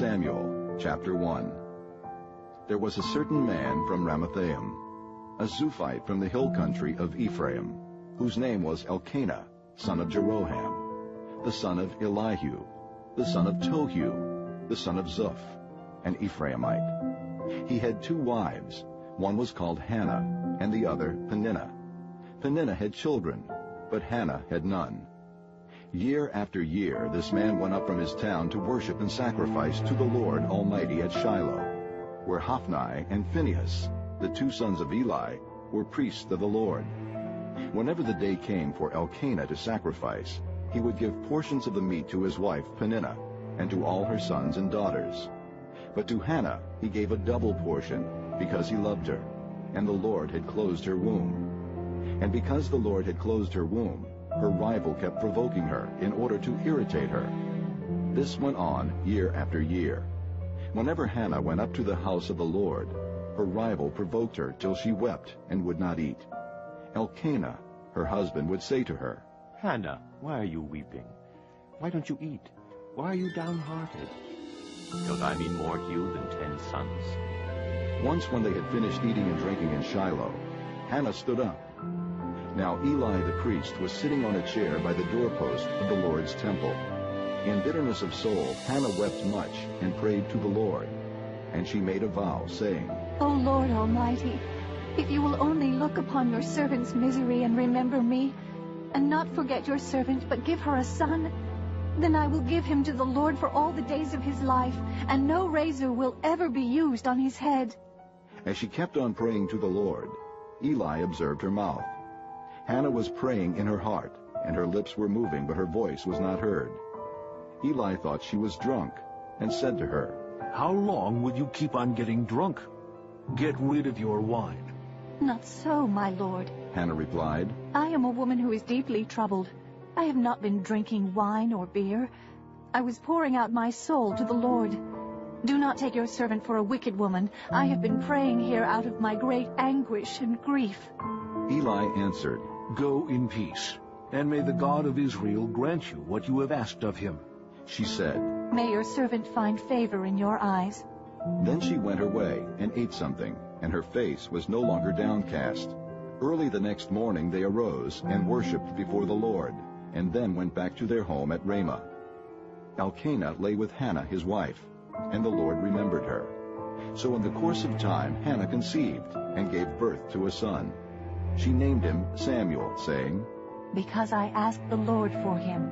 Samuel, chapter 1. There was a certain man from Ramathaim, a Zuphite from the hill country of Ephraim, whose name was Elkanah, son of Jeroham, the son of Elihu, the son of Tohu, the son of Zuph, an Ephraimite. He had 2 wives. One was called Hannah, and the other Peninnah. Peninnah had children, but Hannah had none. Year after year this man went up from his town to worship and sacrifice to the Lord Almighty at Shiloh, where Hophni and Phinehas, the 2 sons of Eli, were priests of the Lord. Whenever the day came for Elkanah to sacrifice, he would give portions of the meat to his wife Peninnah, and to all her sons and daughters. But to Hannah he gave a double portion, because he loved her, and the Lord had closed her womb. And because the Lord had closed her womb, her rival kept provoking her in order to irritate her. This went on year after year. Whenever Hannah went up to the house of the Lord, her rival provoked her till she wept and would not eat. Elkanah, her husband, would say to her, "Hannah, why are you weeping? Why don't you eat? Why are you downhearted? Don't I mean more to you than 10 sons?" Once when they had finished eating and drinking in Shiloh, Hannah stood up. Now Eli the priest was sitting on a chair by the doorpost of the Lord's temple. In bitterness of soul, Hannah wept much and prayed to the Lord. And she made a vow, saying, O Lord Almighty, if you will only look upon your servant's misery and remember me, and not forget your servant, but give her a son, then I will give him to the Lord for all the days of his life, and no razor will ever be used on his head. As she kept on praying to the Lord, Eli observed her mouth. Hannah was praying in her heart, and her lips were moving, but her voice was not heard. Eli thought she was drunk, and said to her, "How long will you keep on getting drunk? Get rid of your wine." Not so, my lord, Hannah replied. I am a woman who is deeply troubled. I have not been drinking wine or beer. I was pouring out my soul to the Lord. Do not take your servant for a wicked woman. I have been praying here out of my great anguish and grief. Eli answered, "Go in peace, and may the God of Israel grant you what you have asked of him." She said, May your servant find favor in your eyes. Then she went her way and ate something, and her face was no longer downcast. Early the next morning they arose and worshipped before the Lord, and then went back to their home at Ramah. Elkanah lay with Hannah his wife, and the Lord remembered her. So in the course of time Hannah conceived, and gave birth to a son. She named him Samuel, saying, Because I asked the Lord for him.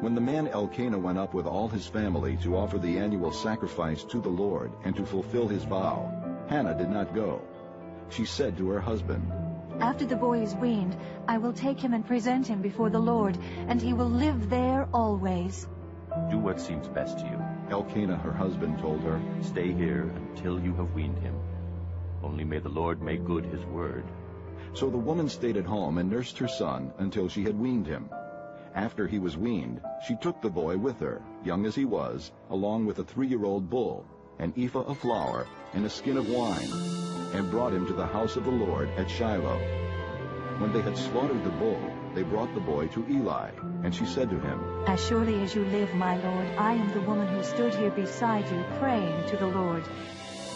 When the man Elkanah went up with all his family to offer the annual sacrifice to the Lord and to fulfill his vow, Hannah did not go. She said to her husband, After the boy is weaned, I will take him and present him before the Lord, and he will live there always. Do what seems best to you. Elkanah, her husband, told her, Stay here until you have weaned him. Only may the Lord make good his word. So the woman stayed at home and nursed her son until she had weaned him. After he was weaned, she took the boy with her, young as he was, along with a 3-year-old bull, an ephah of flour, and a skin of wine, and brought him to the house of the Lord at Shiloh. When they had slaughtered the bull, they brought the boy to Eli, and she said to him, As surely as you live, my Lord, I am the woman who stood here beside you praying to the Lord.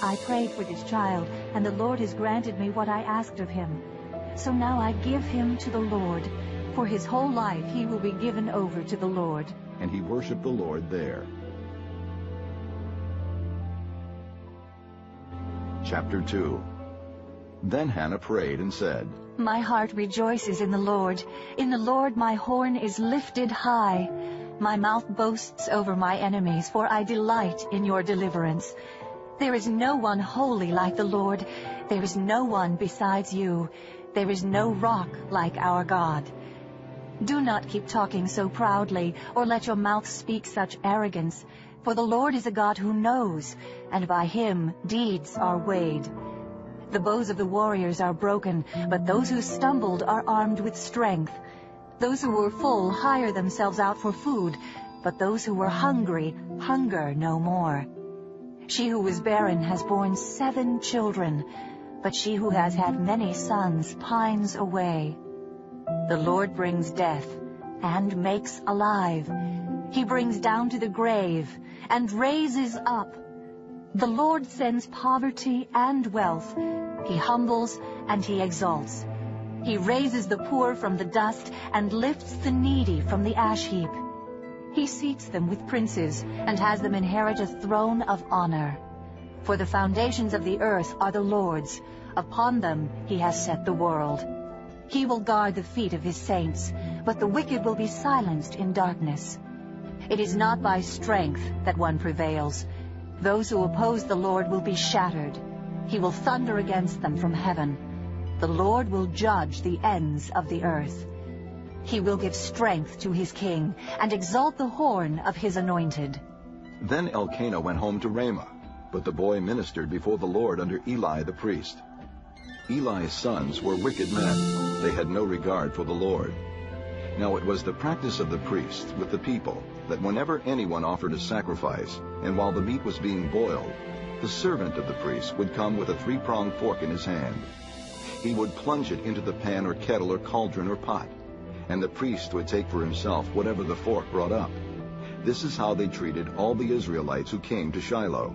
I prayed for this child, and the Lord has granted me what I asked of him. So now I give him to the Lord. For his whole life he will be given over to the Lord. And he worshipped the Lord there. Chapter 2. Then Hannah prayed and said, My heart rejoices in the Lord. In the Lord my horn is lifted high. My mouth boasts over my enemies, for I delight in your deliverance. There is no one holy like the Lord. There is no one besides you. There is no rock like our God. Do not keep talking so proudly, or let your mouth speak such arrogance. For the Lord is a God who knows, and by him deeds are weighed. The bows of the warriors are broken, but those who stumbled are armed with strength. Those who were full hire themselves out for food, but those who were hungry hunger no more. She who was barren has borne 7 children, but she who has had many sons pines away. The Lord brings death and makes alive. He brings down to the grave and raises up. The Lord sends poverty and wealth. He humbles and he exalts. He raises the poor from the dust and lifts the needy from the ash heap. He seats them with princes and has them inherit a throne of honor. For the foundations of the earth are the Lord's. Upon them he has set the world. He will guard the feet of his saints, but the wicked will be silenced in darkness. It is not by strength that one prevails. Those who oppose the Lord will be shattered. He will thunder against them from heaven. The Lord will judge the ends of the earth. He will give strength to his king and exalt the horn of his anointed. Then Elkanah went home to Ramah, but the boy ministered before the Lord under Eli the priest. Eli's sons were wicked men. They had no regard for the Lord. Now it was the practice of the priests with the people that whenever anyone offered a sacrifice, and while the meat was being boiled, the servant of the priest would come with a 3-pronged fork in his hand. He would plunge it into the pan or kettle or cauldron or pot, and the priest would take for himself whatever the fork brought up. This is how they treated all the Israelites who came to Shiloh.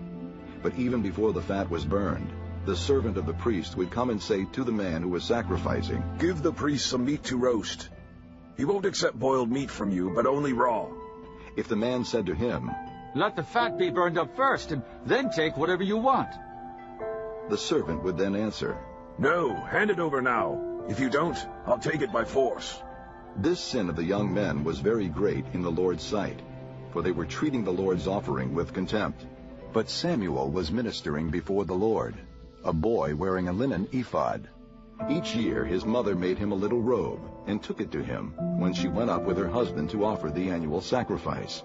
But even before the fat was burned, the servant of the priest would come and say to the man who was sacrificing, "Give the priest some meat to roast. He won't accept boiled meat from you, but only raw." If the man said to him, "Let the fat be burned up first, and then take whatever you want," the servant would then answer, "No, hand it over now. If you don't, I'll take it by force." This sin of the young men was very great in the Lord's sight, for they were treating the Lord's offering with contempt. But Samuel was ministering before the Lord, a boy wearing a linen ephod. Each year his mother made him a little robe and took it to him when she went up with her husband to offer the annual sacrifice.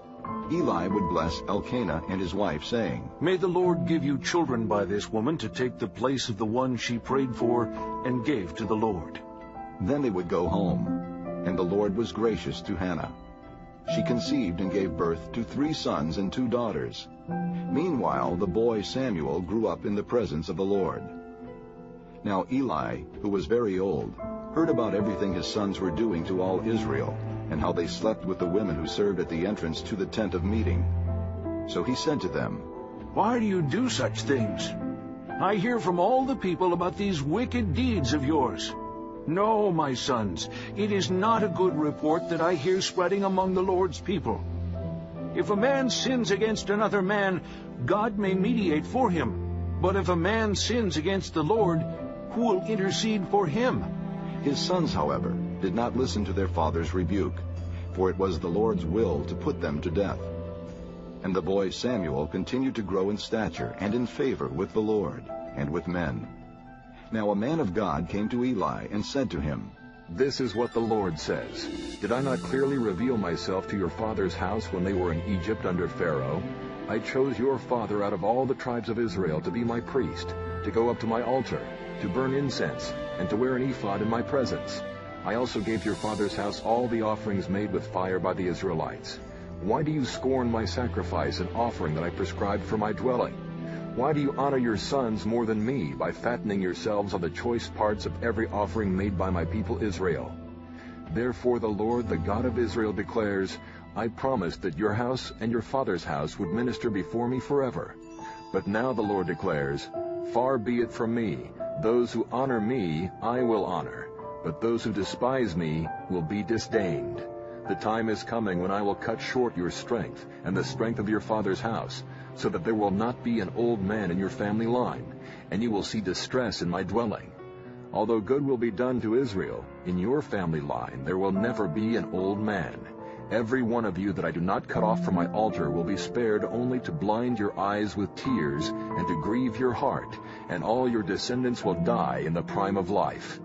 Eli would bless Elkanah and his wife, saying, "May the Lord give you children by this woman to take the place of the one she prayed for and gave to the Lord." Then they would go home, and the Lord was gracious to Hannah. She conceived and gave birth to 3 sons and 2 daughters. Meanwhile, the boy Samuel grew up in the presence of the Lord. Now Eli, who was very old, heard about everything his sons were doing to all Israel, and how they slept with the women who served at the entrance to the tent of meeting. So he said to them, "Why do you do such things? I hear from all the people about these wicked deeds of yours. No, my sons, it is not a good report that I hear spreading among the Lord's people. If a man sins against another man, God may mediate for him. But if a man sins against the Lord, who will intercede for him?" His sons, however, did not listen to their father's rebuke, for it was the Lord's will to put them to death. And the boy Samuel continued to grow in stature and in favor with the Lord and with men. Now a man of God came to Eli and said to him, "This is what the Lord says. Did I not clearly reveal myself to your father's house when they were in Egypt under Pharaoh? I chose your father out of all the tribes of Israel to be my priest, to go up to my altar, to burn incense, and to wear an ephod in my presence. I also gave your father's house all the offerings made with fire by the Israelites. Why do you scorn my sacrifice and offering that I prescribed for my dwelling? Why do you honor your sons more than me by fattening yourselves on the choice parts of every offering made by my people Israel? Therefore the Lord, the God of Israel, declares, I promised that your house and your father's house would minister before me forever. But now the Lord declares, far be it from me. Those who honor me I will honor, but those who despise me will be disdained. The time is coming when I will cut short your strength and the strength of your father's house, so that there will not be an old man in your family line, and you will see distress in my dwelling. Although good will be done to Israel, in your family line there will never be an old man. Every one of you that I do not cut off from my altar will be spared only to blind your eyes with tears and to grieve your heart, and all your descendants will die in the prime of life.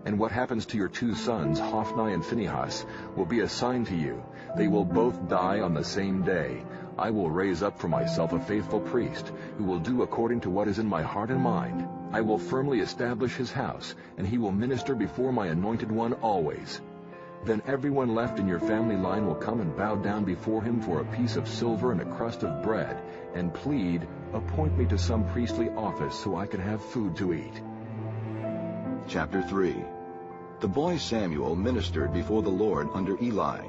And what happens to your two sons, Hophni and Phinehas, will be a sign to you. They will both die on the same day. I will raise up for myself a faithful priest, who will do according to what is in my heart and mind. I will firmly establish his house, and he will minister before my anointed one always. Then everyone left in your family line will come and bow down before him for a piece of silver and a crust of bread, and plead, appoint me to some priestly office so I can have food to eat. Chapter 3. The boy Samuel ministered before the Lord under Eli.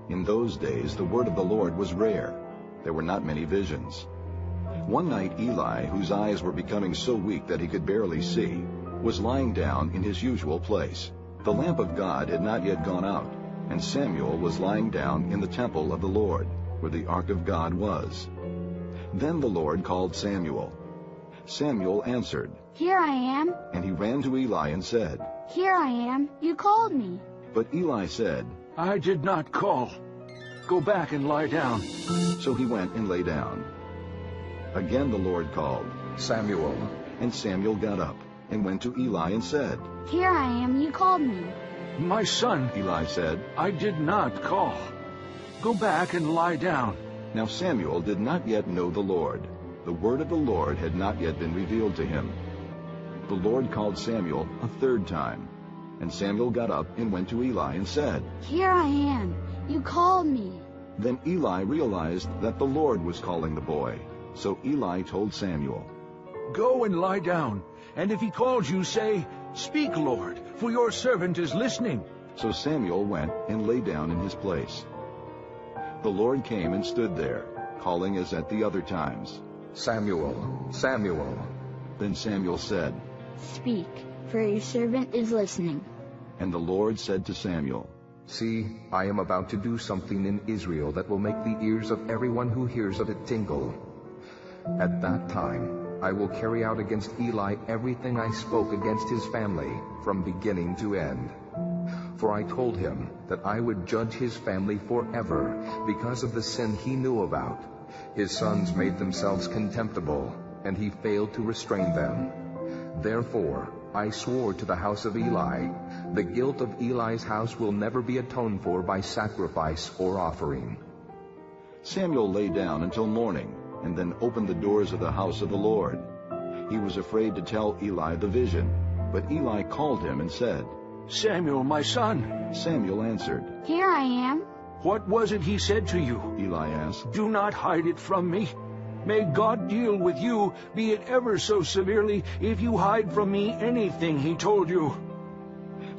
In those days the word of the Lord was rare. There were not many visions. One night Eli, whose eyes were becoming so weak that he could barely see, was lying down in his usual place. The lamp of God had not yet gone out, and Samuel was lying down in the temple of the Lord, where the ark of God was. Then the Lord called Samuel. Samuel answered, "Here I am." And he ran to Eli and said, "Here I am. You called me." But Eli said, I did not call. Go back and lie down. So he went and lay down. Again the Lord called, Samuel. And Samuel got up and went to Eli and said, "Here I am. You called me." My son, Eli said, I did not call. Go back and lie down. Now Samuel did not yet know the Lord. The word of the Lord had not yet been revealed to him. The Lord called Samuel a third time. And Samuel got up and went to Eli and said, "Here I am. You called me." Then Eli realized that the Lord was calling the boy. So Eli told Samuel, Go and lie down, and if he calls you, say, Speak, Lord, for your servant is listening. So Samuel went and lay down in his place. The Lord came and stood there, calling as at the other times, Samuel, Samuel. Then Samuel said, "Speak, for your servant is listening." And the Lord said to Samuel, See, I am about to do something in Israel that will make the ears of everyone who hears of it tingle. At that time, I will carry out against Eli everything I spoke against his family from beginning to end. For I told him that I would judge his family forever because of the sin he knew about. His sons made themselves contemptible, and he failed to restrain them. Therefore, I swore to the house of Eli, the guilt of Eli's house will never be atoned for by sacrifice or offering. Samuel lay down until morning, and then opened the doors of the house of the Lord. He was afraid to tell Eli the vision, but Eli called him and said, Samuel, my son. Samuel answered, "Here I am." What was it he said to you? Eli asked. Do not hide it from me. May God deal with you, be it ever so severely, if you hide from me anything he told you.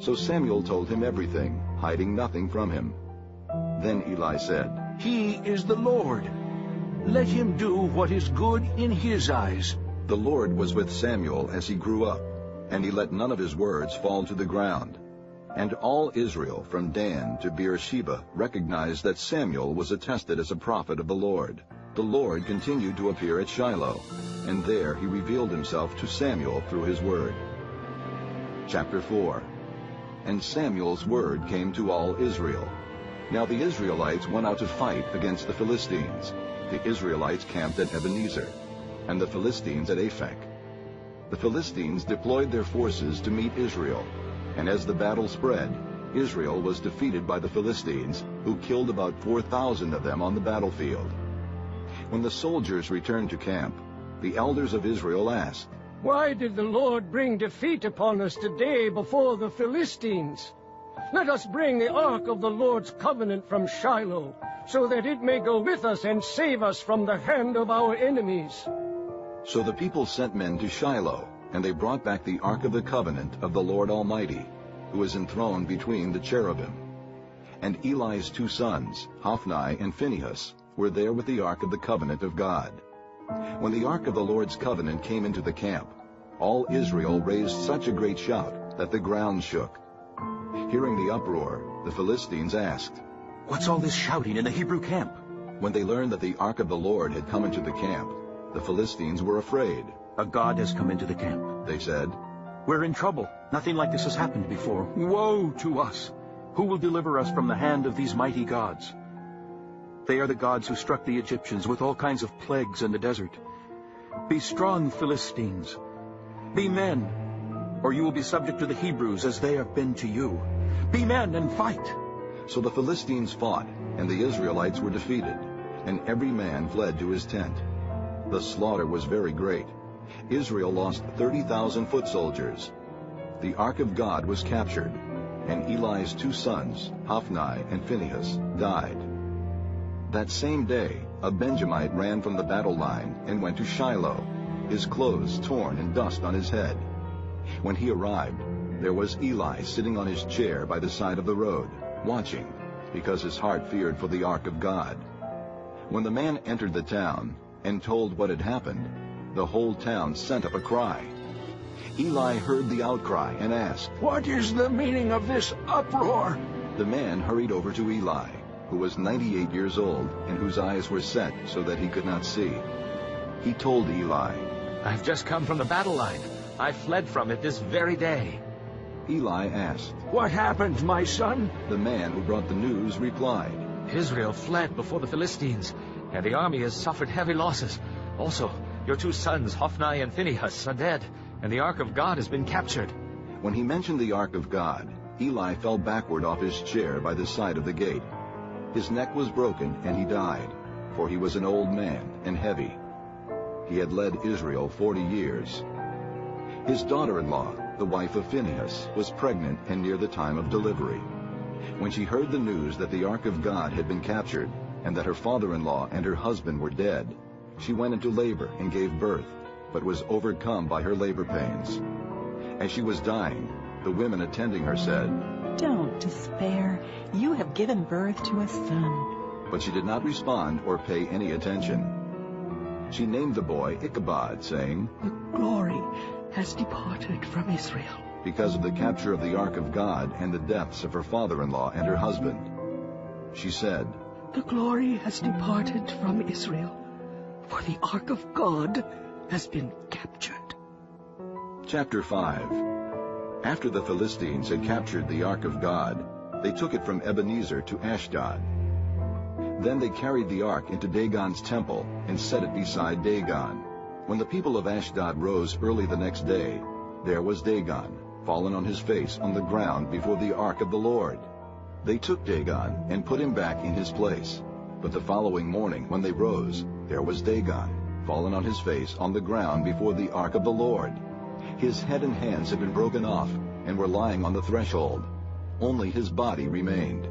So Samuel told him everything, hiding nothing from him. Then Eli said, He is the Lord. Let him do what is good in his eyes. The Lord was with Samuel as he grew up, and he let none of his words fall to the ground. And all Israel, from Dan to Beersheba, recognized that Samuel was attested as a prophet of the Lord. The Lord continued to appear at Shiloh, and there he revealed himself to Samuel through his word. Chapter 4. And Samuel's word came to all Israel. Now the Israelites went out to fight against the Philistines. The Israelites camped at Ebenezer, and the Philistines at Aphek. The Philistines deployed their forces to meet Israel, and as the battle spread, Israel was defeated by the Philistines, who killed about 4,000 of them on the battlefield. When the soldiers returned to camp, the elders of Israel asked, Why did the Lord bring defeat upon us today before the Philistines? Let us bring the ark of the Lord's covenant from Shiloh, so that it may go with us and save us from the hand of our enemies. So the people sent men to Shiloh, and they brought back the ark of the covenant of the Lord Almighty, who is enthroned between the cherubim. And Eli's 2 sons, Hophni and Phinehas, were there with the ark of the covenant of God. When the ark of the Lord's covenant came into the camp, all Israel raised such a great shout that the ground shook. Hearing the uproar, the Philistines asked, What's all this shouting in the Hebrew camp? When they learned that the ark of the Lord had come into the camp, the Philistines were afraid. A god has come into the camp, they said. We're in trouble. Nothing like this has happened before. Woe to us! Who will deliver us from the hand of these mighty gods? They are the gods who struck the Egyptians with all kinds of plagues in the desert. Be strong, Philistines. Be men, or you will be subject to the Hebrews as they have been to you. Be men and fight. So the Philistines fought, and the Israelites were defeated, and every man fled to his tent. The slaughter was very great. Israel lost 30,000 foot soldiers. The ark of God was captured, and Eli's 2 sons, Hophni and Phinehas, died. That same day, a Benjamite ran from the battle line and went to Shiloh, his clothes torn and dust on his head. When he arrived, there was Eli sitting on his chair by the side of the road, watching, because his heart feared for the ark of God. When the man entered the town and told what had happened, the whole town sent up a cry. Eli heard the outcry and asked, "What is the meaning of this uproar?" The man hurried over to Eli, who was 98 years old and whose eyes were set so that he could not see. He told Eli, "I've just come from the battle line. I fled from it this very day." Eli asked, "What happened, my son?" The man who brought the news replied, "Israel fled before the Philistines, and the army has suffered heavy losses. Also, your 2 sons, Hophni and Phinehas, are dead, and the ark of God has been captured." When he mentioned the ark of God, Eli fell backward off his chair by the side of the gate. His neck was broken, and he died, for he was an old man and heavy. He had led Israel 40 years. His daughter-in-law, the wife of Phinehas, was pregnant and near the time of delivery. When she heard the news that the ark of God had been captured, and that her father-in-law and her husband were dead, she went into labor and gave birth, but was overcome by her labor pains. As she was dying, the women attending her said, "Don't despair. You have given birth to a son." But she did not respond or pay any attention. She named the boy Ichabod, saying, "The glory has departed from Israel," because of the capture of the ark of God and the deaths of her father-in-law and her husband. She said, "The glory has departed from Israel, for the ark of God has been captured." Chapter 5. After the Philistines had captured the ark of God, they took it from Ebenezer to Ashdod. Then they carried the ark into Dagon's temple and set it beside Dagon. When the people of Ashdod rose early the next day, there was Dagon, fallen on his face on the ground before the ark of the Lord. They took Dagon and put him back in his place. But the following morning, when they rose, there was Dagon, fallen on his face on the ground before the ark of the Lord. His head and hands had been broken off and were lying on the threshold. Only his body remained.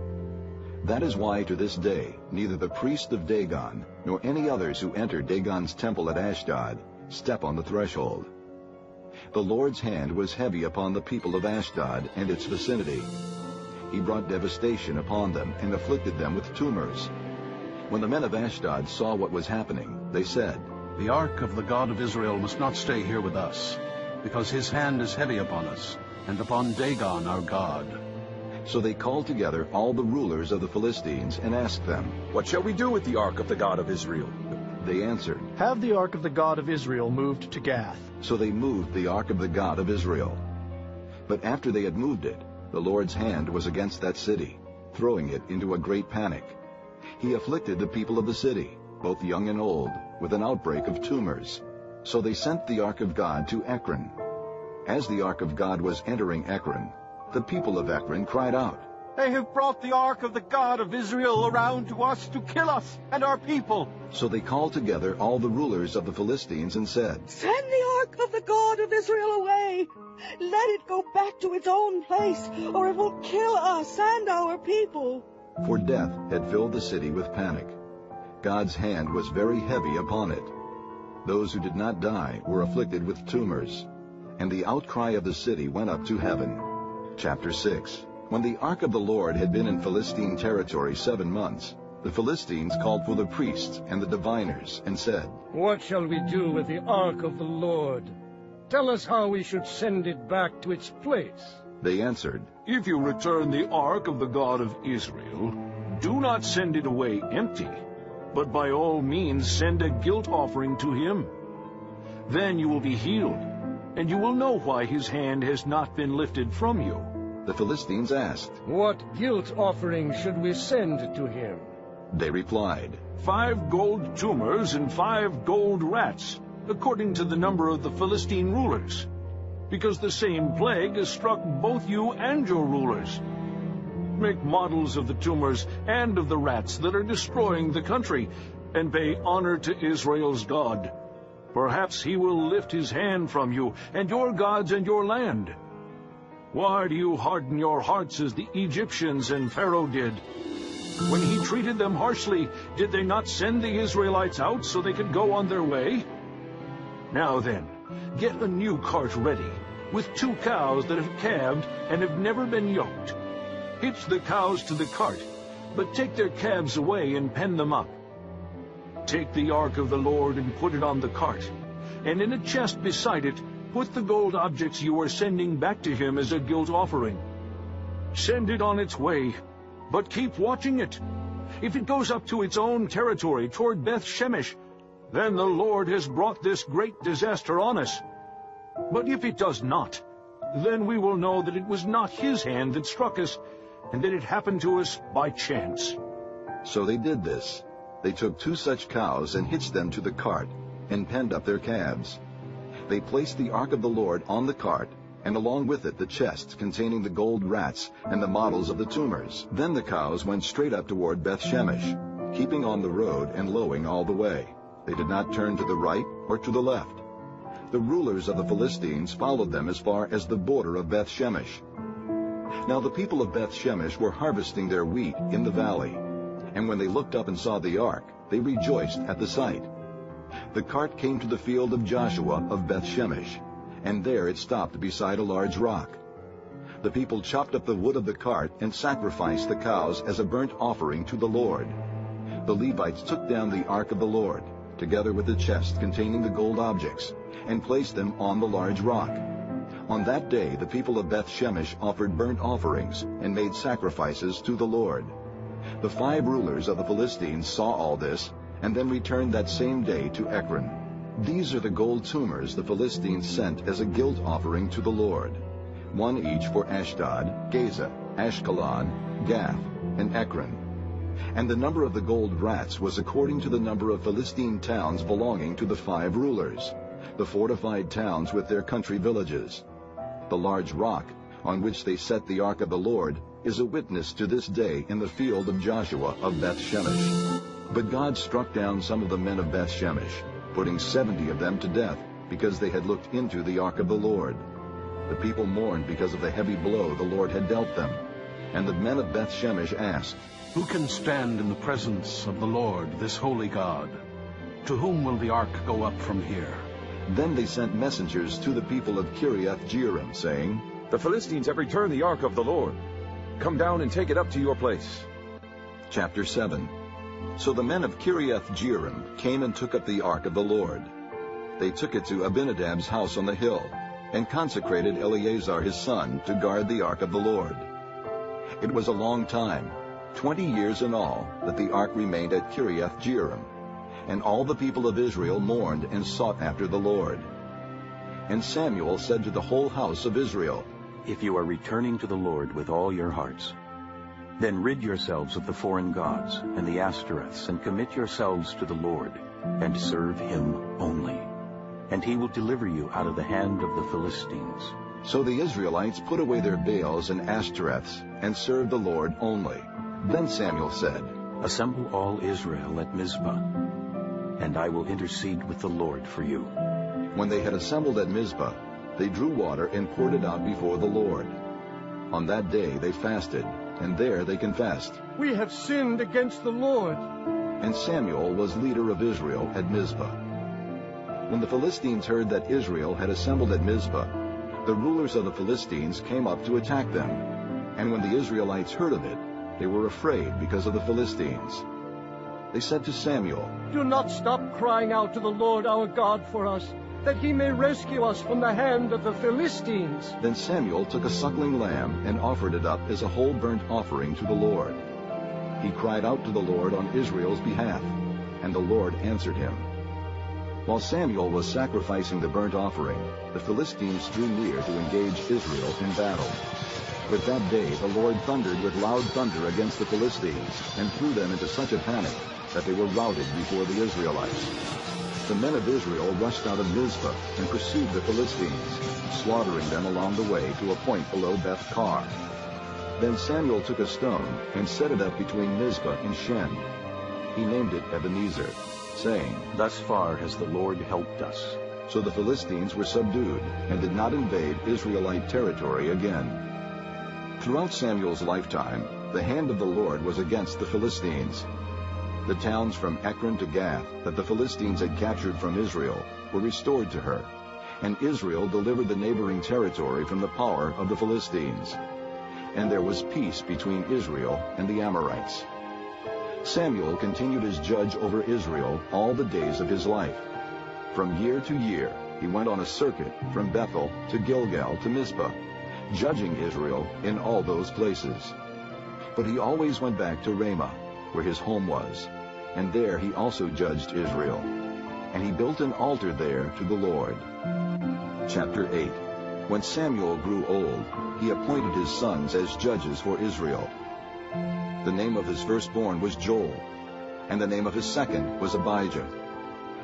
That is why to this day neither the priest of Dagon nor any others who enter Dagon's temple at Ashdod step on the threshold. The Lord's hand was heavy upon the people of Ashdod and its vicinity. He brought devastation upon them and afflicted them with tumors. When the men of Ashdod saw what was happening, they said, "The ark of the God of Israel must not stay here with us, because his hand is heavy upon us, and upon Dagon our God." So they called together all the rulers of the Philistines and asked them, "What shall we do with the ark of the God of Israel?" They answered, "Have the ark of the God of Israel moved to Gath." So they moved the ark of the God of Israel. But after they had moved it, the Lord's hand was against that city, throwing it into a great panic. He afflicted the people of the city, both young and old, with an outbreak of tumors. So they sent the ark of God to Ekron. As the ark of God was entering Ekron, the people of Ekron cried out, "They have brought the ark of the God of Israel around to us to kill us and our people." So they called together all the rulers of the Philistines and said, "Send the ark of the God of Israel away. Let it go back to its own place, or it will kill us and our people." For death had filled the city with panic. God's hand was very heavy upon it. Those who did not die were afflicted with tumors, and the outcry of the city went up to heaven. Chapter 6. When the ark of the Lord had been in Philistine territory 7 months, the Philistines called for the priests and the diviners and said, "What shall we do with the ark of the Lord? Tell us how we should send it back to its place." They answered, "If you return the ark of the God of Israel, do not send it away empty, but by all means send a guilt offering to him. Then you will be healed, and you will know why his hand has not been lifted from you." The Philistines asked, "What guilt offering should we send to him?" They replied, 5 gold tumors and 5 gold rats, according to the number of the Philistine rulers, because the same plague has struck both you and your rulers. Make models of the tumors and of the rats that are destroying the country, and pay honor to Israel's God. Perhaps he will lift his hand from you and your gods and your land. Why do you harden your hearts as the Egyptians and Pharaoh did? When he treated them harshly, did they not send the Israelites out so they could go on their way? Now then, get a new cart ready, with 2 cows that have calved and have never been yoked. Hitch the cows to the cart, but take their calves away and pen them up. Take the ark of the Lord and put it on the cart, and in a chest beside it put the gold objects you are sending back to him as a guilt offering. Send it on its way, but keep watching it. If it goes up to its own territory toward Beth-Shemesh, then the Lord has brought this great disaster on us. But if it does not, then we will know that it was not his hand that struck us, and that it happened to us by chance." So they did this. They took 2 such cows and hitched them to the cart, and penned up their calves. They placed the ark of the Lord on the cart, and along with it the chests containing the gold rats and the models of the tumors. Then the cows went straight up toward Beth-Shemesh, keeping on the road and lowing all the way. They did not turn to the right or to the left. The rulers of the Philistines followed them as far as the border of Beth-Shemesh. Now the people of Beth-Shemesh were harvesting their wheat in the valley, and when they looked up and saw the ark, they rejoiced at the sight. The cart came to the field of Joshua of Beth-Shemesh, and there it stopped beside a large rock. The people chopped up the wood of the cart and sacrificed the cows as a burnt offering to the Lord. The Levites took down the ark of the Lord, together with the chest containing the gold objects, and placed them on the large rock. On that day the people of Beth-Shemesh offered burnt offerings and made sacrifices to the Lord. The 5 rulers of the Philistines saw all this, and then returned that same day to Ekron. These are the gold tumors the Philistines sent as a guilt offering to the Lord, 1 each for Ashdod, Gaza, Ashkelon, Gath, and Ekron. And the number of the gold rats was according to the number of Philistine towns belonging to the 5 rulers, the fortified towns with their country villages. The large rock on which they set the ark of the Lord is a witness to this day in the field of Joshua of Beth-Shemesh. But God struck down some of the men of Beth-Shemesh, putting 70 of them to death, because they had looked into the ark of the Lord. The people mourned because of the heavy blow the Lord had dealt them. And the men of Beth-Shemesh asked, "Who can stand in the presence of the Lord, this holy God? To whom will the ark go up from here?" Then they sent messengers to the people of Kiriath-Jearim, saying, "The Philistines have returned the ark of the Lord. Come down and take it up to your place." Chapter 7. So the men of Kiriath-Jearim came and took up the ark of the Lord. They took it to Abinadab's house on the hill, and consecrated Eleazar his son to guard the ark of the Lord. It was a long time, 20 years in all, that the ark remained at Kiriath-Jearim, and all the people of Israel mourned and sought after the Lord. And Samuel said to the whole house of Israel, "If you are returning to the Lord with all your hearts, then rid yourselves of the foreign gods and the Ashtoreths, and commit yourselves to the Lord, and serve him only. And he will deliver you out of the hand of the Philistines." So the Israelites put away their Baals and Ashtoreths, and served the Lord only. Then Samuel said, "Assemble all Israel at Mizpah, and I will intercede with the Lord for you." When they had assembled at Mizpah, they drew water and poured it out before the Lord. On that day they fasted, and there they confessed, "We have sinned against the Lord." And Samuel was leader of Israel at Mizpah. When the Philistines heard that Israel had assembled at Mizpah, the rulers of the Philistines came up to attack them. And when the Israelites heard of it, they were afraid because of the Philistines. They said to Samuel, "Do not stop crying out to the Lord our God for us, that he may rescue us from the hand of the Philistines." Then Samuel took a suckling lamb and offered it up as a whole burnt offering to the Lord. He cried out to the Lord on Israel's behalf, and the Lord answered him. While Samuel was sacrificing the burnt offering, the Philistines drew near to engage Israel in battle. But that day the Lord thundered with loud thunder against the Philistines, and threw them into such a panic that they were routed before the Israelites. The men of Israel rushed out of Mizpah and pursued the Philistines, slaughtering them along the way to a point below Beth-Kar. Then Samuel took a stone and set it up between Mizpah and Shen. He named it Ebenezer, saying, "Thus far has the Lord helped us." So the Philistines were subdued and did not invade Israelite territory again. Throughout Samuel's lifetime, the hand of the Lord was against the Philistines. The towns from Ekron to Gath that the Philistines had captured from Israel were restored to her, and Israel delivered the neighboring territory from the power of the Philistines. And there was peace between Israel and the Amorites. Samuel continued as judge over Israel all the days of his life. From year to year, he went on a circuit from Bethel to Gilgal to Mizpah, judging Israel in all those places. But he always went back to Ramah, where his home was, and there he also judged Israel. And he built an altar there to the Lord. Chapter 8. When Samuel grew old, he appointed his sons as judges for Israel. The name of his firstborn was Joel, and the name of his second was Abijah,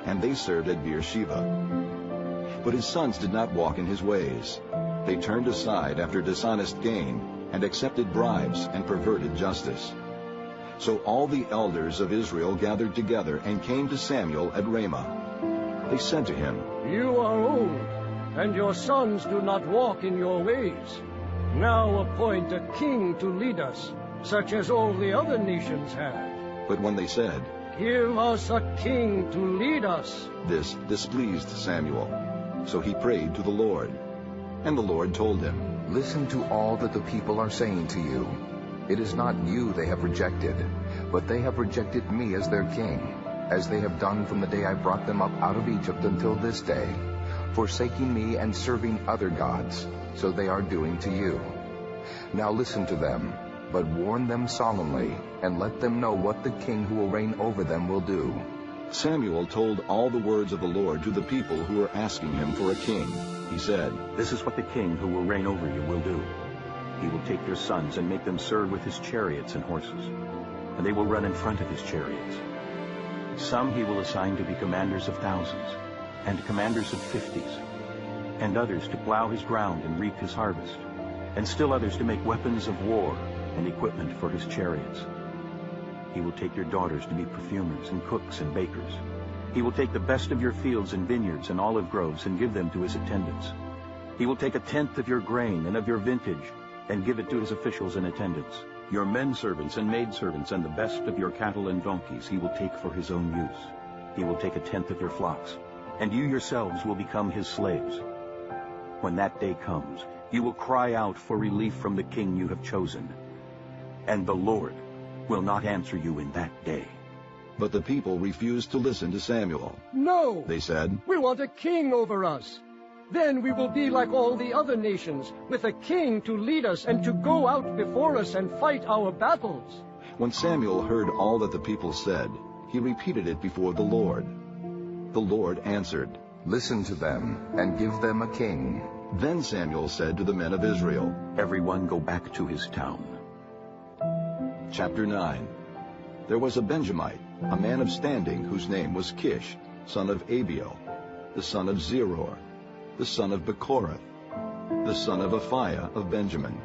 and they served at Beersheba. But his sons did not walk in his ways. They turned aside after dishonest gain, and accepted bribes and perverted justice. So all the elders of Israel gathered together and came to Samuel at Ramah. They said to him, "You are old, and your sons do not walk in your ways. Now appoint a king to lead us, such as all the other nations have." But when they said, "Give us a king to lead us," this displeased Samuel. So he prayed to the Lord. And the Lord told him, "Listen to all that the people are saying to you. It is not you they have rejected, but they have rejected me as their king, as they have done from the day I brought them up out of Egypt until this day, forsaking me and serving other gods, so they are doing to you. Now listen to them, but warn them solemnly, and let them know what the king who will reign over them will do." Samuel told all the words of the Lord to the people who were asking him for a king. He said, "This is what the king who will reign over you will do. He will take your sons and make them serve with his chariots and horses, and they will run in front of his chariots. Some he will assign to be commanders of thousands, and commanders of 50s, and others to plow his ground and reap his harvest, and still others to make weapons of war and equipment for his chariots. He will take your daughters to be perfumers and cooks and bakers. He will take the best of your fields and vineyards and olive groves and give them to his attendants. He will take 1/10 of your grain and of your vintage and give it to his officials and attendants. Your men servants and maidservants and the best of your cattle and donkeys he will take for his own use. He will take 1/10 of your flocks, and you yourselves will become his slaves. When that day comes, you will cry out for relief from the king you have chosen, and the Lord will not answer you in that day." But the people refused to listen to Samuel. "No," they said, "we want a king over us. Then we will be like all the other nations, with a king to lead us and to go out before us and fight our battles." When Samuel heard all that the people said, he repeated it before the Lord. The Lord answered, "Listen to them, and give them a king." Then Samuel said to the men of Israel, "Everyone go back to his town." Chapter 9. There was a Benjamite, a man of standing, whose name was Kish, son of Abiel, the son of Zeror, the son of Bechorath, the son of Aphiah of Benjamin.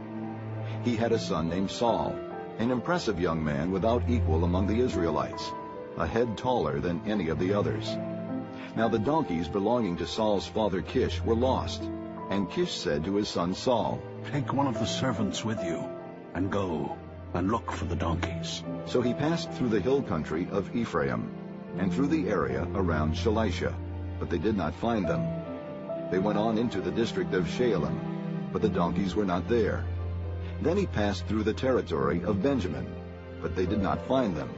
He had a son named Saul, an impressive young man without equal among the Israelites, a head taller than any of the others. Now the donkeys belonging to Saul's father Kish were lost, and Kish said to his son Saul, "Take one of the servants with you, and go and look for the donkeys." So he passed through the hill country of Ephraim, and through the area around Shalisha, but they did not find them. They went on into the district of Shaalim, but the donkeys were not there. Then he passed through the territory of Benjamin, but they did not find them.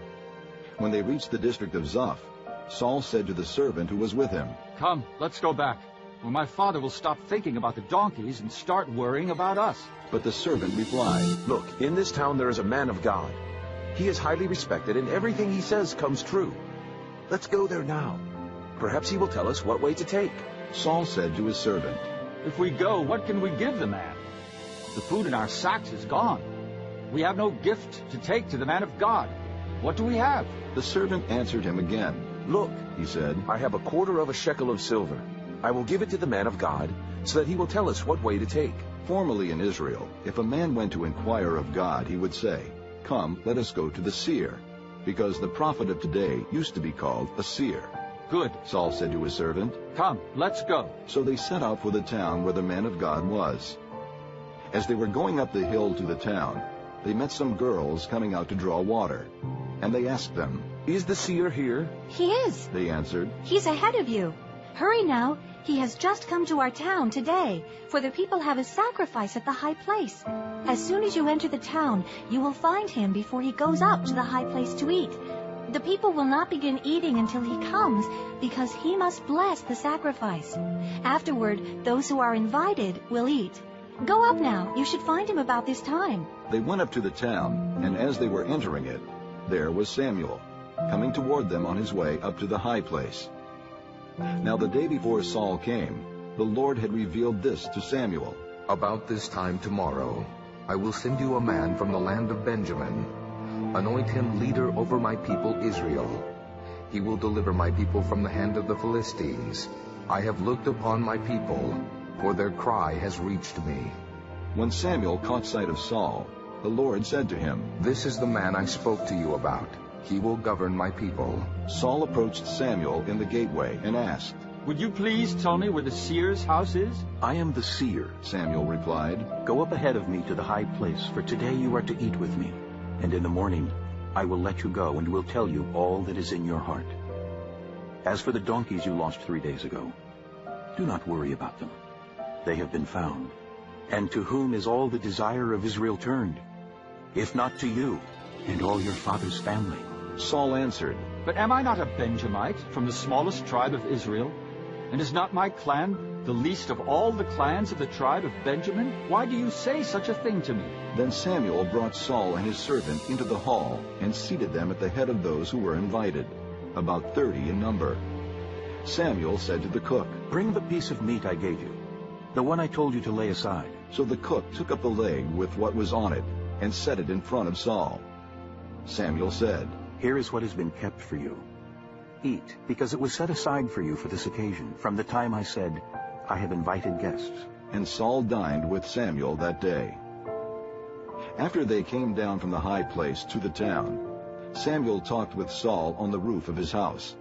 When they reached the district of Zoph, Saul said to the servant who was with him, "Come, let's go back, or my father will stop thinking about the donkeys and start worrying about us." But the servant replied, "Look, in this town there is a man of God. He is highly respected, and everything he says comes true. Let's go there now. Perhaps he will tell us what way to take." Saul said to his servant, "If we go, what can we give the man? The food in our sacks is gone. We have no gift to take to the man of God. What do we have?" The servant answered him again. "Look," he said, "I have 1/4 of a shekel of silver. I will give it to the man of God, so that he will tell us what way to take." Formerly in Israel, if a man went to inquire of God, he would say, "Come, let us go to the seer," because the prophet of today used to be called a seer. "Good," Saul said to his servant. "Come, let's go." So they set out for the town where the man of God was. As they were going up the hill to the town, they met some girls coming out to draw water, and they asked them, "Is the seer here?" "He is," they answered. "He's ahead of you. Hurry now. He has just come to our town today, for the people have a sacrifice at the high place. As soon as you enter the town, you will find him before he goes up to the high place to eat. The people will not begin eating until he comes, because he must bless the sacrifice. Afterward, those who are invited will eat. Go up now. You should find him about this time. They went up to the town, and as they were entering it, there was Samuel, coming toward them on his way up to the high place. Now the day before Saul came, the Lord had revealed this to Samuel. About this time tomorrow, I will send you a man from the land of Benjamin. Anoint him leader over my people Israel. He will deliver my people from the hand of the Philistines. I have looked upon my people, for their cry has reached me. When Samuel caught sight of Saul, the Lord said to him, This is the man I spoke to you about. He will govern my people. Saul approached Samuel in the gateway and asked, Would you please tell me where the seer's house is? I am the seer, Samuel replied. Go up ahead of me to the high place, for today you are to eat with me. And in the morning I will let you go and will tell you all that is in your heart. As for the donkeys you lost 3 days ago, do not worry about them. They have been found. And to whom is all the desire of Israel turned? If not to you and all your father's family. Saul answered, But am I not a Benjamite from the smallest tribe of Israel? And is not my clan the least of all the clans of the tribe of Benjamin? Why do you say such a thing to me? Then Samuel brought Saul and his servant into the hall and seated them at the head of those who were invited, about 30 in number. Samuel said to the cook, Bring the piece of meat I gave you, the one I told you to lay aside. So the cook took up the leg with what was on it and set it in front of Saul. Samuel said, Here is what has been kept for you. Eat, because it was set aside for you for this occasion, from the time I said, I have invited guests. And Saul dined with Samuel that day. After they came down from the high place to the town, Samuel talked with Saul on the roof of his house.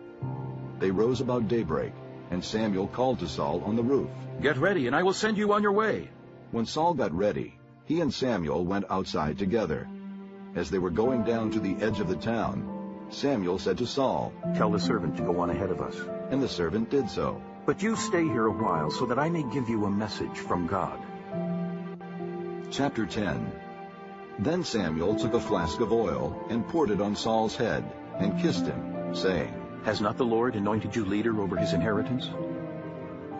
They rose about daybreak, and Samuel called to Saul on the roof, Get ready, and I will send you on your way. When Saul got ready, he and Samuel went outside together. As they were going down to the edge of the town, Samuel said to Saul, Tell the servant to go on ahead of us. And the servant did so. But you stay here a while, so that I may give you a message from God. Chapter 10. Then Samuel took a flask of oil and poured it on Saul's head and kissed him, saying, Has not the Lord anointed you leader over his inheritance?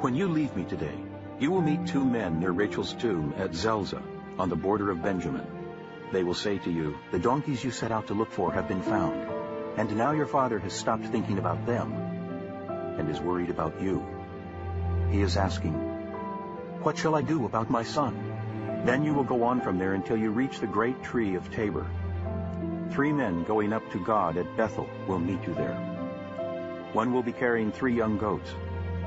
When you leave me today, you will meet 2 men near Rachel's tomb at Zelzah, on the border of Benjamin. They will say to you, The donkeys you set out to look for have been found, and now your father has stopped thinking about them and is worried about you. He is asking, What shall I do about my son? Then you will go on from there until you reach the great tree of Tabor. 3 men going up to God at Bethel will meet you there. One will be carrying 3 young goats,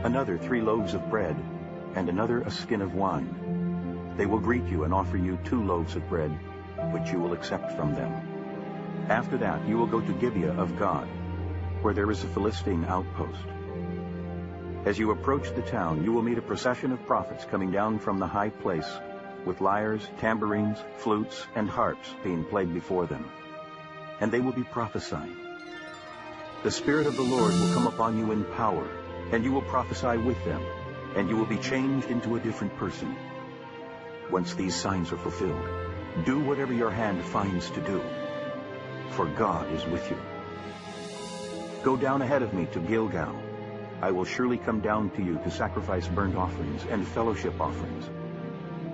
another 3 loaves of bread, and another a skin of wine. They will greet you and offer you 2 loaves of bread, which you will accept from them. After that you will go to Gibeah of God, where there is a Philistine outpost. As you approach the town, you will meet a procession of prophets coming down from the high place, with lyres, tambourines, flutes, and harps being played before them. And they will be prophesying. The Spirit of the Lord will come upon you in power, and you will prophesy with them, and you will be changed into a different person. Once these signs are fulfilled, do whatever your hand finds to do, for God is with you. Go down ahead of me to Gilgal. I will surely come down to you to sacrifice burnt offerings and fellowship offerings.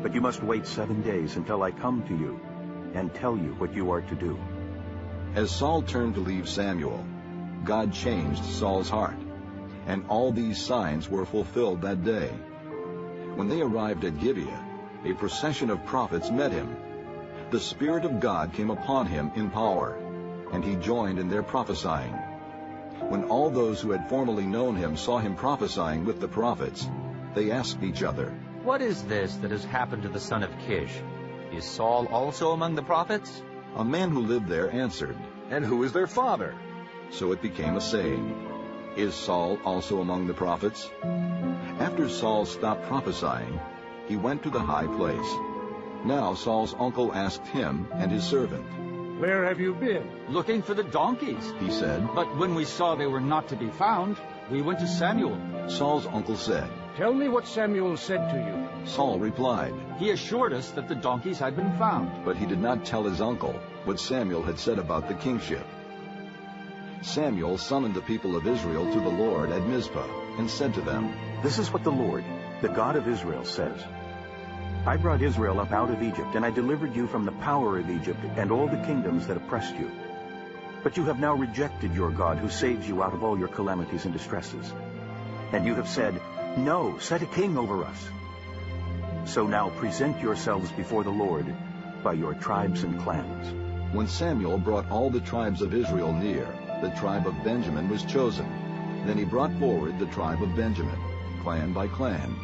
But you must wait 7 days until I come to you and tell you what you are to do. As Saul turned to leave Samuel, God changed Saul's heart, and all these signs were fulfilled that day. When they arrived at Gibeah, a procession of prophets met him. The Spirit of God came upon him in power, and he joined in their prophesying. When all those who had formerly known him saw him prophesying with the prophets, they asked each other, What is this that has happened to the son of Kish? Is Saul also among the prophets? A man who lived there answered, And who is their father? So it became a saying, Is Saul also among the prophets? After Saul stopped prophesying, he went to the high place. Now Saul's uncle asked him and his servant, Where have you been? Looking for the donkeys, he said. But when we saw they were not to be found, we went to Samuel. Saul's uncle said, Tell me what Samuel said to you. Saul replied, He assured us that the donkeys had been found. But he did not tell his uncle what Samuel had said about the kingship. Samuel summoned the people of Israel to the Lord at Mizpah and said to them, "This is what the Lord, the God of Israel, says. I brought Israel up out of Egypt, and I delivered you from the power of Egypt and all the kingdoms that oppressed you. But you have now rejected your God who saves you out of all your calamities and distresses. And you have said, 'No, set a king over us.' So now present yourselves before the Lord by your tribes and clans." When Samuel brought all the tribes of Israel near, the tribe of Benjamin was chosen. Then he brought forward the tribe of Benjamin, clan by clan,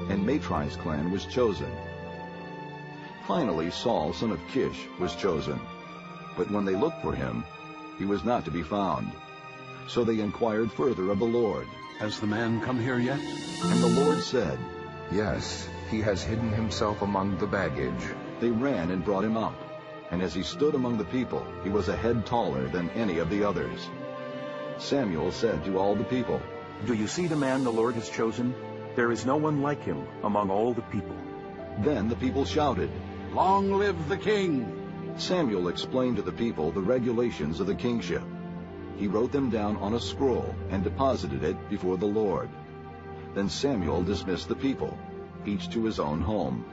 and Matri's clan was chosen. Finally Saul, son of Kish, was chosen. But when they looked for him, he was not to be found. So they inquired further of the Lord. "Has the man come here yet?" And the Lord said, "Yes, he has hidden himself among the baggage." They ran and brought him up. And as he stood among the people, he was a head taller than any of the others. Samuel said to all the people, "Do you see the man the Lord has chosen? There is no one like him among all the people." Then the people shouted, "Long live the king!" Samuel explained to the people the regulations of the kingship. He wrote them down on a scroll and deposited it before the Lord. Then Samuel dismissed the people, each to his own home.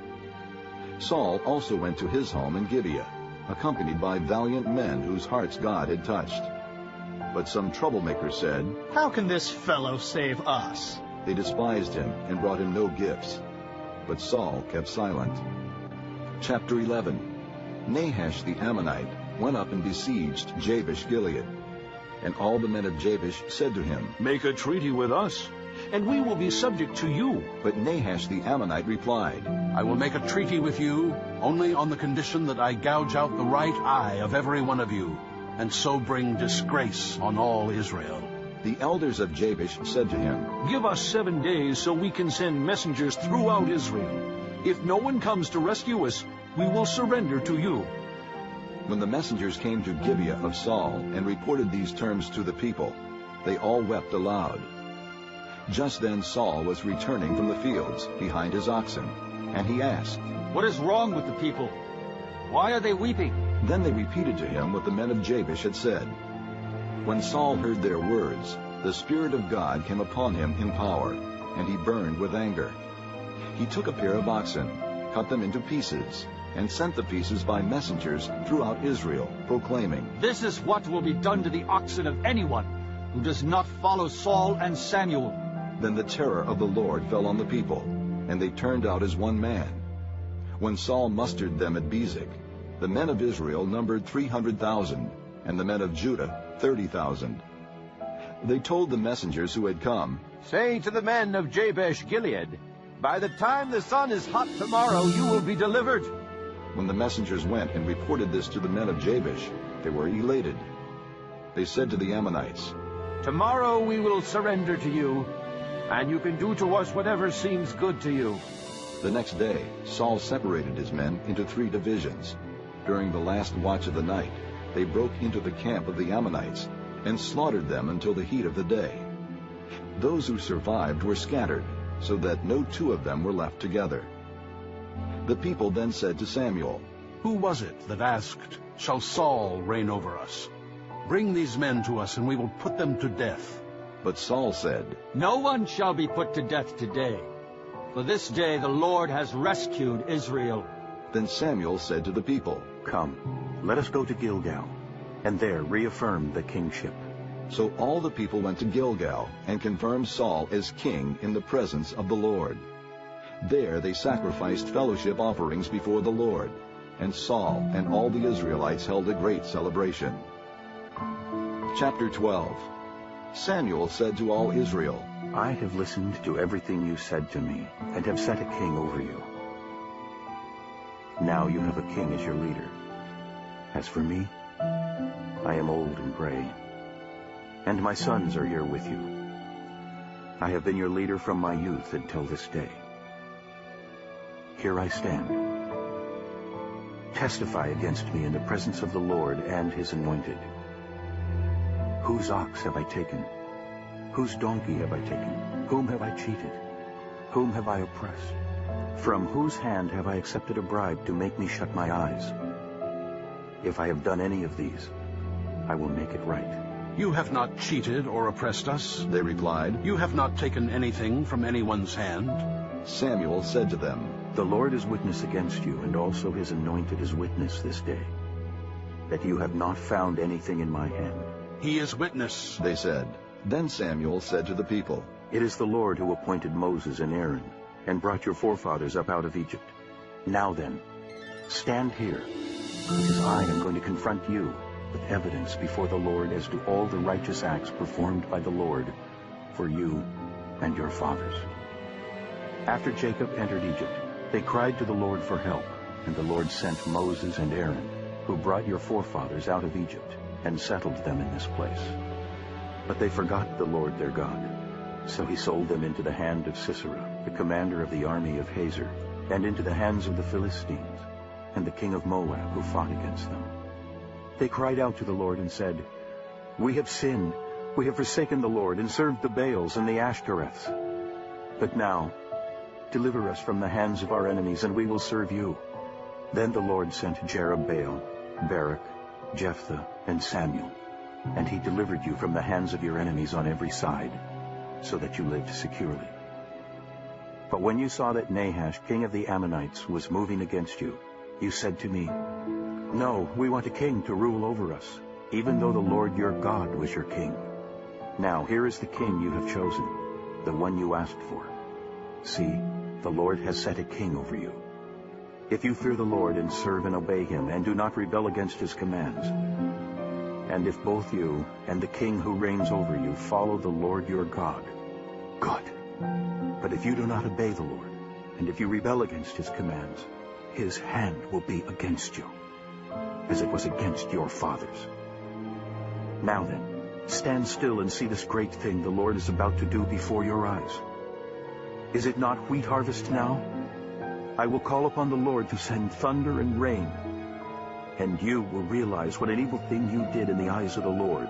Saul also went to his home in Gibeah, accompanied by valiant men whose hearts God had touched. But some troublemakers said, "How can this fellow save us?" They despised him and brought him no gifts. But Saul kept silent. Chapter 11. Nahash the Ammonite went up and besieged Jabesh-Gilead. And all the men of Jabesh said to him, "Make a treaty with us, and we will be subject to you." But Nahash the Ammonite replied, "I will make a treaty with you only on the condition that I gouge out the right eye of every one of you, and so bring disgrace on all Israel." The elders of Jabesh said to him, "Give us 7 days so we can send messengers throughout Israel. If no one comes to rescue us, we will surrender to you." When the messengers came to Gibeah of Saul and reported these terms to the people, they all wept aloud. Just then Saul was returning from the fields behind his oxen, and he asked, "What is wrong with the people? Why are they weeping?" Then they repeated to him what the men of Jabesh had said. When Saul heard their words, the Spirit of God came upon him in power, and he burned with anger. He took a pair of oxen, cut them into pieces, and sent the pieces by messengers throughout Israel, proclaiming, "This is what will be done to the oxen of anyone who does not follow Saul and Samuel." Then the terror of the Lord fell on the people, and they turned out as one man. When Saul mustered them at Bezek, the men of Israel numbered 300,000, and the men of Judah 30,000. They told the messengers who had come, "Say to the men of Jabesh-Gilead, by the time the sun is hot tomorrow, you will be delivered." When the messengers went and reported this to the men of Jabesh, they were elated. They said to the Ammonites, "Tomorrow we will surrender to you, and you can do to us whatever seems good to you." The next day, Saul separated his men into 3 divisions. During the last watch of the night, they broke into the camp of the Ammonites and slaughtered them until the heat of the day. Those who survived were scattered, so that no 2 of them were left together. The people then said to Samuel, "Who was it that asked, 'Shall Saul reign over us?' Bring these men to us, and we will put them to death." But Saul said, "No one shall be put to death today, for this day the Lord has rescued Israel." Then Samuel said to the people, "Come, let us go to Gilgal, and there reaffirm the kingship." So all the people went to Gilgal and confirmed Saul as king in the presence of the Lord. There they sacrificed fellowship offerings before the Lord, and Saul and all the Israelites held a great celebration. Chapter 12. Samuel said to all Israel, "I have listened to everything you said to me, and have set a king over you. Now you have a king as your leader. As for me, I am old and gray, and my sons are here with you. I have been your leader from my youth until this day. Here I stand. Testify against me in the presence of the Lord and his anointed. Whose ox have I taken? Whose donkey have I taken? Whom have I cheated? Whom have I oppressed? From whose hand have I accepted a bribe to make me shut my eyes? If I have done any of these, I will make it right." You have not cheated or oppressed us, they replied. You have not taken anything from anyone's hand. Samuel said to them, The Lord is witness against you, and also his anointed is witness this day, that you have not found anything in my hand. He is witness, they said. Then Samuel said to the people, It is the Lord who appointed Moses and Aaron, and brought your forefathers up out of Egypt. Now then, stand here, because I am going to confront you with evidence before the Lord as to all the righteous acts performed by the Lord for you and your fathers. After Jacob entered Egypt, they cried to the Lord for help, and the Lord sent Moses and Aaron, who brought your forefathers out of Egypt, and settled them in this place. But they forgot the Lord their God. So he sold them into the hand of Sisera, the commander of the army of Hazor, and into the hands of the Philistines, and the king of Moab, who fought against them. They cried out to the Lord and said, We have sinned. We have forsaken the Lord, and served the Baals and the Ashtoreths. But now, deliver us from the hands of our enemies, and we will serve you. Then the Lord sent Jerubbaal, Barak, Jephthah, and Samuel, and he delivered you from the hands of your enemies on every side, so that you lived securely. But when you saw that Nahash, king of the Ammonites, was moving against you, you said to me, No, we want a king to rule over us, even though the Lord your God was your king. Now here is the king you have chosen, the one you asked for. See, the Lord has set a king over you. If you fear the Lord and serve and obey him, and do not rebel against his commands, and if both you and the king who reigns over you follow the Lord your God, good. But if you do not obey the Lord, and if you rebel against his commands, his hand will be against you, as it was against your fathers. Now then, stand still and see this great thing the Lord is about to do before your eyes. Is it not wheat harvest now? I will call upon the Lord to send thunder and rain, and you will realize what an evil thing you did in the eyes of the Lord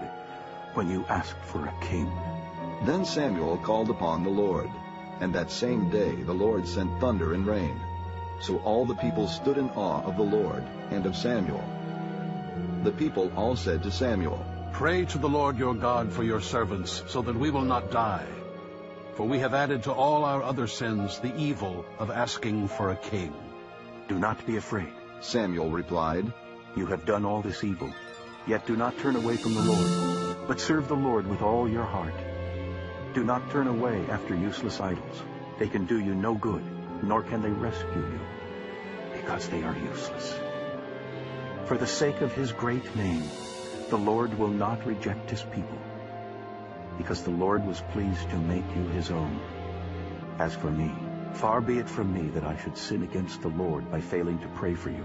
when you asked for a king. Then Samuel called upon the Lord, and that same day the Lord sent thunder and rain. So all the people stood in awe of the Lord and of Samuel. The people all said to Samuel, Pray to the Lord your God for your servants, so that we will not die. For we have added to all our other sins the evil of asking for a king. Do not be afraid, Samuel replied. You have done all this evil, yet do not turn away from the Lord, but serve the Lord with all your heart. Do not turn away after useless idols. They can do you no good, nor can they rescue you, because they are useless. For the sake of his great name, the Lord will not reject his people, because the Lord was pleased to make you his own. As for me, far be it from me that I should sin against the Lord by failing to pray for you.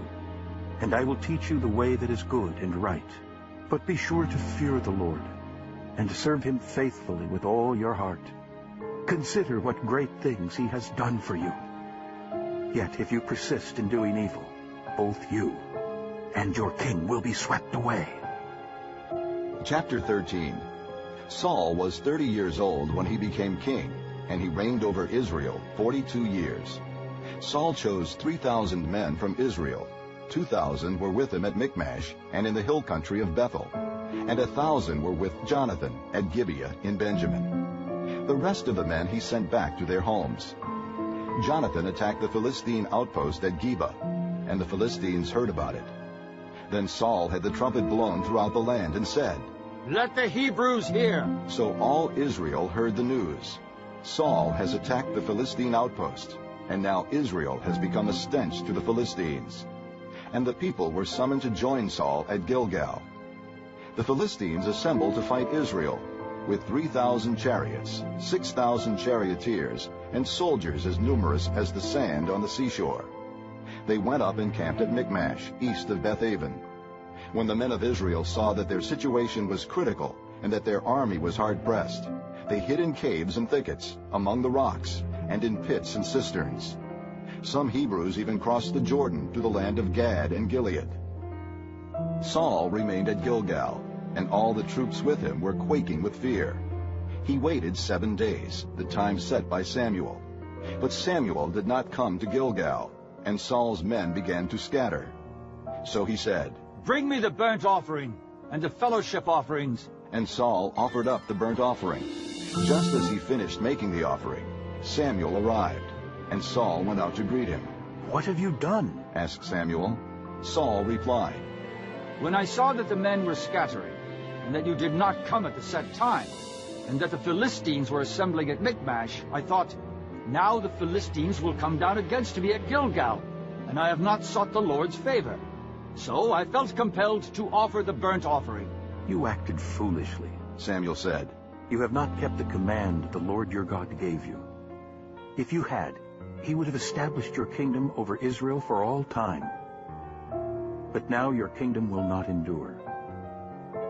And I will teach you the way that is good and right. But be sure to fear the Lord, and to serve him faithfully with all your heart. Consider what great things he has done for you. Yet if you persist in doing evil, both you and your king will be swept away. Chapter 13. Saul was 30 years old when he became king, and he reigned over Israel 42 years. Saul chose 3,000 men from Israel. 2,000 were with him at Michmash and in the hill country of Bethel, and 1,000 were with Jonathan at Gibeah in Benjamin. The rest of the men he sent back to their homes. Jonathan attacked the Philistine outpost at Geba, and the Philistines heard about it. Then Saul had the trumpet blown throughout the land and said, Let the Hebrews hear. So all Israel heard the news. Saul has attacked the Philistine outpost, and now Israel has become a stench to the Philistines. And the people were summoned to join Saul at Gilgal. The Philistines assembled to fight Israel, with 3,000 chariots, 6,000 charioteers, and soldiers as numerous as the sand on the seashore. They went up and camped at Michmash, east of Bethaven. When the men of Israel saw that their situation was critical and that their army was hard-pressed, they hid in caves and thickets, among the rocks, and in pits and cisterns. Some Hebrews even crossed the Jordan to the land of Gad and Gilead. Saul remained at Gilgal, and all the troops with him were quaking with fear. He waited 7 days, the time set by Samuel. But Samuel did not come to Gilgal, and Saul's men began to scatter. So he said, Bring me the burnt offering and the fellowship offerings and Saul offered up the burnt offering. Just as he finished making the offering, Samuel arrived, and Saul went out to greet him. "What have you done?" asked Samuel. Saul replied, When I saw that the men were scattering, and that you did not come at the set time, and that the Philistines were assembling at Michmash, I thought, now the Philistines will come down against me at Gilgal, and I have not sought the Lord's favor. So I felt compelled to offer the burnt offering. "You acted foolishly," Samuel said. "You have not kept the command the Lord your God gave you. If you had, he would have established your kingdom over Israel for all time. But now your kingdom will not endure.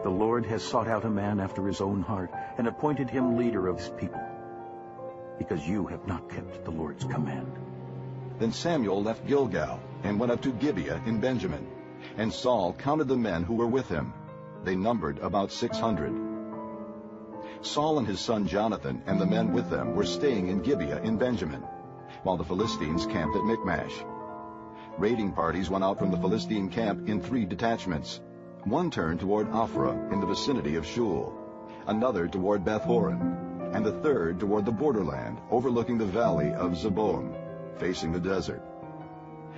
The Lord has sought out a man after his own heart and appointed him leader of his people, because you have not kept the Lord's command." Then Samuel left Gilgal and went up to Gibeah in Benjamin, and Saul counted the men who were with him. They numbered about 600. Saul and his son Jonathan and the men with them were staying in Gibeah in Benjamin, while the Philistines camped at Michmash. Raiding parties went out from the Philistine camp in 3 detachments. One turned toward Ophrah in the vicinity of Shul, another toward Beth-horon, and the third toward the borderland overlooking the valley of Zeboim, facing the desert.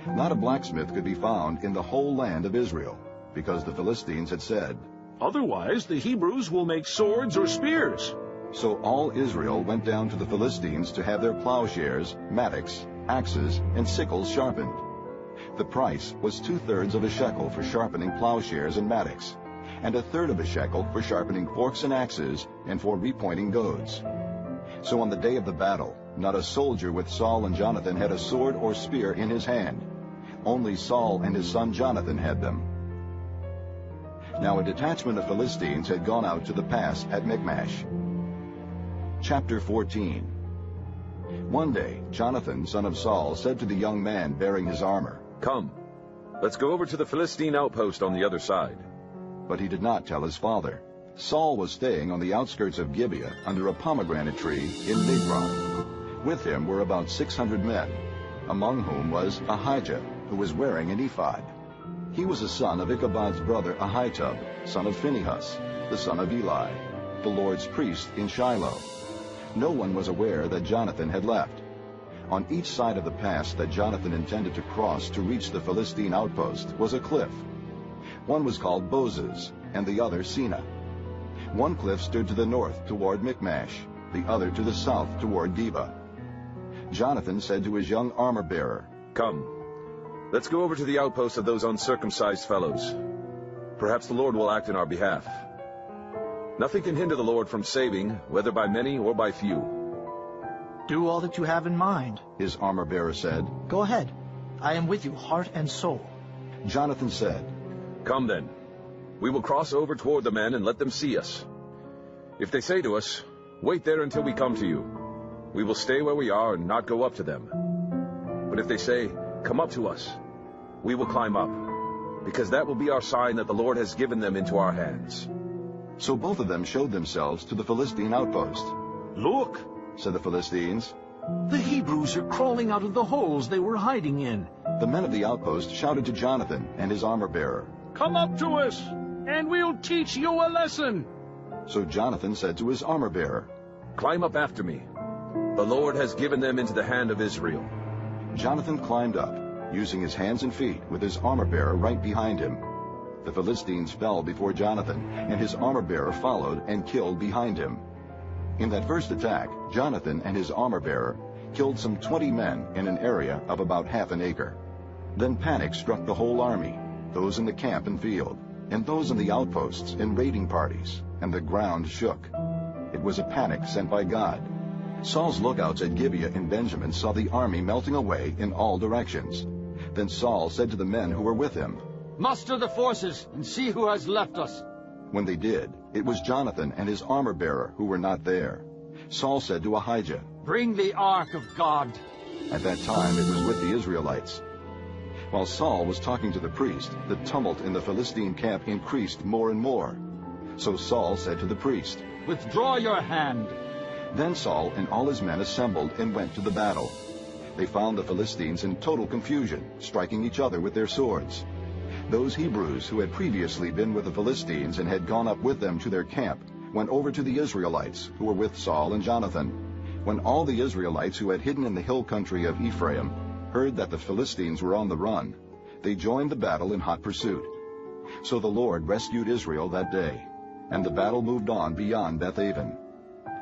Not a blacksmith could be found in the whole land of Israel, because the Philistines had said, "Otherwise the Hebrews will make swords or spears." So all Israel went down to the Philistines to have their plowshares, mattocks, axes, and sickles sharpened. The price was 2/3 of a shekel for sharpening plowshares and mattocks, and 1/3 of a shekel for sharpening forks and axes and for repointing goads. So on the day of the battle, not a soldier with Saul and Jonathan had a sword or spear in his hand. Only Saul and his son Jonathan had them. Now a detachment of Philistines had gone out to the pass at Michmash. Chapter 14. One day, Jonathan, son of Saul, said to the young man bearing his armor, "Come, let's go over to the Philistine outpost on the other side." But he did not tell his father. Saul was staying on the outskirts of Gibeah under a pomegranate tree in Migron. With him were about 600 men, among whom was Ahijah, who was wearing an ephod. He was a son of Ichabod's brother Ahitub, son of Phinehas, the son of Eli, the Lord's priest in Shiloh. No one was aware that Jonathan had left. On each side of the pass that Jonathan intended to cross to reach the Philistine outpost was a cliff. One was called Bozez, and the other Sina. One cliff stood to the north toward Michmash, the other to the south toward Geba. Jonathan said to his young armor-bearer, "Come, let's go over to the outpost of those uncircumcised fellows. Perhaps the Lord will act in our behalf. Nothing can hinder the Lord from saving, whether by many or by few." "Do all that you have in mind," his armor-bearer said. "Go ahead. I am with you, heart and soul." Jonathan said, "Come then. We will cross over toward the men and let them see us. If they say to us, 'Wait there until we come to you,' we will stay where we are and not go up to them. But if they say, 'Come up to us,' we will climb up, because that will be our sign that the Lord has given them into our hands." So both of them showed themselves to the Philistine outpost. "Look," said the Philistines, "the Hebrews are crawling out of the holes they were hiding in." The men of the outpost shouted to Jonathan and his armor-bearer, "Come up to us, and we'll teach you a lesson." So Jonathan said to his armor-bearer, "Climb up after me. The Lord has given them into the hand of Israel." Jonathan climbed up, using his hands and feet, with his armor-bearer right behind him. The Philistines fell before Jonathan, and his armor-bearer followed and killed behind him. In that first attack, Jonathan and his armor-bearer killed some 20 men in an area of about half an acre. Then panic struck the whole army, those in the camp and field, and those in the outposts in raiding parties, and the ground shook. It was a panic sent by God. Saul's lookouts at Gibeah in Benjamin saw the army melting away in all directions. Then Saul said to the men who were with him, "Muster the forces and see who has left us." When they did, it was Jonathan and his armor-bearer who were not there. Saul said to Ahijah, "Bring the ark of God." At that time it was with the Israelites. While Saul was talking to the priest, the tumult in the Philistine camp increased more and more. So Saul said to the priest, "Withdraw your hand." Then Saul and all his men assembled and went to the battle. They found the Philistines in total confusion, striking each other with their swords. Those Hebrews who had previously been with the Philistines and had gone up with them to their camp went over to the Israelites who were with Saul and Jonathan. When all the Israelites who had hidden in the hill country of Ephraim heard that the Philistines were on the run, they joined the battle in hot pursuit. So the Lord rescued Israel that day, and the battle moved on beyond Beth-aven.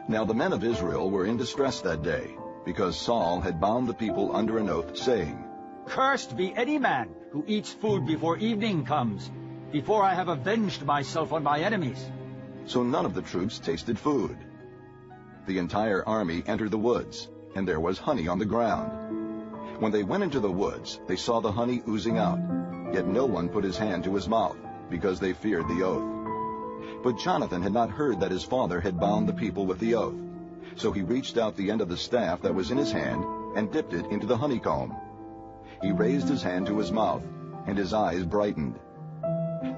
Now the men of Israel were in distress that day, because Saul had bound the people under an oath, saying, "Cursed be any man who eats food before evening comes, before I have avenged myself on my enemies." So none of the troops tasted food. The entire army entered the woods, and there was honey on the ground. When they went into the woods, they saw the honey oozing out, yet no one put his hand to his mouth, because they feared the oath. But Jonathan had not heard that his father had bound the people with the oath. So he reached out the end of the staff that was in his hand and dipped it into the honeycomb. He raised his hand to his mouth, and his eyes brightened.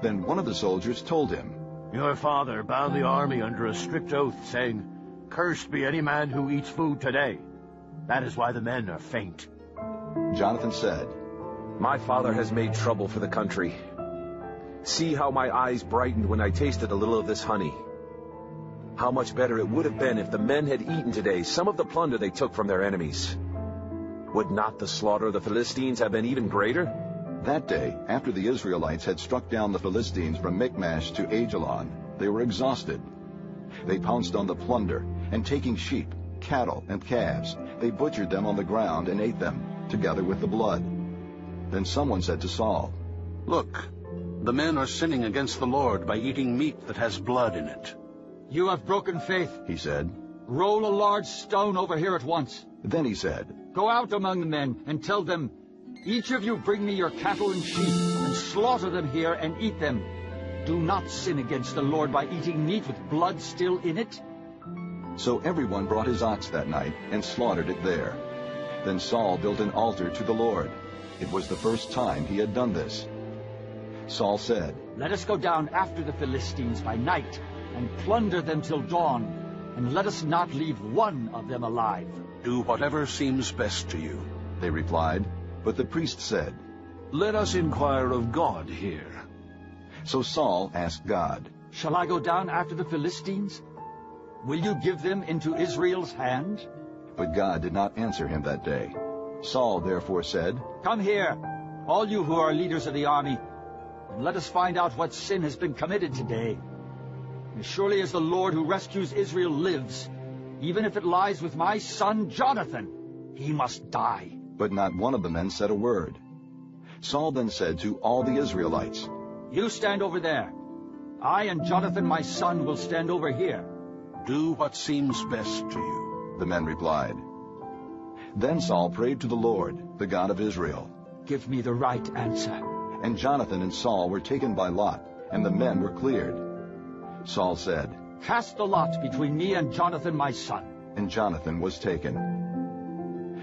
Then one of the soldiers told him, "Your father bound the army under a strict oath, saying, 'Cursed be any man who eats food today.' That is why the men are faint." Jonathan said, "My father has made trouble for the country. See how my eyes brightened when I tasted a little of this honey. How much better it would have been if the men had eaten today some of the plunder they took from their enemies. Would not the slaughter of the Philistines have been even greater?" That day, after the Israelites had struck down the Philistines from Michmash to Aijalon, they were exhausted. They pounced on the plunder, and taking sheep, cattle, and calves, they butchered them on the ground and ate them, together with the blood. Then someone said to Saul, "Look, the men are sinning against the Lord by eating meat that has blood in it." "You have broken faith," he said. "Roll a large stone over here at once." Then he said, "Go out among the men and tell them, 'Each of you bring me your cattle and sheep, and slaughter them here and eat them. Do not sin against the Lord by eating meat with blood still in it.'" So everyone brought his ox that night and slaughtered it there. Then Saul built an altar to the Lord. It was the first time he had done this. Saul said, "Let us go down after the Philistines by night and plunder them till dawn, and let us not leave one of them alive." "Do whatever seems best to you," they replied. But the priest said, "Let us inquire of God here." So Saul asked God, "Shall I go down after the Philistines? Will you give them into Israel's hand?" But God did not answer him that day. Saul therefore said, "Come here, all you who are leaders of the army, and let us find out what sin has been committed today. As surely as the Lord who rescues Israel lives, even if it lies with my son Jonathan, he must die." But not one of the men said a word. Saul then said to all the Israelites, "You stand over there. I and Jonathan my son will stand over here." "Do what seems best to you," the men replied. Then Saul prayed to the Lord, the God of Israel, "Give me the right answer." And Jonathan and Saul were taken by lot, and the men were cleared. Saul said, "Cast the lot between me and Jonathan my son." And Jonathan was taken.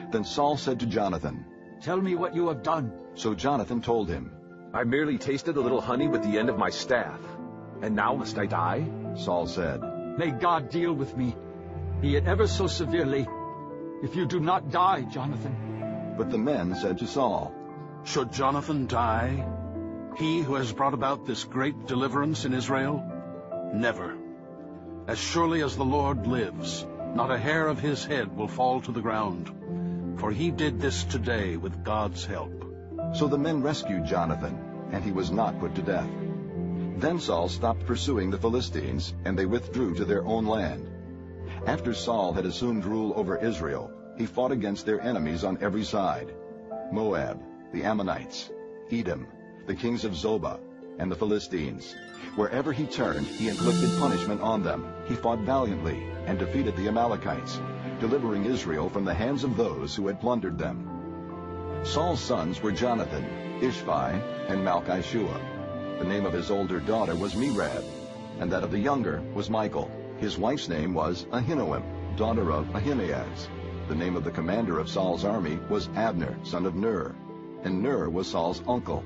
Then Saul said to Jonathan, "Tell me what you have done." So Jonathan told him, "I merely tasted a little honey with the end of my staff, and now must I die?" Saul said, "May God deal with me, be it ever so severely, if you do not die, Jonathan." But the men said to Saul, "Should Jonathan die, he who has brought about this great deliverance in Israel? Never. As surely as the Lord lives, not a hair of his head will fall to the ground. For he did this today with God's help." So the men rescued Jonathan, and he was not put to death. Then Saul stopped pursuing the Philistines, and they withdrew to their own land. After Saul had assumed rule over Israel, he fought against their enemies on every side: Moab, the Ammonites, Edom, the kings of Zobah, and the Philistines. Wherever he turned, he inflicted punishment on them. He fought valiantly and defeated the Amalekites, delivering Israel from the hands of those who had plundered them. Saul's sons were Jonathan, Ishvi, and Malchishua. The name of his older daughter was Merab, and that of the younger was Michal. His wife's name was Ahinoam, daughter of Ahimaaz. The name of the commander of Saul's army was Abner, son of Ner, and Ner was Saul's uncle.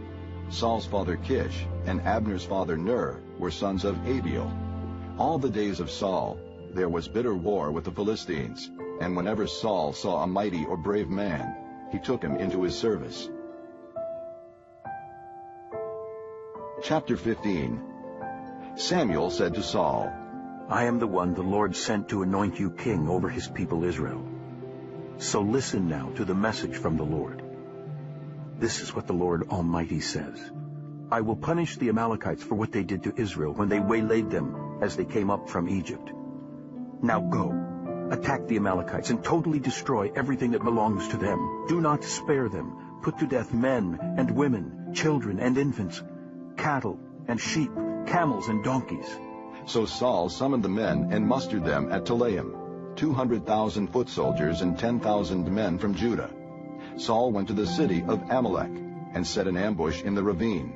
Saul's father Kish and Abner's father Ner were sons of Abiel. All the days of Saul there was bitter war with the Philistines, and whenever Saul saw a mighty or brave man, he took him into his service. Chapter 15. Samuel said to Saul, I am the one the Lord sent to anoint you king over his people Israel. So listen now to the message from the Lord. This is what the Lord Almighty says. I will punish the Amalekites for what they did to Israel when they waylaid them as they came up from Egypt. Now go, attack the Amalekites and totally destroy everything that belongs to them. Do not spare them. Put to death men and women, children and infants, cattle and sheep, camels and donkeys. So Saul summoned the men and mustered them at Telaim, 200,000 foot soldiers and 10,000 men from Judah. Saul went to the city of Amalek and set an ambush in the ravine.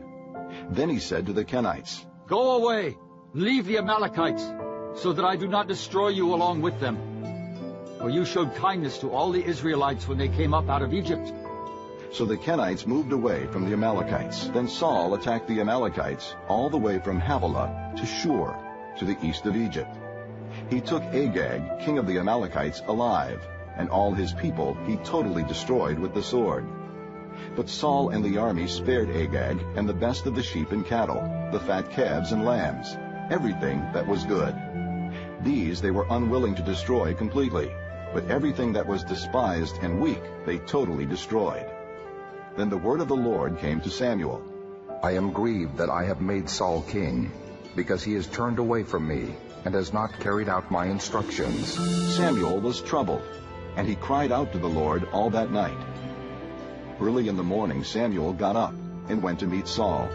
Then he said to the Kenites, Go away, leave the Amalekites, so that I do not destroy you along with them. For you showed kindness to all the Israelites when they came up out of Egypt. So the Kenites moved away from the Amalekites. Then Saul attacked the Amalekites all the way from Havilah to Shur, to the east of Egypt. He took Agag, king of the Amalekites, alive, and all his people he totally destroyed with the sword. But Saul and the army spared Agag and the best of the sheep and cattle, the fat calves and lambs, everything that was good. These they were unwilling to destroy completely, but everything that was despised and weak they totally destroyed. Then the word of the Lord came to Samuel. I am grieved that I have made Saul king, because he has turned away from me and has not carried out my instructions. Samuel was troubled, and he cried out to the Lord all that night. Early in the morning Samuel got up and went to meet Saul,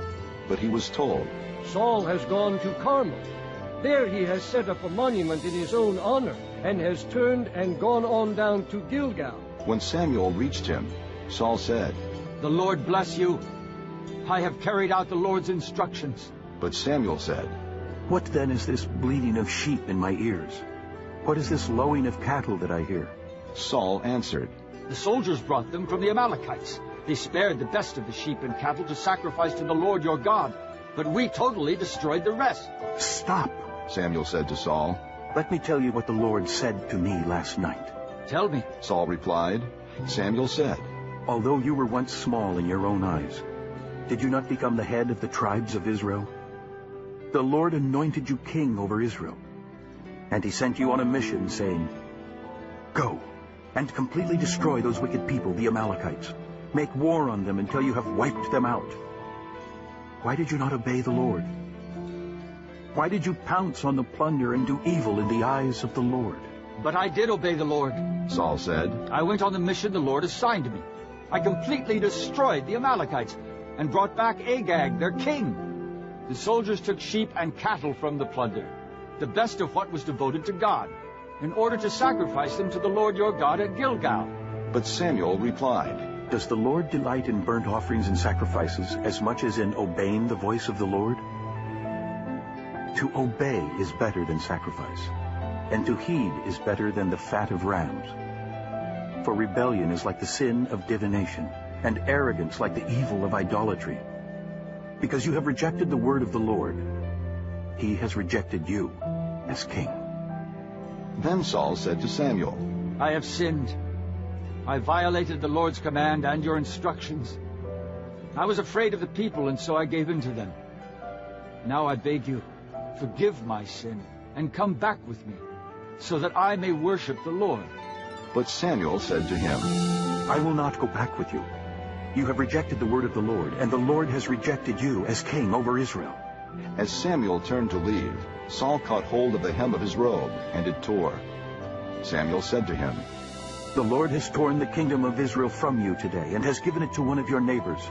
but he was told, Saul has gone to Carmel. There he has set up a monument in his own honor, and has turned and gone on down to Gilgal. When Samuel reached him, Saul said, The Lord bless you. I have carried out the Lord's instructions. But Samuel said, What then is this bleating of sheep in my ears? What is this lowing of cattle that I hear? Saul answered, The soldiers brought them from the Amalekites. They spared the best of the sheep and cattle to sacrifice to the Lord your God, but we totally destroyed the rest. Stop, Samuel said to Saul. Let me tell you what the Lord said to me last night. Tell me, Saul replied. Samuel said, Although you were once small in your own eyes, did you not become the head of the tribes of Israel? The Lord anointed you king over Israel, and he sent you on a mission, saying, Go and completely destroy those wicked people, the Amalekites. Make war on them until you have wiped them out. Why did you not obey the Lord? Why did you pounce on the plunder and do evil in the eyes of the Lord? But I did obey the Lord, Saul said. I went on the mission the Lord assigned to me. I completely destroyed the Amalekites and brought back Agag, their king. The soldiers took sheep and cattle from the plunder, the best of what was devoted to God, in order to sacrifice them to the Lord your God at Gilgal. But Samuel replied, Does the Lord delight in burnt offerings and sacrifices as much as in obeying the voice of the Lord? To obey is better than sacrifice, and to heed is better than the fat of rams. For rebellion is like the sin of divination, and arrogance like the evil of idolatry. Because you have rejected the word of the Lord, he has rejected you as king. Then Saul said to Samuel, I have sinned. I violated the Lord's command and your instructions. I was afraid of the people, and so I gave in to them. Now I beg you, forgive my sin, and come back with me, so that I may worship the Lord. But Samuel said to him, I will not go back with you. You have rejected the word of the Lord, and the Lord has rejected you as king over Israel. As Samuel turned to leave, Saul caught hold of the hem of his robe, and it tore. Samuel said to him, The Lord has torn the kingdom of Israel from you today, and has given it to one of your neighbors,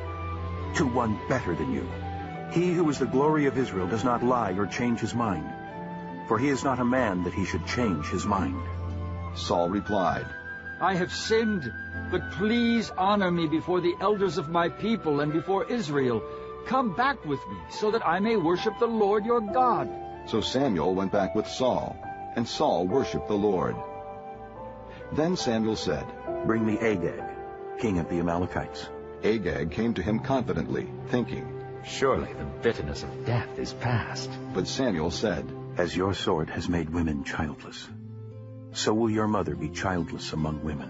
to one better than you. He who is the glory of Israel does not lie or change his mind, for he is not a man that he should change his mind. Saul replied, I have sinned, but please honor me before the elders of my people and before Israel. Come back with me, so that I may worship the Lord your God. So Samuel went back with Saul, and Saul worshipped the Lord. Then Samuel said, Bring me Agag, king of the Amalekites. Agag came to him confidently, thinking, Surely the bitterness of death is past. But Samuel said, As your sword has made women childless, so will your mother be childless among women.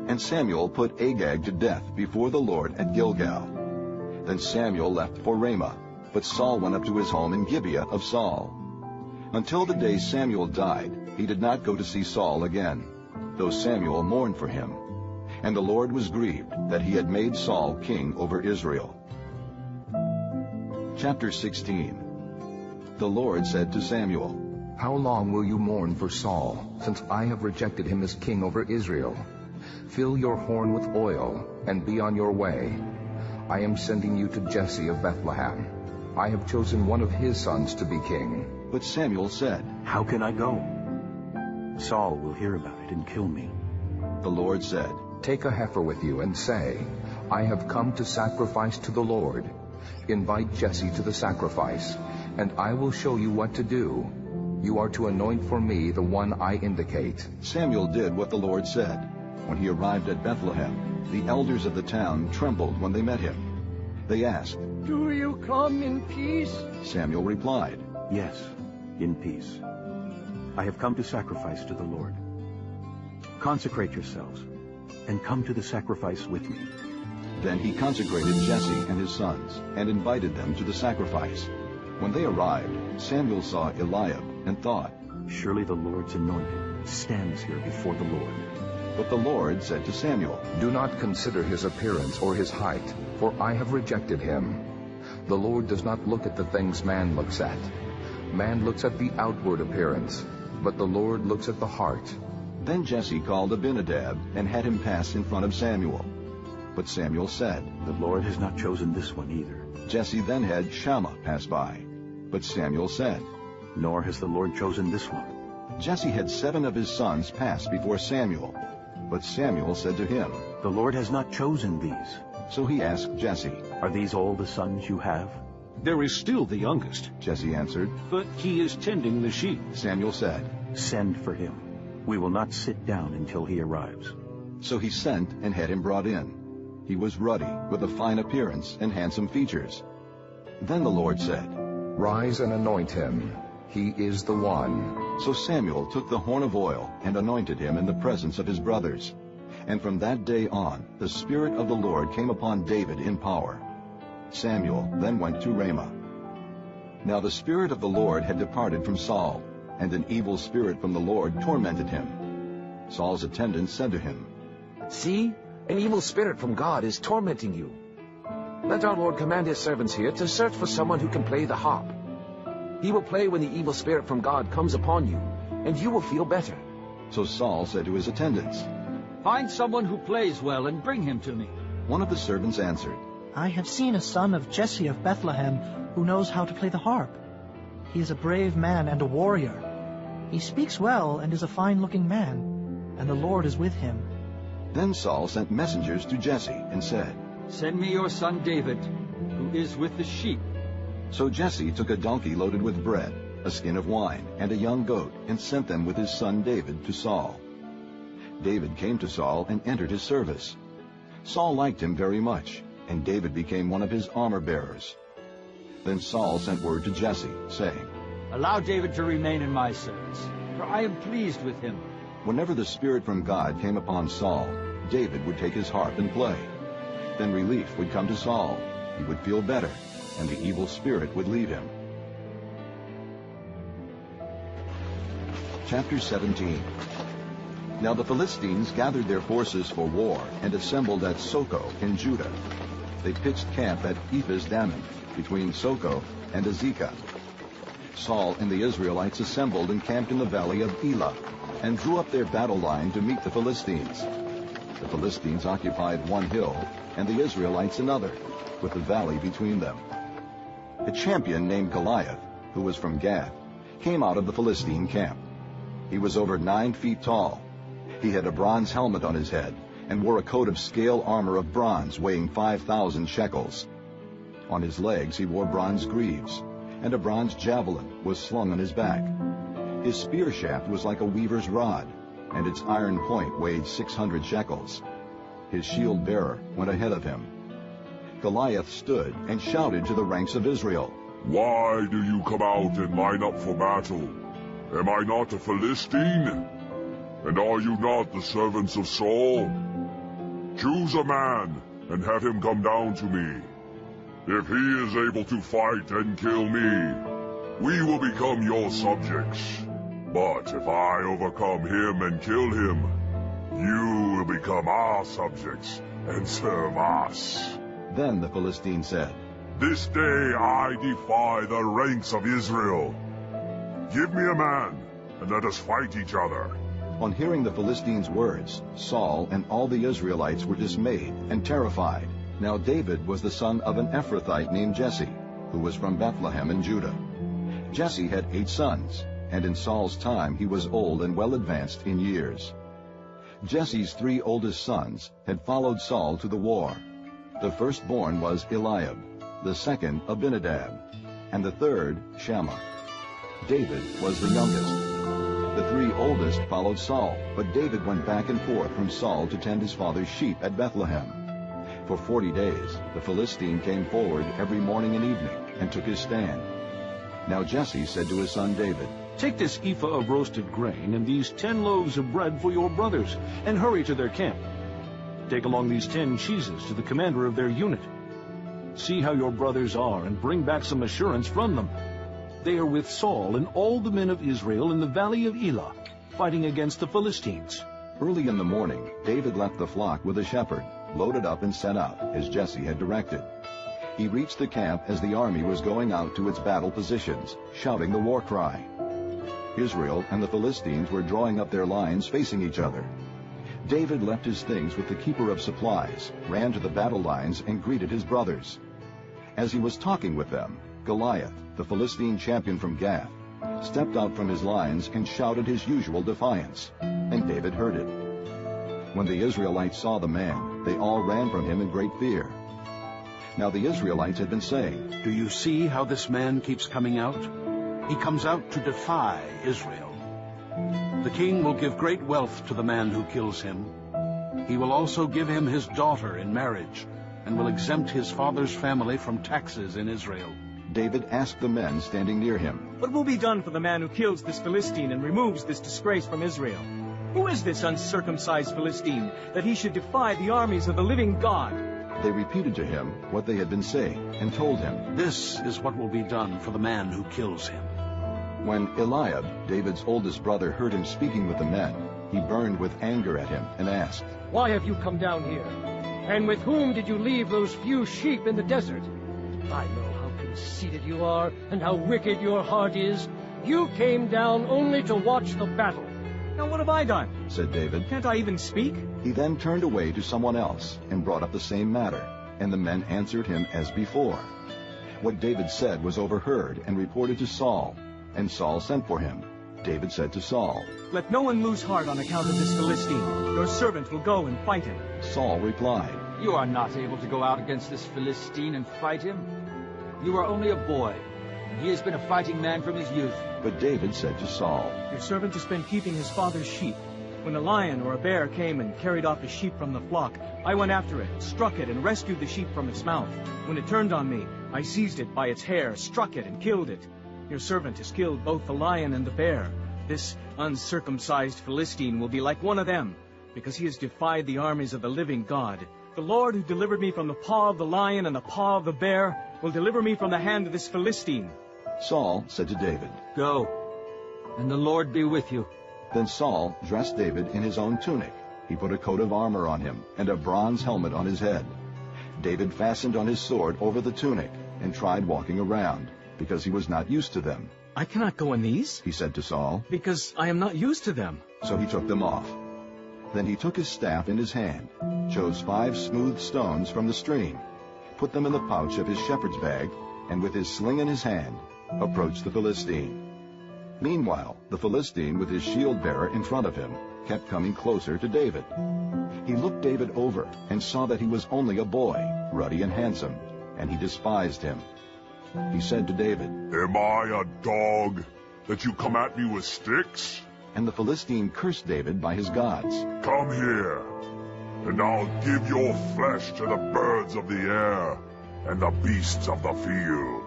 And Samuel put Agag to death before the Lord at Gilgal. Then Samuel left for Ramah, but Saul went up to his home in Gibeah of Saul. Until the day Samuel died, he did not go to see Saul again, though Samuel mourned for him. And the Lord was grieved that he had made Saul king over Israel. Chapter 16. The Lord said to Samuel, How long will you mourn for Saul, since I have rejected him as king over Israel? Fill your horn with oil, and be on your way. I am sending you to Jesse of Bethlehem. I have chosen one of his sons to be king. But Samuel said, How can I go? Saul will hear about it and kill me. The Lord said, Take a heifer with you and say, I have come to sacrifice to the Lord. Invite Jesse to the sacrifice, and I will show you what to do. You are to anoint for me the one I indicate. Samuel did what the Lord said. When he arrived at Bethlehem, the elders of the town trembled when they met him. They asked, Do you come in peace? Samuel replied, Yes, in peace. I have come to sacrifice to the Lord. Consecrate yourselves, and come to the sacrifice with me. Then he consecrated Jesse and his sons, and invited them to the sacrifice. When they arrived, Samuel saw Eliab, and thought, Surely the Lord's anointed stands here before the Lord. But the Lord said to Samuel, Do not consider his appearance or his height, for I have rejected him. The Lord does not look at the things man looks at. Man looks at the outward appearance, but the Lord looks at the heart. Then Jesse called Abinadab and had him pass in front of Samuel. But Samuel said, The Lord has not chosen this one either. Jesse then had Shammah pass by. But Samuel said, Nor has the Lord chosen this one. Jesse had 7 of his sons pass before Samuel. But Samuel said to him, The Lord has not chosen these. So he asked Jesse, Are these all the sons you have? There is still the youngest, Jesse answered, but he is tending the sheep. Samuel said, Send for him. We will not sit down until he arrives. So he sent and had him brought in. He was ruddy, with a fine appearance and handsome features. Then the Lord said, Rise and anoint him. He is the one. So Samuel took the horn of oil and anointed him in the presence of his brothers. And from that day on, the Spirit of the Lord came upon David in power. Samuel then went to Ramah. Now the Spirit of the Lord had departed from Saul, and an evil spirit from the Lord tormented him. Saul's attendants said to him, See, an evil spirit from God is tormenting you. Let our Lord command his servants here to search for someone who can play the harp. He will play when the evil spirit from God comes upon you, and you will feel better. So Saul said to his attendants, Find someone who plays well and bring him to me. One of the servants answered, I have seen a son of Jesse of Bethlehem who knows how to play the harp. He is a brave man and a warrior. He speaks well and is a fine-looking man, and the Lord is with him. Then Saul sent messengers to Jesse and said, Send me your son David, who is with the sheep. So Jesse took a donkey loaded with bread, a skin of wine, and a young goat, and sent them with his son David to Saul. David came to Saul and entered his service. Saul liked him very much, and David became one of his armor-bearers. Then Saul sent word to Jesse, saying, Allow David to remain in my service, for I am pleased with him. Whenever the Spirit from God came upon Saul, David would take his harp and play. Then relief would come to Saul. He would feel better, and the evil spirit would leave him. Chapter 17. Now the Philistines gathered their forces for war and assembled at Soko in Judah. They pitched camp at Ephes-dammim, between Soko and Azekah. Saul and the Israelites assembled and camped in the valley of Elah, and drew up their battle line to meet the Philistines. The Philistines occupied one hill, and the Israelites another, with the valley between them. A champion named Goliath, who was from Gath, came out of the Philistine camp. He was over 9 feet tall. He had a bronze helmet on his head, and wore a coat of scale armor of bronze weighing 5,000 shekels. On his legs he wore bronze greaves, and a bronze javelin was slung on his back. His spear shaft was like a weaver's rod, and its iron point weighed 600 shekels. His shield bearer went ahead of him. Goliath stood and shouted to the ranks of Israel, Why do you come out and line up for battle? Am I not a Philistine? And are you not the servants of Saul? Choose a man and have him come down to me. If he is able to fight and kill me, we will become your subjects. But if I overcome him and kill him, you will become our subjects and serve us." Then the Philistine said, "This day I defy the ranks of Israel. Give me a man, and let us fight each other." On hearing the Philistines' words, Saul and all the Israelites were dismayed and terrified. Now David was the son of an Ephrathite named Jesse, who was from Bethlehem in Judah. Jesse had 8 sons, and in Saul's time he was old and well advanced in years. Jesse's 3 oldest sons had followed Saul to the war. The firstborn was Eliab, the second Abinadab, and the third Shammah. David was the youngest. The 3 oldest followed Saul, but David went back and forth from Saul to tend his father's sheep at Bethlehem. For 40 days the Philistine came forward every morning and evening and took his stand. Now Jesse said to his son David, "Take this ephah of roasted grain and these 10 loaves of bread for your brothers, and hurry to their camp. Take along these 10 cheeses to the commander of their unit. See how your brothers are, and bring back some assurance from them. They are with Saul and all the men of Israel in the valley of Elah, fighting against the Philistines." Early in the morning, David left the flock with a shepherd, loaded up and set out, as Jesse had directed. He reached the camp as the army was going out to its battle positions, shouting the war cry. Israel and the Philistines were drawing up their lines facing each other. David left his things with the keeper of supplies, ran to the battle lines, and greeted his brothers. As he was talking with them, Goliath, the Philistine champion from Gath, stepped out from his lines and shouted his usual defiance, and David heard it. When the Israelites saw the man, they all ran from him in great fear. Now the Israelites had been saying, "Do you see how this man keeps coming out? He comes out to defy Israel. The king will give great wealth to the man who kills him. He will also give him his daughter in marriage, and will exempt his father's family from taxes in Israel." David asked the men standing near him, "What will be done for the man who kills this Philistine and removes this disgrace from Israel? Who is this uncircumcised Philistine, that he should defy the armies of the living God?" They repeated to him what they had been saying, and told him, "This is what will be done for the man who kills him." When Eliab, David's oldest brother, heard him speaking with the men, he burned with anger at him and asked, "Why have you come down here? And with whom did you leave those few sheep in the desert? I know how conceited you are, and how wicked your heart is. You came down only to watch the battle." "Now what have I done?" said David. "Can't I even speak?" He then turned away to someone else and brought up the same matter, and the men answered him as before. What David said was overheard and reported to Saul, and Saul sent for him. David said to Saul, "Let no one lose heart on account of this Philistine. Your servant will go and fight him." Saul replied, "You are not able to go out against this Philistine and fight him. You are only a boy, and he has been a fighting man from his youth." But David said to Saul, "Your servant has been keeping his father's sheep. When a lion or a bear came and carried off a sheep from the flock, I went after it, struck it, and rescued the sheep from its mouth. When it turned on me, I seized it by its hair, struck it, and killed it. Your servant has killed both the lion and the bear. This uncircumcised Philistine will be like one of them, because he has defied the armies of the living God. The Lord who delivered me from the paw of the lion and the paw of the bear will deliver me from the hand of this Philistine." Saul said to David, "Go, and the Lord be with you." Then Saul dressed David in his own tunic. He put a coat of armor on him and a bronze helmet on his head. David fastened on his sword over the tunic and tried walking around, because he was not used to them. "I cannot go in these," he said to Saul, "because I am not used to them." So he took them off. Then he took his staff in his hand, chose 5 smooth stones from the stream, put them in the pouch of his shepherd's bag, and with his sling in his hand, approached the Philistine. Meanwhile, the Philistine, with his shield-bearer in front of him, kept coming closer to David. He looked David over and saw that he was only a boy, ruddy and handsome, and he despised him. He said to David, "Am I a dog, that you come at me with sticks?" And the Philistine cursed David by his gods. "Come here, and I'll give your flesh to the birds of the air and the beasts of the field."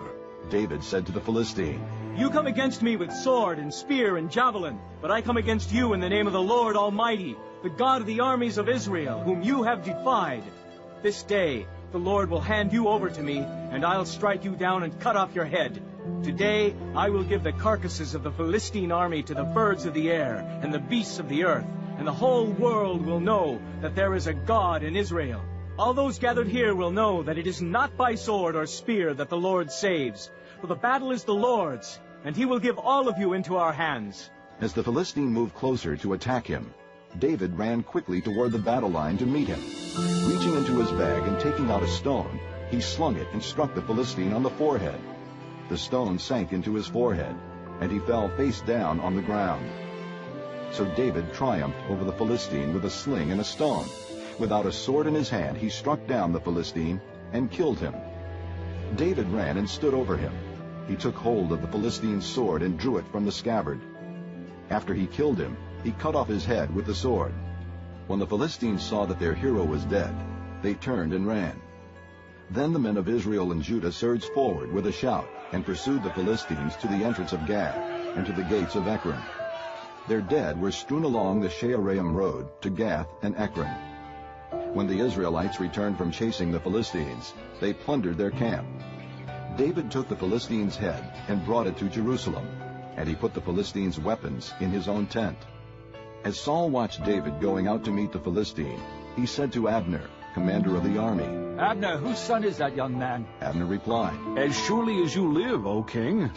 David said to the Philistine, "You come against me with sword and spear and javelin, but I come against you in the name of the Lord Almighty, the God of the armies of Israel, whom you have defied. This day the Lord will hand you over to me, and I'll strike you down and cut off your head. Today I will give the carcasses of the Philistine army to the birds of the air and the beasts of the earth, and the whole world will know that there is a God in Israel. All those gathered here will know that it is not by sword or spear that the Lord saves, for the battle is the Lord's, and he will give all of you into our hands. As the Philistine moved closer to attack him, David ran quickly toward the battle line to meet him. Reaching into his bag and taking out a stone, he slung it and struck the Philistine on the forehead. The stone sank into his forehead, and he fell face down on the ground. So David triumphed over the Philistine with a sling and a stone. Without a sword in his hand, he struck down the Philistine and killed him. David ran and stood over him. He took hold of the Philistine's sword and drew it from the scabbard. After he killed him, he cut off his head with the sword. When the Philistines saw that their hero was dead, they turned and ran. Then the men of Israel and Judah surged forward with a shout and pursued the Philistines to the entrance of Gath and to the gates of Ekron. Their dead were strewn along the Shearaim road to Gath and Ekron. When the Israelites returned from chasing the Philistines, they plundered their camp. David took the Philistines' head and brought it to Jerusalem, and he put the Philistines' weapons in his own tent. As Saul watched David going out to meet the Philistine, he said to Abner, commander of the army, Abner, whose son is that young man? Abner replied, As surely as you live, O king,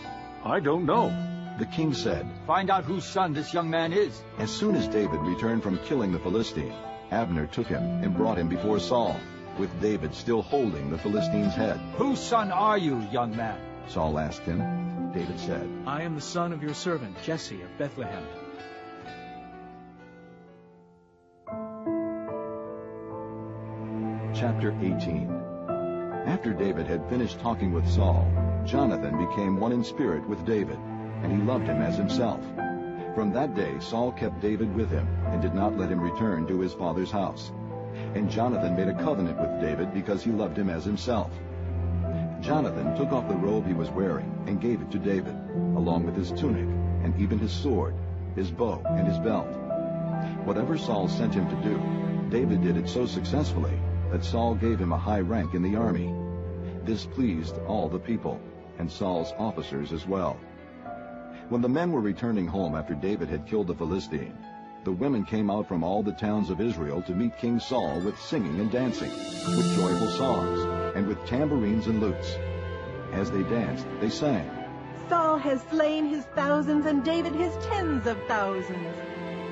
I don't know. The king said, Find out whose son this young man is. As soon as David returned from killing the Philistine, Abner took him and brought him before Saul, with David still holding the Philistine's head. Whose son are you, young man? Saul asked him. David said, I am the son of your servant Jesse of Bethlehem. Chapter 18. After David had finished talking with Saul, Jonathan became one in spirit with David, and he loved him as himself. From that day Saul kept David with him, and did not let him return to his father's house. And Jonathan made a covenant with David because he loved him as himself. Jonathan took off the robe he was wearing and gave it to David, along with his tunic, and even his sword, his bow, and his belt. Whatever Saul sent him to do, David did it so successfully that Saul gave him a high rank in the army. This pleased all the people, and Saul's officers as well. When the men were returning home after David had killed the Philistine, the women came out from all the towns of Israel to meet King Saul with singing and dancing, with joyful songs, and with tambourines and lutes. As they danced, they sang, Saul has slain his thousands and David his tens of thousands.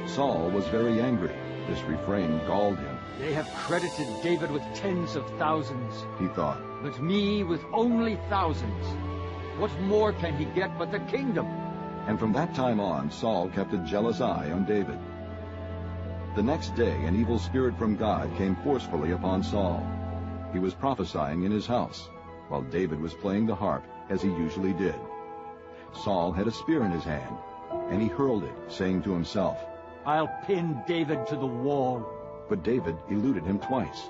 Saul was very angry. This refrain galled him. They have credited David with tens of thousands, he thought, but me with only thousands. What more can he get but the kingdom? And from that time on, Saul kept a jealous eye on David. The next day, an evil spirit from God came forcefully upon Saul. He was prophesying in his house, while David was playing the harp, as he usually did. Saul had a spear in his hand, and he hurled it, saying to himself, I'll pin David to the wall. But David eluded him twice.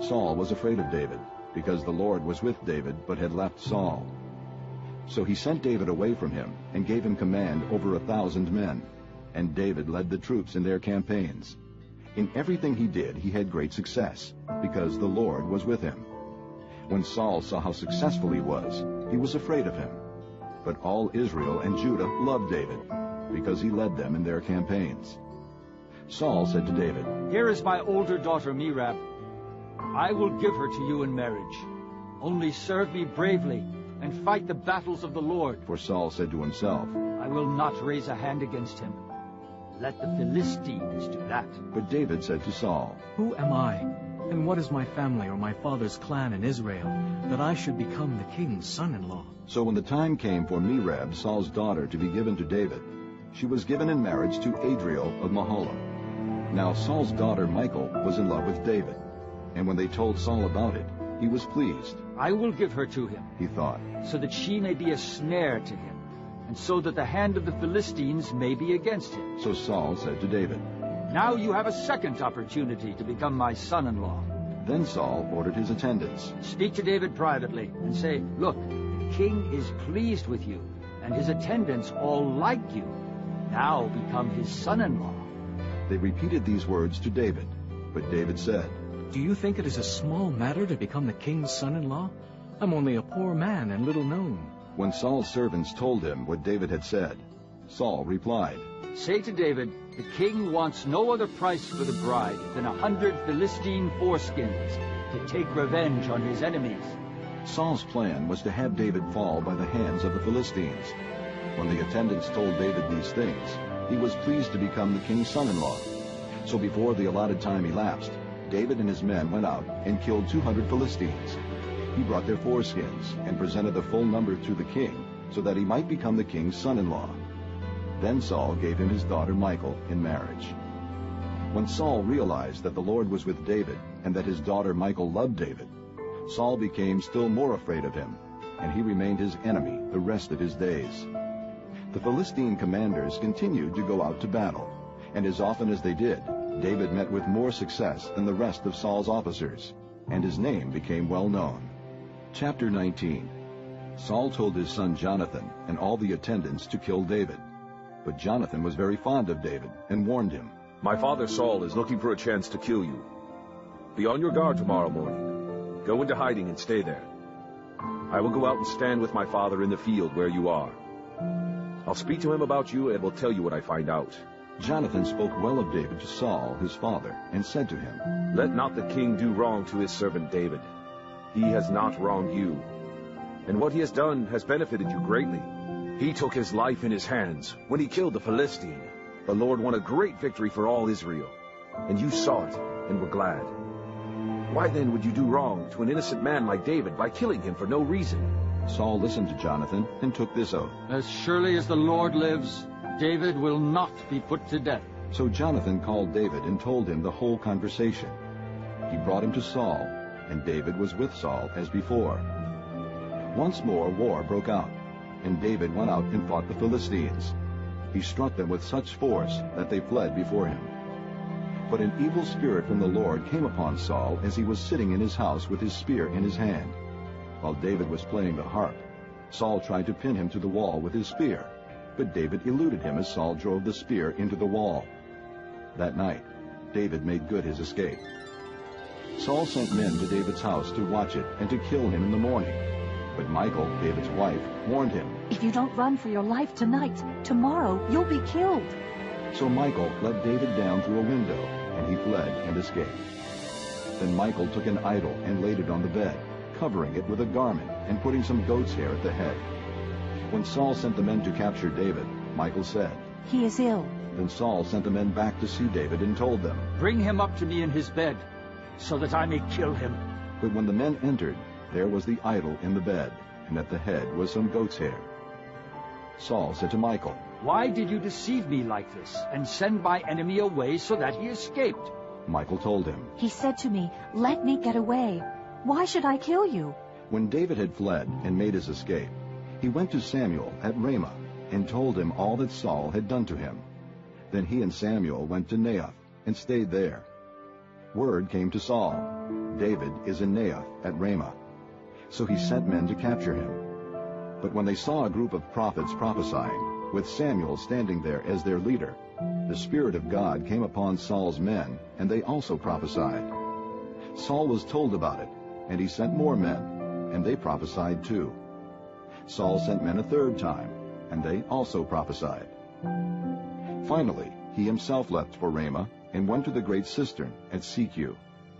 Saul was afraid of David, because the Lord was with David, but had left Saul. So he sent David away from him, and gave him command over 1,000 men. And David led the troops in their campaigns. In everything he did, he had great success, because the Lord was with him. When Saul saw how successful he was afraid of him. But all Israel and Judah loved David, because he led them in their campaigns. Saul said to David, Here is my older daughter Merab. I will give her to you in marriage. Only serve me bravely, and fight the battles of the Lord. For Saul said to himself, I will not raise a hand against him. Let the Philistines do that. But David said to Saul, Who am I, and what is my family or my father's clan in Israel, that I should become the king's son-in-law? So when the time came for Merab, Saul's daughter, to be given to David, she was given in marriage to Adriel of Mahalath. Now Saul's daughter Michal was in love with David, and when they told Saul about it, he was pleased. I will give her to him, he thought, so that she may be a snare to him, and so that the hand of the Philistines may be against him. So Saul said to David, Now you have a second opportunity to become my son-in-law. Then Saul ordered his attendants, Speak to David privately, and say, Look, the king is pleased with you, and his attendants all like you. Now become his son-in-law. They repeated these words to David, but David said, Do you think it is a small matter to become the king's son-in-law? I'm only a poor man and little known. When Saul's servants told him what David had said, Saul replied, "Say to David, the king wants no other price for the bride than 100 Philistine foreskins to take revenge on his enemies." Saul's plan was to have David fall by the hands of the Philistines. When the attendants told David these things, he was pleased to become the king's son-in-law. So before the allotted time elapsed, David and his men went out and killed 200 Philistines. He brought their foreskins and presented the full number to the king, so that he might become the king's son-in-law. Then Saul gave him his daughter Michal in marriage. When Saul realized that the Lord was with David and that his daughter Michal loved David, Saul became still more afraid of him, and he remained his enemy the rest of his days. The Philistine commanders continued to go out to battle, and as often as they did, David met with more success than the rest of Saul's officers, and his name became well known. Chapter 19. Saul told his son Jonathan and all the attendants to kill David. But Jonathan was very fond of David and warned him, "My father Saul is looking for a chance to kill you. Be on your guard tomorrow morning. Go into hiding and stay there. I will go out and stand with my father in the field where you are. I'll speak to him about you and will tell you what I find out." Jonathan spoke well of David to Saul, his father, and said to him, "Let not the king do wrong to his servant David. He has not wronged you, and what he has done has benefited you greatly. He took his life in his hands when he killed the Philistine. The Lord won a great victory for all Israel, and you saw it and were glad. Why then would you do wrong to an innocent man like David by killing him for no reason?" Saul listened to Jonathan and took this oath, "As surely as the Lord lives, David will not be put to death." So Jonathan called David and told him the whole conversation. He brought him to Saul, and David was with Saul as before. Once more war broke out, and David went out and fought the Philistines. He struck them with such force that they fled before him. But an evil spirit from the Lord came upon Saul as he was sitting in his house with his spear in his hand. While David was playing the harp, Saul tried to pin him to the wall with his spear, but David eluded him as Saul drove the spear into the wall. That night, David made good his escape. Saul sent men to David's house to watch it and to kill him in the morning. But Michal, David's wife, warned him, "If you don't run for your life tonight, tomorrow you'll be killed." So Michal let David down through a window, and he fled and escaped. Then Michal took an idol and laid it on the bed, covering it with a garment and putting some goat's hair at the head. When Saul sent the men to capture David, Michal said, "He is ill." Then Saul sent the men back to see David and told them, "Bring him up to me in his bed, so that I may kill him." But when the men entered, there was the idol in the bed, and at the head was some goat's hair. Saul said to Michal, "Why did you deceive me like this, and send my enemy away so that he escaped?" Michal told him, "He said to me, 'Let me get away. Why should I kill you?'" When David had fled and made his escape, he went to Samuel at Ramah and told him all that Saul had done to him. Then he and Samuel went to Naioth and stayed there. Word came to Saul, "David is in Naioth at Ramah." So he sent men to capture him. But when they saw a group of prophets prophesying, with Samuel standing there as their leader, the Spirit of God came upon Saul's men, and they also prophesied. Saul was told about it, and he sent more men, and they prophesied too. Saul sent men a third time, and they also prophesied. Finally, he himself left for Ramah and went to the great cistern at Seku,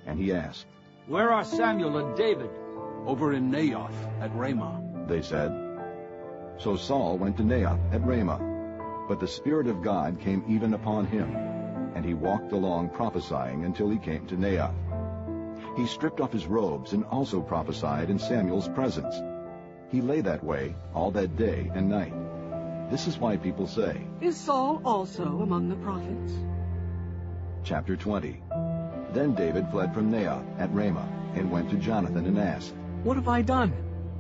and he asked, "Where are Samuel and David?" "Over in Naioth at Ramah," they said. So Saul went to Naioth at Ramah, but the Spirit of God came even upon him, and he walked along prophesying until he came to Naioth. He stripped off his robes and also prophesied in Samuel's presence. He lay that way all that day and night. This is why people say, "Is Saul also among the prophets?" Chapter 20. Then David fled from Naioth at Ramah and went to Jonathan and asked, "What have I done?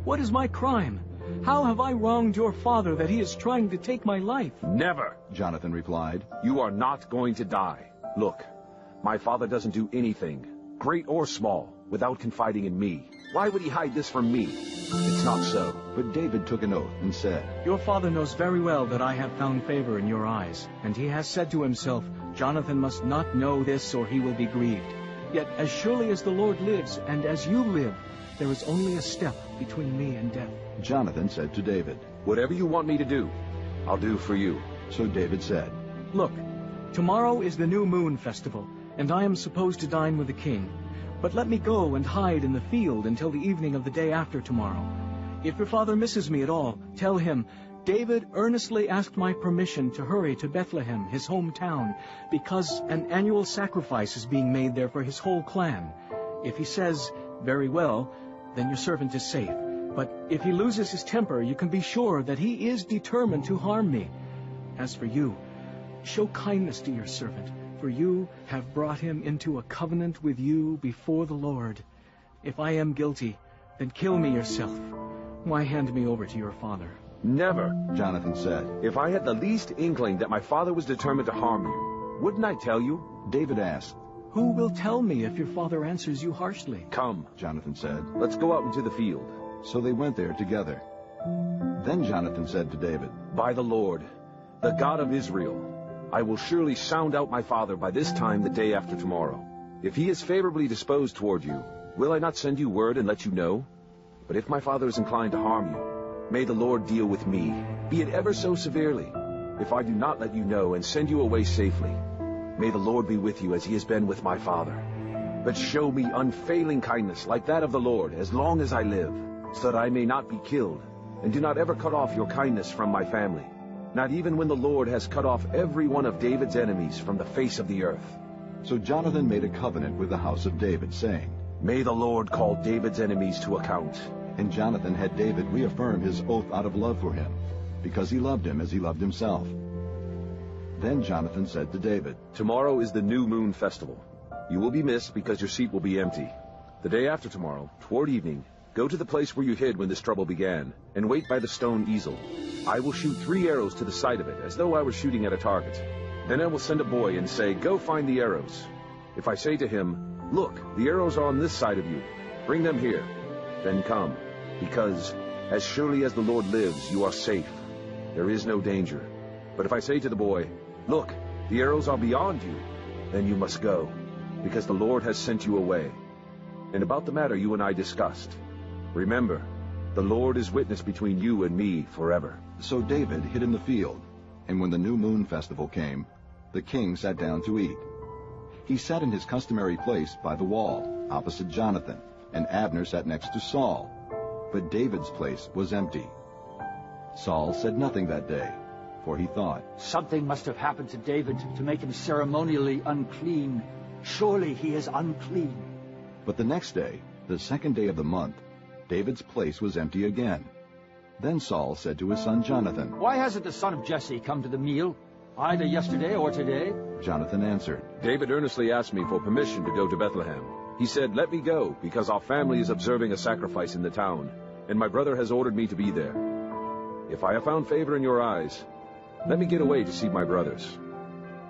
What is my crime? How have I wronged your father that he is trying to take my life?" "Never," Jonathan replied. "You are not going to die. Look, my father doesn't do anything, great or small, without confiding in me. Why would he hide this from me? It's not so." But David took an oath and said, "Your father knows very well that I have found favor in your eyes, and he has said to himself, 'Jonathan must not know this or he will be grieved.' Yet as surely as the Lord lives, and as you live, There is only a step between me and death. Jonathan said to David, "Whatever you want me to do, I'll do for you." So David said, Look, tomorrow is the new moon festival, and I am supposed to dine with the king. But let me go and hide in the field until the evening of the day after tomorrow. If your father misses me at all, tell him, David earnestly asked my permission to hurry to Bethlehem, his hometown, because an annual sacrifice is being made there for his whole clan. If he says, very well, then your servant is safe. But if he loses his temper, you can be sure that he is determined to harm me. As for you, show kindness to your servant, for you have brought him into a covenant with you before the Lord. If I am guilty, then kill me yourself. Why hand me over to your father?" "Never," Jonathan said. "If I had the least inkling that my father was determined to harm you, wouldn't I tell you?" David asked, "Who will tell me if your father answers you harshly?" "Come," Jonathan said. "Let's go out into the field." So they went there together. Then Jonathan said to David, "By the Lord, the God of Israel, I will surely sound out my father by this time the day after tomorrow. If he is favorably disposed toward you, will I not send you word and let you know? But if my father is inclined to harm you, may the Lord deal with me, be it ever so severely, if I do not let you know and send you away safely. May the Lord be with you as he has been with my father. But show me unfailing kindness like that of the Lord as long as I live, so that I may not be killed, and do not ever cut off your kindness from my family, not even when the Lord has cut off every one of David's enemies from the face of the earth." So Jonathan made a covenant with the house of David, saying, "May the Lord call David's enemies to account." And Jonathan had David reaffirm his oath out of love for him, because he loved him as he loved himself. Then Jonathan said to David, "Tomorrow is the new moon festival. You will be missed because your seat will be empty. The day after tomorrow, toward evening, go to the place where you hid when this trouble began, and wait by the stone easel. I will shoot 3 arrows to the side of it, as though I were shooting at a target. Then I will send a boy and say, 'Go find the arrows.' If I say to him, 'Look, the arrows are on this side of you. Bring them here.' Then come, because as surely as the Lord lives, you are safe. There is no danger. But if I say to the boy, 'Look, the arrows are beyond you,' then you must go, because the Lord has sent you away. And about the matter you and I discussed, remember, the Lord is witness between you and me forever." So David hid in the field, and when the new moon festival came, the king sat down to eat. He sat in his customary place by the wall, opposite Jonathan, and Abner sat next to Saul, but David's place was empty. Saul said nothing that day, for he thought, "Something must have happened to David to make him ceremonially unclean. Surely he is unclean." But the next day, the second day of the month, David's place was empty again. Then Saul said to his son Jonathan, "Why hasn't the son of Jesse come to the meal, either yesterday or today?" Jonathan answered, "David earnestly asked me for permission to go to Bethlehem. He said, 'Let me go, because our family is observing a sacrifice in the town, and my brother has ordered me to be there. If I have found favor in your eyes, let me get away to see my brothers.'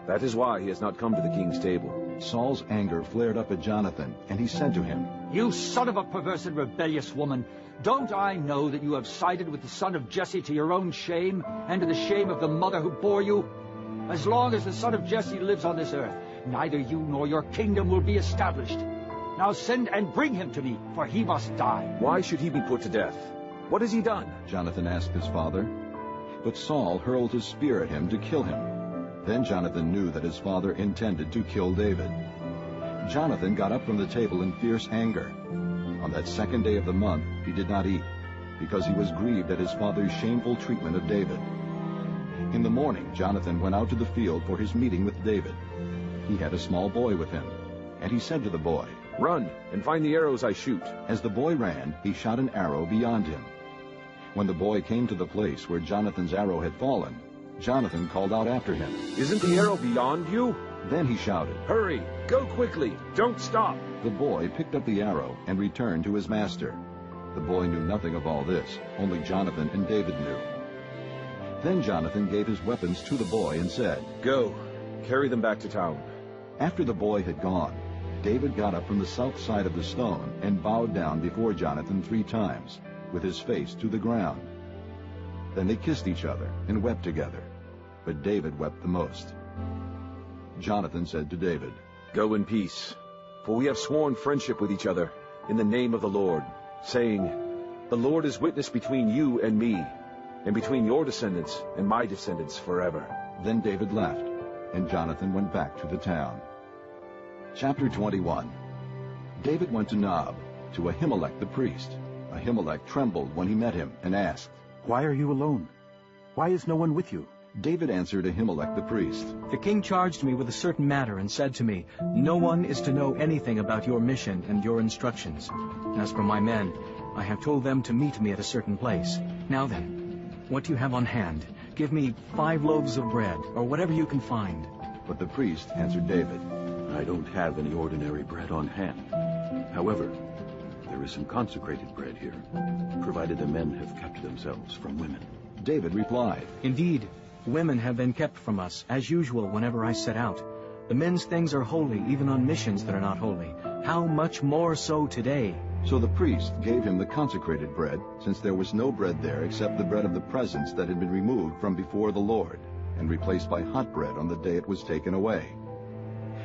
That is why he has not come to the king's table." Saul's anger flared up at Jonathan, and he said to him, "You son of a perverse and rebellious woman, don't I know that you have sided with the son of Jesse to your own shame, and to the shame of the mother who bore you? As long as the son of Jesse lives on this earth, neither you nor your kingdom will be established. Now send and bring him to me, for he must die." "Why should he be put to death? What has he done?" Jonathan asked his father. But Saul hurled his spear at him to kill him. Then Jonathan knew that his father intended to kill David. Jonathan got up from the table in fierce anger. On that second day of the month he did not eat, because he was grieved at his father's shameful treatment of David. In the morning Jonathan went out to the field for his meeting with David. He had a small boy with him, and he said to the boy, "Run and find the arrows I shoot." As the boy ran, he shot an arrow beyond him. When the boy came to the place where Jonathan's arrow had fallen, Jonathan called out after him, "Isn't the arrow beyond you?" Then he shouted, "Hurry! Go quickly! Don't stop!" The boy picked up the arrow and returned to his master. The boy knew nothing of all this, only Jonathan and David knew. Then Jonathan gave his weapons to the boy and said, "Go, carry them back to town." After the boy had gone, David got up from the south side of the stone and bowed down before Jonathan 3 times, with his face to the ground. Then they kissed each other and wept together, but David wept the most. Jonathan said to David, "Go in peace, for we have sworn friendship with each other in the name of the Lord. saying, "The Lord is witness between you and me, and between your descendants and my descendants forever." Then David left, and Jonathan went back to the town. Chapter 21. David went to Nob, to Ahimelech the priest. Ahimelech trembled when he met him and asked, "Why are you alone? Why is no one with you?" David answered Ahimelech the priest, "The king charged me with a certain matter and said to me, 'No one is to know anything about your mission and your instructions. As for my men, I have told them to meet me at a certain place. Now then, what do you have on hand? Give me 5 loaves of bread, or whatever you can find.' But the priest answered David, "I don't have any ordinary bread on hand. However, there is some consecrated bread here, provided the men have kept themselves from women." David replied, "Indeed, women have been kept from us, as usual whenever I set out. The men's things are holy, even on missions that are not holy. How much more so today?" So the priest gave him the consecrated bread, since there was no bread there except the bread of the presence that had been removed from before the Lord, and replaced by hot bread on the day it was taken away.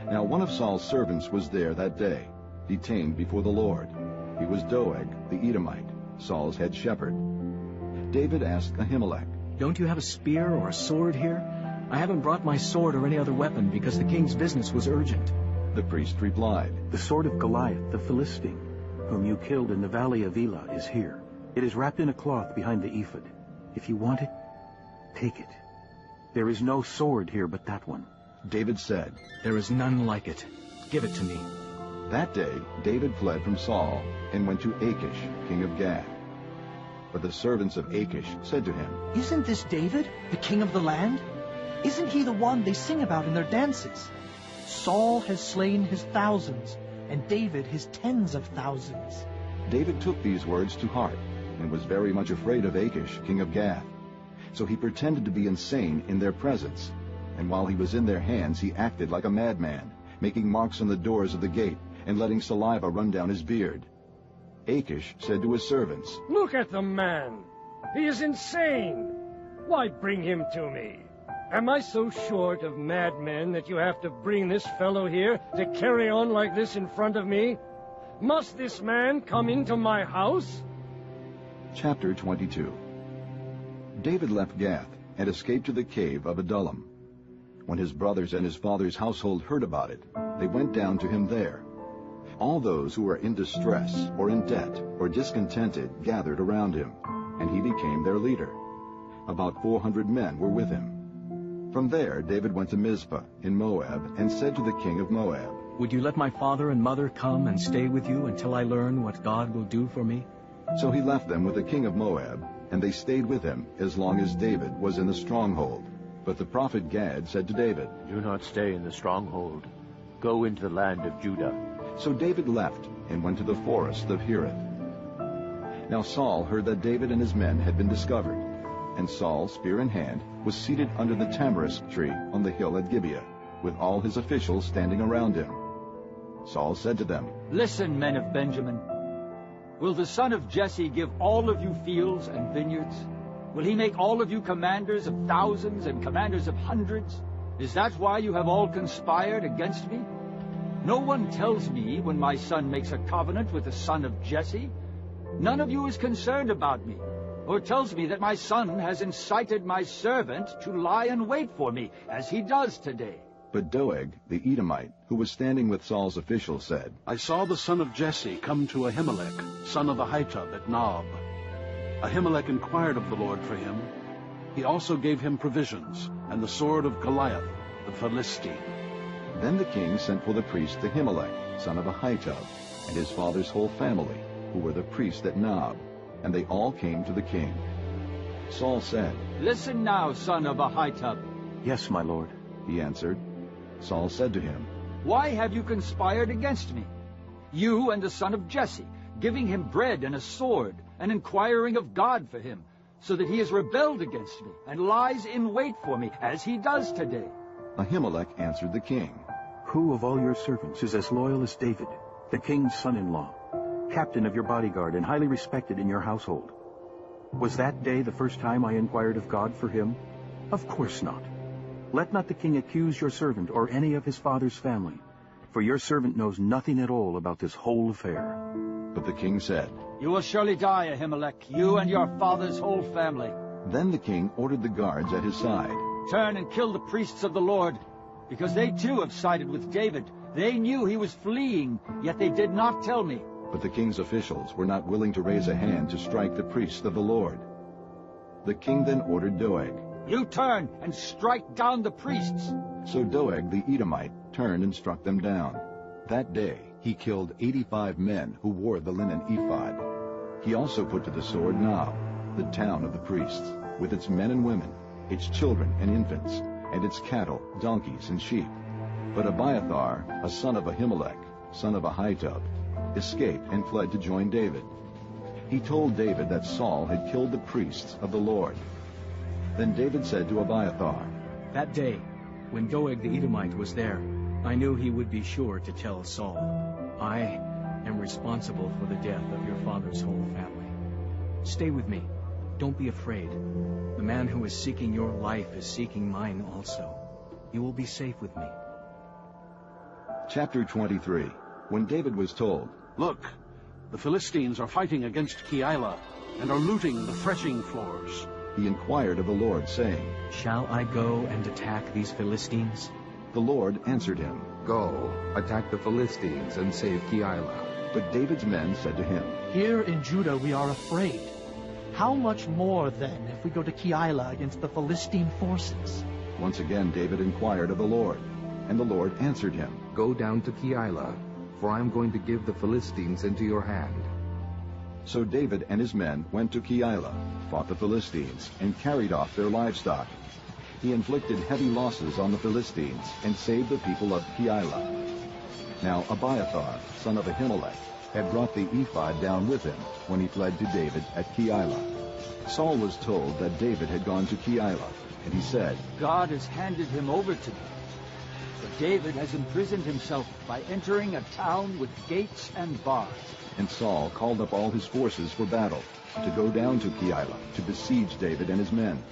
Now one of Saul's servants was there that day, detained before the Lord. He was Doeg the Edomite, Saul's head shepherd. David asked Ahimelech, "Don't you have a spear or a sword here? I haven't brought my sword or any other weapon because the king's business was urgent." The priest replied, "The sword of Goliath, the Philistine, whom you killed in the valley of Elah, is here. It is wrapped in a cloth behind the ephod. If you want it, take it. There is no sword here but that one." David said, "There is none like it. Give it to me." That day David fled from Saul and went to Achish, king of Gath. But the servants of Achish said to him, "Isn't this David, the king of the land? Isn't he the one they sing about in their dances? Saul has slain his thousands, and David his tens of thousands." David took these words to heart, and was very much afraid of Achish, king of Gath. So he pretended to be insane in their presence, and while he was in their hands he acted like a madman, making marks on the doors of the gate, and letting saliva run down his beard. Achish said to his servants, "Look at the man. He is insane. Why bring him to me? Am I so short of madmen that you have to bring this fellow here to carry on like this in front of me? Must this man come into my house?" Chapter 22. David left Gath and escaped to the cave of Adullam. When his brothers and his father's household heard about it, they went down to him there. All those who were in distress or in debt or discontented gathered around him, and he became their leader. About 400 men were with him. From there David went to Mizpah in Moab and said to the king of Moab, "Would you let my father and mother come and stay with you until I learn what God will do for me?" So he left them with the king of Moab, and they stayed with him as long as David was in the stronghold. But the prophet Gad said to David, "Do not stay in the stronghold. Go into the land of Judah." So David left and went to the forest of Hereth. Now Saul heard that David and his men had been discovered, and Saul, spear in hand, was seated under the tamarisk tree on the hill at Gibeah, with all his officials standing around him. Saul said to them, "Listen, men of Benjamin. Will the son of Jesse give all of you fields and vineyards? Will he make all of you commanders of thousands and commanders of hundreds? Is that why you have all conspired against me? No one tells me when my son makes a covenant with the son of Jesse. None of you is concerned about me, or tells me that my son has incited my servant to lie in wait for me, as he does today." But Doeg, the Edomite, who was standing with Saul's officials, said, "I saw the son of Jesse come to Ahimelech, son of Ahitub, at Nob. Ahimelech inquired of the Lord for him. He also gave him provisions, and the sword of Goliath, the Philistine." Then the king sent for the priest Ahimelech, son of Ahitub, and his father's whole family, who were the priests at Nob, and they all came to the king. Saul said, "Listen now, son of Ahitub." "Yes, my lord," he answered. Saul said to him, "Why have you conspired against me? You and the son of Jesse, giving him bread and a sword, and inquiring of God for him, so that he has rebelled against me, and lies in wait for me, as he does today." Ahimelech answered the king, "Who of all your servants is as loyal as David, the king's son-in-law, captain of your bodyguard and highly respected in your household? Was that day the first time I inquired of God for him? Of course not. Let not the king accuse your servant or any of his father's family, for your servant knows nothing at all about this whole affair." But the king said, You will surely die, Ahimelech, you and your father's whole family. Then the king ordered the guards at his side. Turn and kill the priests of the Lord, because they too have sided with David. They knew he was fleeing, yet they did not tell me. But the king's officials were not willing to raise a hand to strike the priests of the Lord. The king then ordered Doeg. You turn and strike down the priests. So Doeg the Edomite turned and struck them down. That day he killed 85 men who wore the linen ephod. He also put to the sword Nob, the town of the priests, with its men and women, its children and infants, and its cattle, donkeys, and sheep. But Abiathar, a son of Ahimelech, son of Ahitub, escaped and fled to join David. He told David that Saul had killed the priests of the Lord. Then David said to Abiathar, That day, when Doeg the Edomite was there, I knew he would be sure to tell Saul, I am responsible for the death of your father's whole family. Stay with me. Don't be afraid. The man who is seeking your life is seeking mine also. You will be safe with me. Chapter 23. When David was told, Look, the Philistines are fighting against Keilah and are looting the threshing floors. He inquired of the Lord, saying, Shall I go and attack these Philistines? The Lord answered him, Go, attack the Philistines and save Keilah. But David's men said to him, Here in Judah we are afraid. How much more, then, if we go to Keilah against the Philistine forces? Once again David inquired of the Lord, and the Lord answered him, Go down to Keilah, for I am going to give the Philistines into your hand. So David and his men went to Keilah, fought the Philistines, and carried off their livestock. He inflicted heavy losses on the Philistines and saved the people of Keilah. Now Abiathar, son of Ahimelech, had brought the ephod down with him when he fled to David at Keilah. Saul was told that David had gone to Keilah, and he said, God has handed him over to me. But David has imprisoned himself by entering a town with gates and bars. And Saul called up all his forces for battle, to go down to Keilah to besiege David and his men.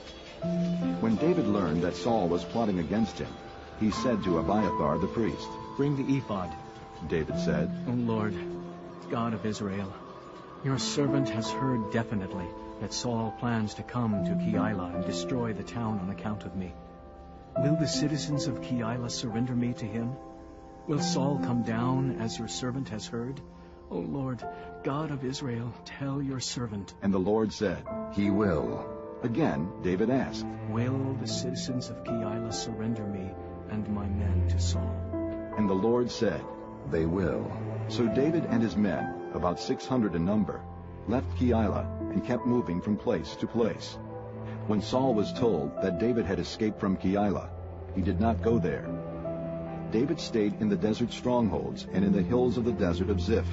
When David learned that Saul was plotting against him, he said to Abiathar the priest, Bring the ephod. David said, O Lord, God of Israel, your servant has heard definitely that Saul plans to come to Keilah and destroy the town on account of me. Will the citizens of Keilah surrender me to him? Will Saul come down as your servant has heard? O Lord, God of Israel, tell your servant. And the Lord said, He will. Again David asked, Will the citizens of Keilah surrender me and my men to Saul? And the Lord said, They will. So David and his men, about 600 in number, left Keilah and kept moving from place to place. When Saul was told that David had escaped from Keilah, he did not go there. David stayed in the desert strongholds and in the hills of the desert of Ziph.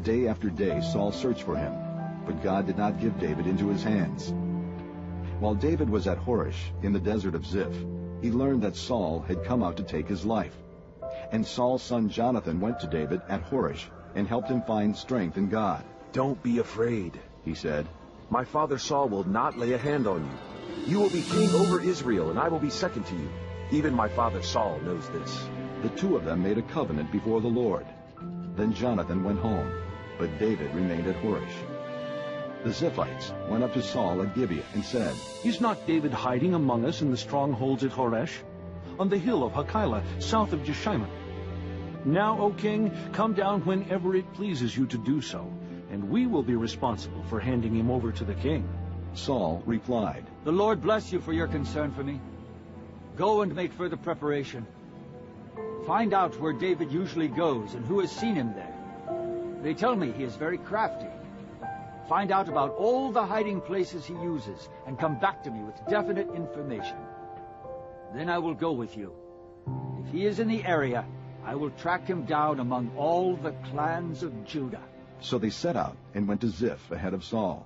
Day after day Saul searched for him, but God did not give David into his hands. While David was at Horish in the desert of Ziph, he learned that Saul had come out to take his life. And Saul's son Jonathan went to David at Horish and helped him find strength in God. Don't be afraid, he said. My father Saul will not lay a hand on you. You will be king over Israel, and I will be second to you. Even my father Saul knows this. The two of them made a covenant before the Lord. Then Jonathan went home, but David remained at Horish. The Ziphites went up to Saul at Gibeah and said, Is not David hiding among us in the strongholds at Horesh, on the hill of Hakilah, south of Jeshimon? Now, O king, come down whenever it pleases you to do so, and we will be responsible for handing him over to the king. Saul replied, The Lord bless you for your concern for me. Go and make further preparation. Find out where David usually goes and who has seen him there. They tell me he is very crafty. Find out about all the hiding places he uses and come back to me with definite information. Then I will go with you. If he is in the area, I will track him down among all the clans of Judah. So they set out and went to Ziph ahead of Saul.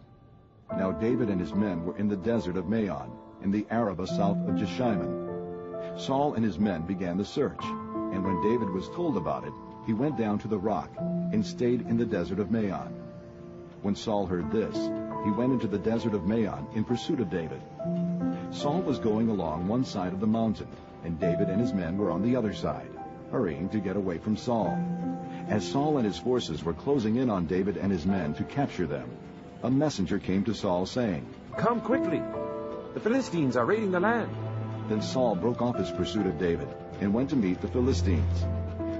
Now David and his men were in the desert of Maon, in the Arabah south of Jeshimon. Saul and his men began the search, and when David was told about it, he went down to the rock and stayed in the desert of Maon. When Saul heard this, he went into the desert of Maon in pursuit of David. Saul was going along one side of the mountain, and David and his men were on the other side, hurrying to get away from Saul. As Saul and his forces were closing in on David and his men to capture them, a messenger came to Saul saying, "Come quickly! The Philistines are raiding the land." Then Saul broke off his pursuit of David and went to meet the Philistines.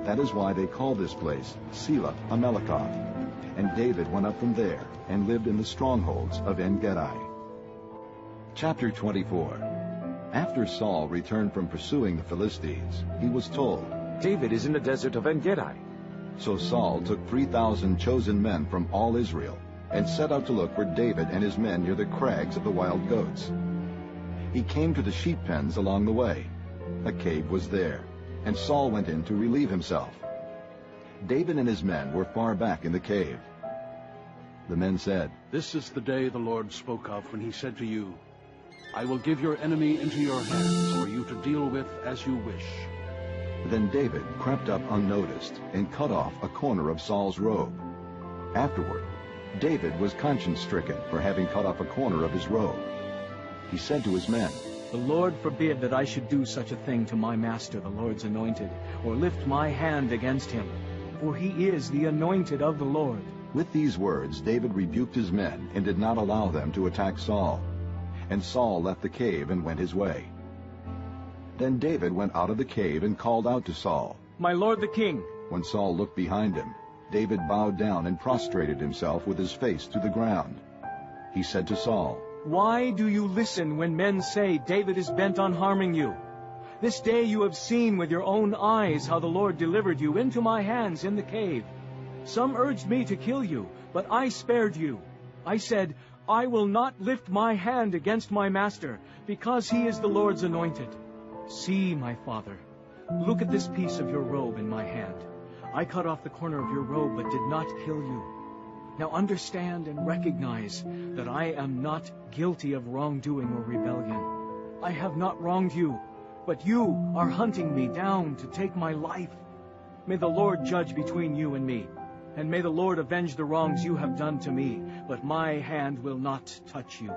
That is why they call this place Selah Amalekah. And David went up from there and lived in the strongholds of En-Gedi. Chapter 24. After Saul returned from pursuing the Philistines, he was told, "David is in the desert of En-Gedi." So Saul took 3,000 chosen men from all Israel and set out to look for David and his men near the crags of the wild goats. He came to the sheep pens along the way. A cave was there, and Saul went in to relieve himself. David and his men were far back in the cave. The men said, "This is the day the Lord spoke of when he said to you, 'I will give your enemy into your hands for you to deal with as you wish.'" Then David crept up unnoticed and cut off a corner of Saul's robe. Afterward, David was conscience-stricken for having cut off a corner of his robe. He said to his men, "The Lord forbid that I should do such a thing to my master, the Lord's anointed, or lift my hand against him, for he is the anointed of the Lord." With these words, David rebuked his men and did not allow them to attack Saul. And Saul left the cave and went his way. Then David went out of the cave and called out to Saul, "My lord the king." When Saul looked behind him, David bowed down and prostrated himself with his face to the ground. He said to Saul, "Why do you listen when men say David is bent on harming you? This day you have seen with your own eyes how the Lord delivered you into my hands in the cave. Some urged me to kill you, but I spared you. I said, I will not lift my hand against my master, because he is the Lord's anointed. See, my father, look at this piece of your robe in my hand. I cut off the corner of your robe, but did not kill you. Now understand and recognize that I am not guilty of wrongdoing or rebellion. I have not wronged you, but you are hunting me down to take my life. May the Lord judge between you and me, and may the Lord avenge the wrongs you have done to me, but my hand will not touch you.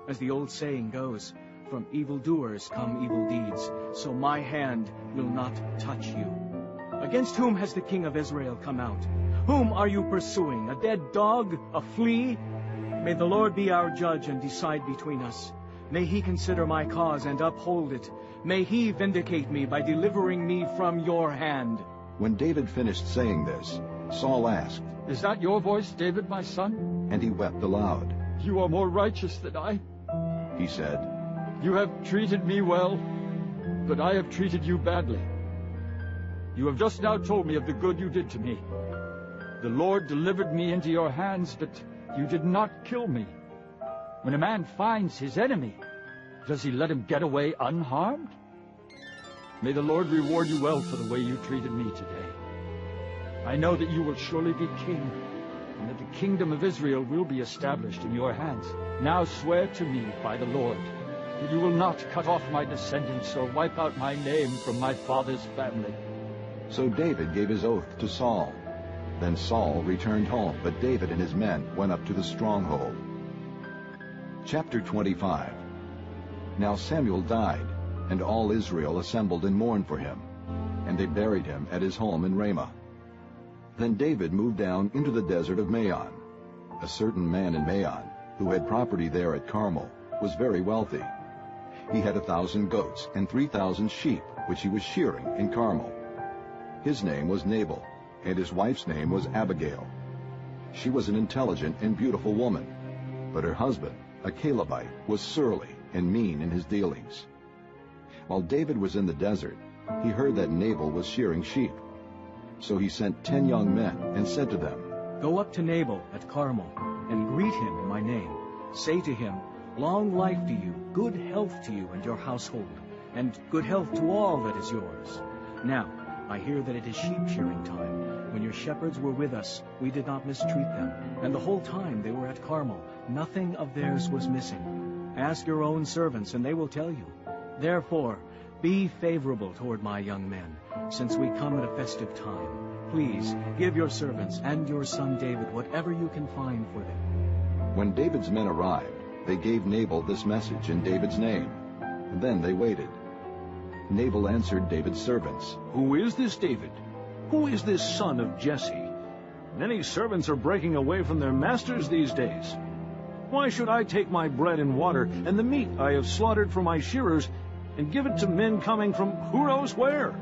As the old saying goes, from evildoers come evil deeds, so my hand will not touch you. Against whom has the king of Israel come out? Whom are you pursuing? A dead dog? A flea? May the Lord be our judge and decide between us. May he consider my cause and uphold it. May he vindicate me by delivering me from your hand." When David finished saying this, Saul asked, "Is that your voice, David, my son?" And he wept aloud. "You are more righteous than I," he said. "You have treated me well, but I have treated you badly. You have just now told me of the good you did to me. The Lord delivered me into your hands, but you did not kill me. When a man finds his enemy, does he let him get away unharmed? May the Lord reward you well for the way you treated me today. I know that you will surely be king, and that the kingdom of Israel will be established in your hands. Now swear to me by the Lord that you will not cut off my descendants or wipe out my name from my father's family." So David gave his oath to Saul. Then Saul returned home, but David and his men went up to the stronghold. Chapter 25. Now Samuel died, and all Israel assembled and mourned for him, and they buried him at his home in Ramah. Then David moved down into the desert of Maon. A certain man in Maon, who had property there at Carmel, was very wealthy. He had 1,000 goats and 3,000 sheep, which he was shearing in Carmel. His name was Nabal, and his wife's name was Abigail. She was an intelligent and beautiful woman, but her husband, a Calebite, was surly and mean in his dealings. While David was in the desert, he heard that Nabal was shearing sheep. So he sent 10 young men and said to them, "Go up to Nabal at Carmel, and greet him in my name. Say to him, long life to you, good health to you and your household, and good health to all that is yours. Now, I hear that it is sheep shearing time. When your shepherds were with us, we did not mistreat them, and the whole time they were at Carmel, nothing of theirs was missing. Ask your own servants, and they will tell you. Therefore, be favorable toward my young men, since we come at a festive time. Please give your servants and your son David whatever you can find for them." When David's men arrived, they gave Nabal this message in David's name. Then they waited. Nabal answered David's servants, "Who is this David? Who is this son of Jesse? Many servants are breaking away from their masters these days. Why should I take my bread and water and the meat I have slaughtered for my shearers and give it to men coming from who knows where?"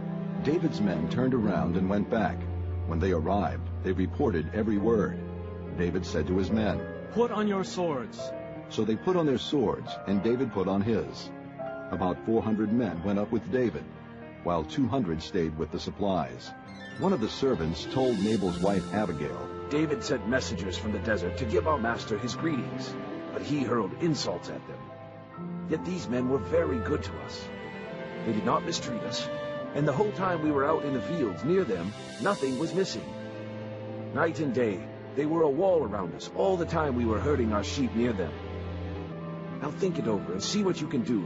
David's men turned around and went back. When they arrived, they reported every word. David said to his men, "Put on your swords." So they put on their swords, and David put on his. About 400 men went up with David, while 200 stayed with the supplies. One of the servants told Nabal's wife Abigail, "David sent messengers from the desert to give our master his greetings, but he hurled insults at them. Yet these men were very good to us. They did not mistreat us, and the whole time we were out in the fields near them, nothing was missing. Night and day, they were a wall around us all the time we were herding our sheep near them. Now think it over and see what you can do,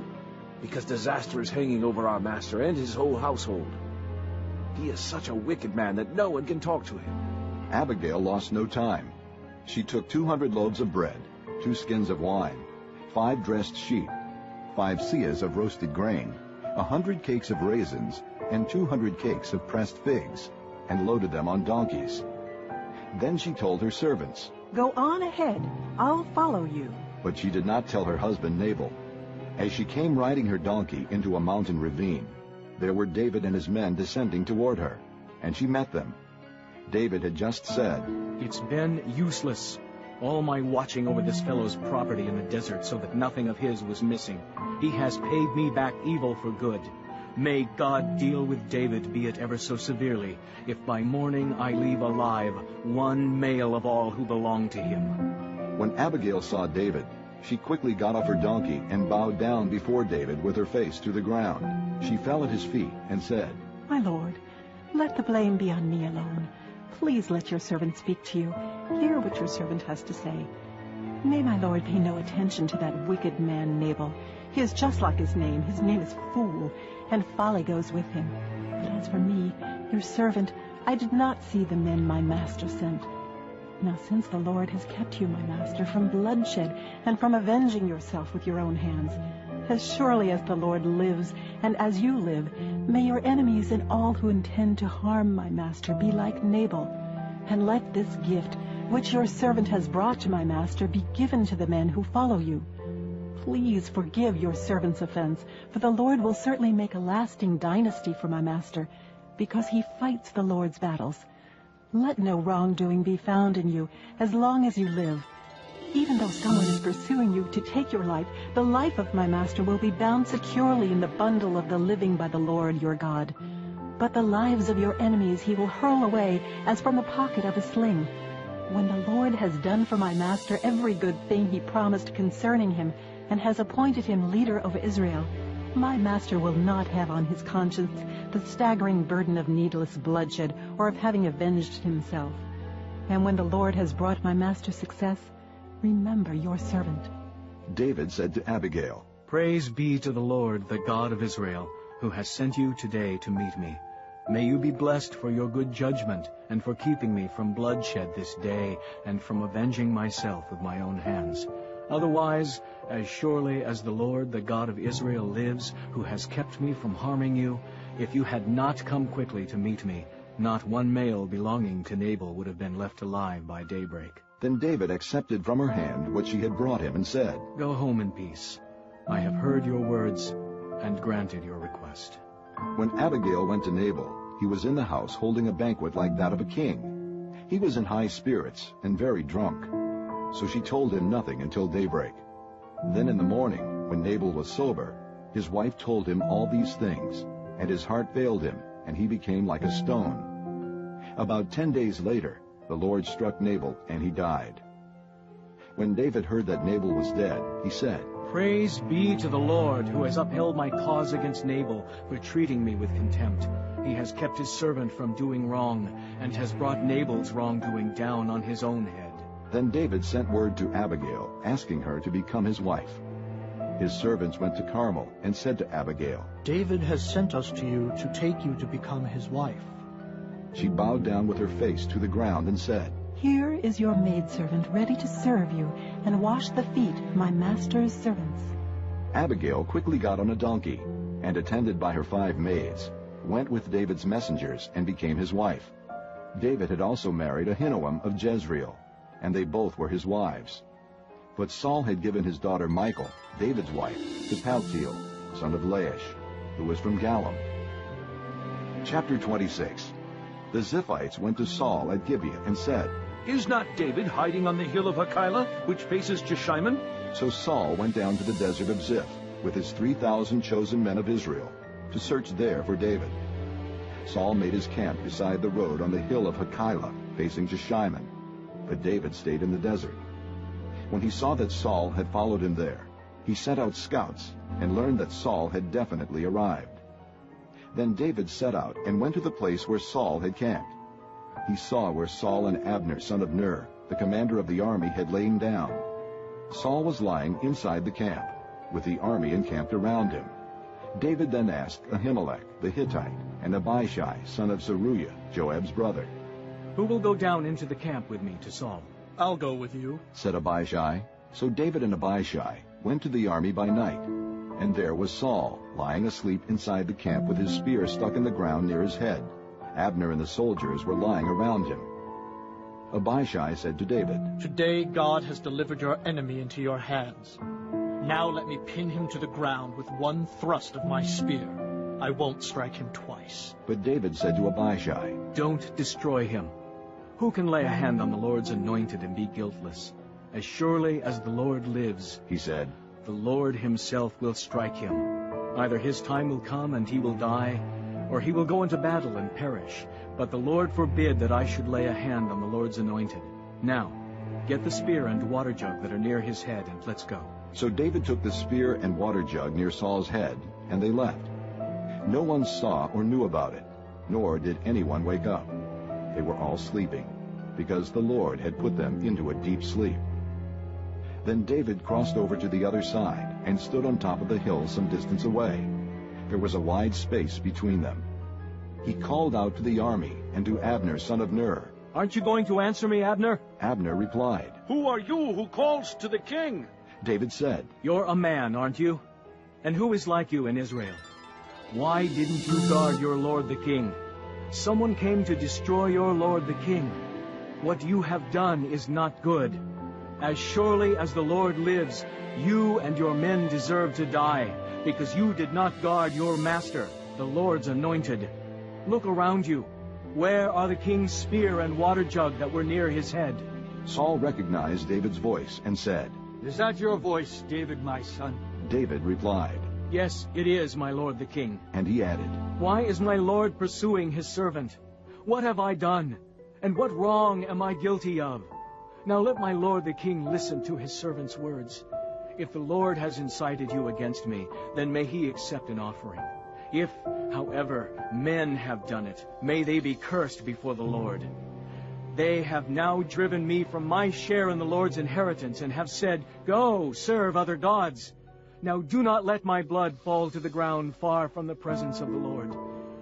because disaster is hanging over our master and his whole household. He is such a wicked man that no one can talk to him." Abigail lost no time. She took 200 loaves of bread, 2 skins of wine, 5 dressed sheep, 5 seahs of roasted grain, 100 cakes of raisins, and 200 cakes of pressed figs, and loaded them on donkeys. Then she told her servants, "Go on ahead. I'll follow you." But she did not tell her husband Nabal. As she came riding her donkey into a mountain ravine, there were David and his men descending toward her, and she met them. David had just said, "It's been useless, all my watching over this fellow's property in the desert so that nothing of his was missing. He has paid me back evil for good. May God deal with David, be it ever so severely, if by morning I leave alive one male of all who belong to him." When Abigail saw David, she quickly got off her donkey and bowed down before David with her face to the ground. She fell at his feet and said, "My lord, let the blame be on me alone. Please let your servant speak to you. Hear what your servant has to say. May my lord pay no attention to that wicked man Nabal. He is just like his name. His name is Fool, and folly goes with him. But as for me, your servant, I did not see the men my master sent. Now since the Lord has kept you, my master, from bloodshed and from avenging yourself with your own hands, as surely as the Lord lives and as you live, may your enemies and all who intend to harm my master be like Nabal, and let this gift which your servant has brought to my master be given to the men who follow you. Please forgive your servant's offense, for the Lord will certainly make a lasting dynasty for my master, because he fights the Lord's battles. Let no wrongdoing be found in you as long as you live. Even though someone is pursuing you to take your life, the life of my master will be bound securely in the bundle of the living by the Lord your God. But the lives of your enemies he will hurl away as from the pocket of a sling. When the Lord has done for my master every good thing he promised concerning him, and has appointed him leader over Israel, my master will not have on his conscience the staggering burden of needless bloodshed or of having avenged himself. And when the Lord has brought my master success, remember your servant." David said to Abigail, "Praise be to the Lord, the God of Israel, who has sent you today to meet me. May you be blessed for your good judgment and for keeping me from bloodshed this day and from avenging myself with my own hands. Otherwise, as surely as the Lord, the God of Israel, lives, who has kept me from harming you, if you had not come quickly to meet me, not one male belonging to Nabal would have been left alive by daybreak." Then David accepted from her hand what she had brought him and said, "Go home in peace. I have heard your words and granted your request." When Abigail went to Nabal, he was in the house holding a banquet like that of a king. He was in high spirits and very drunk. So she told him nothing until daybreak. Then in the morning, when Nabal was sober, his wife told him all these things, and his heart failed him, and he became like a stone. About 10 days later, the Lord struck Nabal, and he died. When David heard that Nabal was dead, he said, "Praise be to the Lord, who has upheld my cause against Nabal for treating me with contempt. He has kept his servant from doing wrong, and has brought Nabal's wrongdoing down on his own head." Then David sent word to Abigail, asking her to become his wife. His servants went to Carmel and said to Abigail, "David has sent us to you to take you to become his wife." She bowed down with her face to the ground and said, "Here is your maidservant ready to serve you and wash the feet of my master's servants." Abigail quickly got on a donkey, and attended by her 5 maids, went with David's messengers and became his wife. David had also married Ahinoam of Jezreel, and they both were his wives. But Saul had given his daughter Michal, David's wife, to Paltiel, son of Laish, who was from Gallim. Chapter 26. The Ziphites went to Saul at Gibeah and said, "Is not David hiding on the hill of Hachilah, which faces Jeshimon?" So Saul went down to the desert of Ziph with his 3,000 chosen men of Israel to search there for David. Saul made his camp beside the road on the hill of Hachilah, facing Jeshimon, but David stayed in the desert. When he saw that Saul had followed him there, he sent out scouts and learned that Saul had definitely arrived. Then David set out and went to the place where Saul had camped. He saw where Saul and Abner, son of Ner, the commander of the army, had lain down. Saul was lying inside the camp, with the army encamped around him. David then asked Ahimelech the Hittite and Abishai, son of Zeruiah, Joab's brother. "Who will go down into the camp with me to Saul?" "I'll go with you," said Abishai. So David and Abishai went to the army by night, and there was Saul, lying asleep inside the camp with his spear stuck in the ground near his head. Abner and the soldiers were lying around him. Abishai said to David, "Today God has delivered your enemy into your hands. Now let me pin him to the ground with one thrust of my spear. I won't strike him twice." But David said to Abishai, "Don't destroy him. Who can lay a hand on the Lord's anointed and be guiltless? As surely as the Lord lives," he said, "the Lord himself will strike him. Either his time will come and he will die, or he will go into battle and perish. But the Lord forbid that I should lay a hand on the Lord's anointed. Now, get the spear and water jug that are near his head, and let's go." So David took the spear and water jug near Saul's head, and they left. No one saw or knew about it, nor did anyone wake up. They were all sleeping, because the Lord had put them into a deep sleep. Then David crossed over to the other side and stood on top of the hill some distance away. There was a wide space between them. He called out to the army and to Abner, son of Ner. "Aren't you going to answer me, Abner?" Abner replied, "Who are you who calls to the king?" David said, "You're a man, aren't you? And who is like you in Israel? Why didn't you guard your lord the king? Someone came to destroy your lord the king. What you have done is not good. As surely as the Lord lives, you and your men deserve to die, because you did not guard your master, the Lord's anointed. Look around you. Where are the king's spear and water jug that were near his head?" Saul recognized David's voice and said, "Is that your voice, David, my son?" David replied, "Yes, it is, my lord the king." And he added, "Why is my lord pursuing his servant? What have I done? And what wrong am I guilty of? Now let my lord the king listen to his servant's words. If the Lord has incited you against me, then may he accept an offering. If, however, men have done it, may they be cursed before the Lord. They have now driven me from my share in the Lord's inheritance and have said, 'Go, serve other gods.' Now do not let my blood fall to the ground far from the presence of the Lord.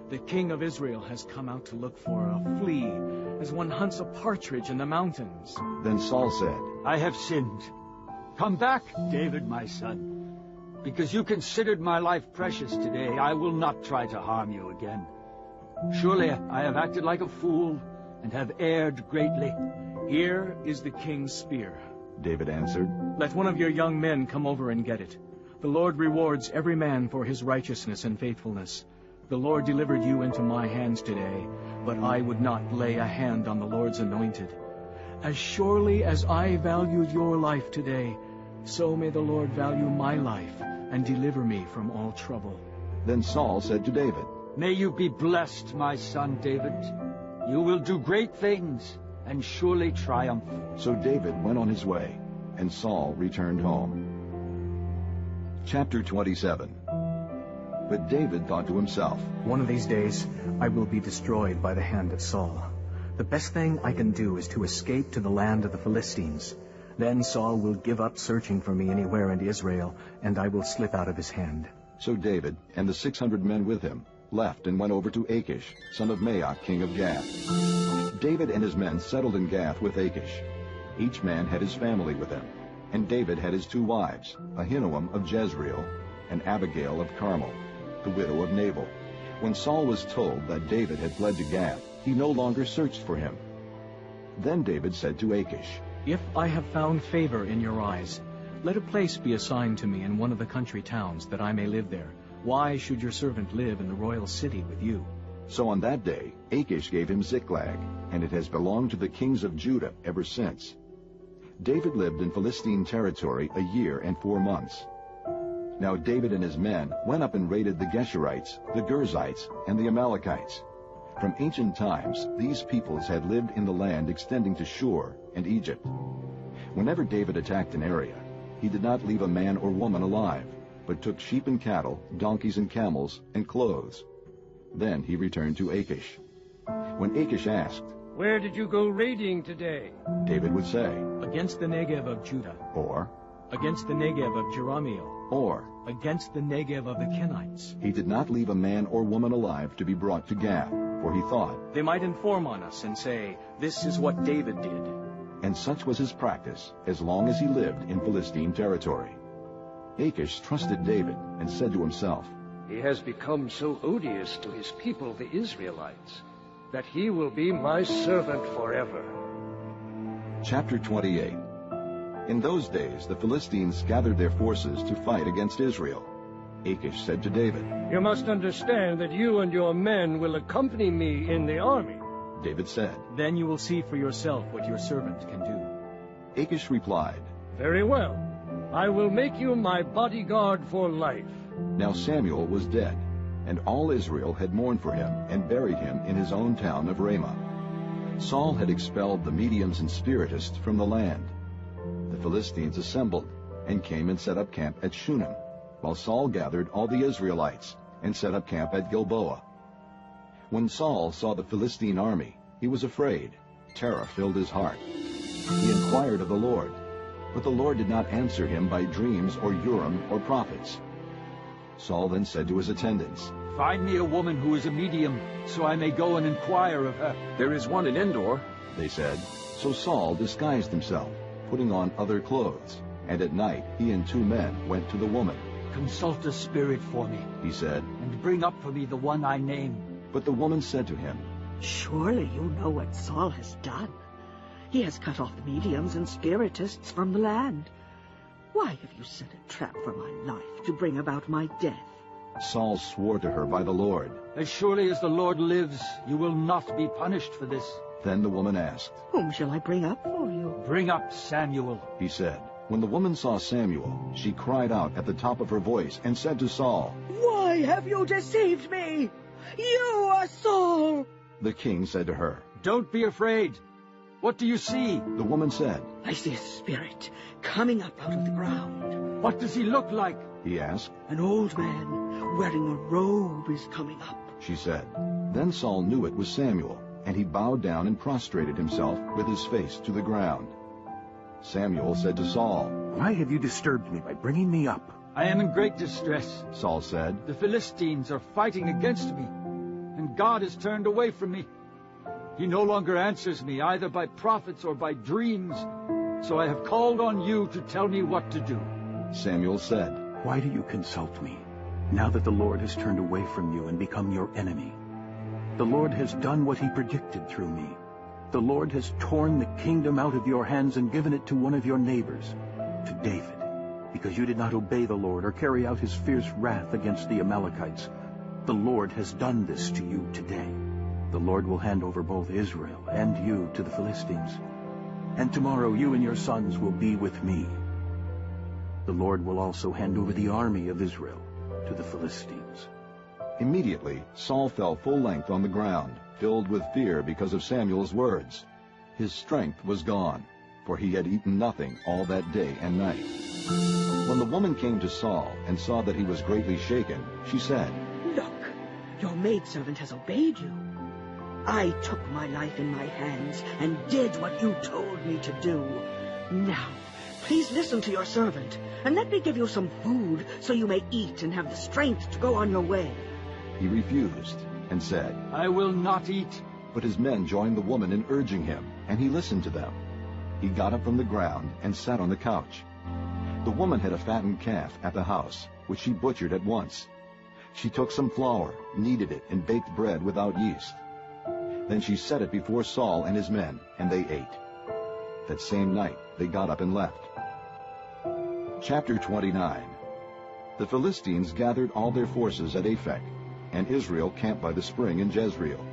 The king of Israel has come out to look for a flea, as one hunts a partridge in the mountains." Then Saul said, "I have sinned. Come back, David, my son. Because you considered my life precious today, I will not try to harm you again. Surely I have acted like a fool and have erred greatly." "Here is the king's spear," David answered. "Let one of your young men come over and get it. The Lord rewards every man for his righteousness and faithfulness. The Lord delivered you into my hands today, but I would not lay a hand on the Lord's anointed. As surely as I valued your life today, so may the Lord value my life and deliver me from all trouble." Then Saul said to David, "May you be blessed, my son David. You will do great things and surely triumph." So David went on his way, and Saul returned home. Chapter 27. But David thought to himself, "One of these days I will be destroyed by the hand of Saul. The best thing I can do is to escape to the land of the Philistines. Then Saul will give up searching for me anywhere in Israel, and I will slip out of his hand." So David and the 600 men with him left and went over to Achish, son of Maoch, king of Gath. David and his men settled in Gath with Achish. Each man had his family with him, and David had his 2 wives, Ahinoam of Jezreel and Abigail of Carmel, the widow of Nabal. When Saul was told that David had fled to Gath, he no longer searched for him. Then David said to Achish, "If I have found favor in your eyes, let a place be assigned to me in one of the country towns, that I may live there. Why should your servant live in the royal city with you?" So on that day Achish gave him Ziklag, and it has belonged to the kings of Judah ever since. David lived in Philistine territory 1 year and 4 months. Now David and his men went up and raided the Geshurites, the Girzites, and the Amalekites. From ancient times, these peoples had lived in the land extending to Shur and Egypt. Whenever David attacked an area, he did not leave a man or woman alive, but took sheep and cattle, donkeys and camels, and clothes. Then he returned to Achish. When Achish asked, "Where did you go raiding today?" David would say, "Against the Negev of Judah." Or, "Against the Negev of Jerahmeel." Or, "Against the Negev of the Kenites." He did not leave a man or woman alive to be brought to Gath, for he thought, "They might inform on us and say, 'This is what David did.'" And such was his practice as long as he lived in Philistine territory. Achish trusted David and said to himself, "He has become so odious to his people, the Israelites, that he will be my servant forever." Chapter 28. In those days the Philistines gathered their forces to fight against Israel. Achish said to David, "You must understand that you and your men will accompany me in the army." David said, "Then you will see for yourself what your servant can do." Achish replied, "Very well. I will make you my bodyguard for life." Now Samuel was dead, and all Israel had mourned for him and buried him in his own town of Ramah. Saul had expelled the mediums and spiritists from the land. The Philistines assembled and came and set up camp at Shunem, while Saul gathered all the Israelites and set up camp at Gilboa. When Saul saw the Philistine army, he was afraid. Terror filled his heart. He inquired of the Lord, but the Lord did not answer him by dreams or Urim or prophets. Saul then said to his attendants, "Find me a woman who is a medium, so I may go and inquire of her." "There is one in Endor," they said. So Saul disguised himself, putting on other clothes, and at night he and 2 men went to the woman. "Consult a spirit for me," he said, "and bring up for me the one I name." But the woman said to him, "Surely you know what Saul has done. He has cut off the mediums and spiritists from the land. Why have you set a trap for my life to bring about my death?" Saul swore to her by the Lord, "As surely as the Lord lives, you will not be punished for this." Then the woman asked, "Whom shall I bring up for you?" "Bring up Samuel," he said. When the woman saw Samuel, she cried out at the top of her voice and said to Saul, "Why have you deceived me? You are Saul!" The king said to her, "Don't be afraid. What do you see?" The woman said, "I see a spirit coming up out of the ground." "What does he look like?" he asked. "An old man wearing a robe is coming up," she said. Then Saul knew it was Samuel, and he bowed down and prostrated himself with his face to the ground. Samuel said to Saul, "Why have you disturbed me by bringing me up?" "I am in great distress," Saul said. "The Philistines are fighting against me, and God has turned away from me. He no longer answers me, either by prophets or by dreams. So I have called on you to tell me what to do." Samuel said, "Why do you consult me, now that the Lord has turned away from you and become your enemy? The Lord has done what he predicted through me. The Lord has torn the kingdom out of your hands and given it to one of your neighbors, to David, because you did not obey the Lord or carry out his fierce wrath against the Amalekites. The Lord has done this to you today. The Lord will hand over both Israel and you to the Philistines. And tomorrow you and your sons will be with me. The Lord will also hand over the army of Israel to the Philistines." Immediately Saul fell full length on the ground, filled with fear because of Samuel's words. His strength was gone, for he had eaten nothing all that day and night. When the woman came to Saul and saw that he was greatly shaken, she said, "Look, your maidservant has obeyed you. I took my life in my hands and did what you told me to do. Now, please listen to your servant, and let me give you some food so you may eat and have the strength to go on your way." He refused and said, "I will not eat." But his men joined the woman in urging him, and he listened to them. He got up from the ground and sat on the couch. The woman had a fattened calf at the house, which she butchered at once. She took some flour, kneaded it, and baked bread without yeast. Then she set it before Saul and his men, and they ate. That same night they got up and left. Chapter 29. The Philistines gathered all their forces at Aphek, and Israel camped by the spring in Jezreel.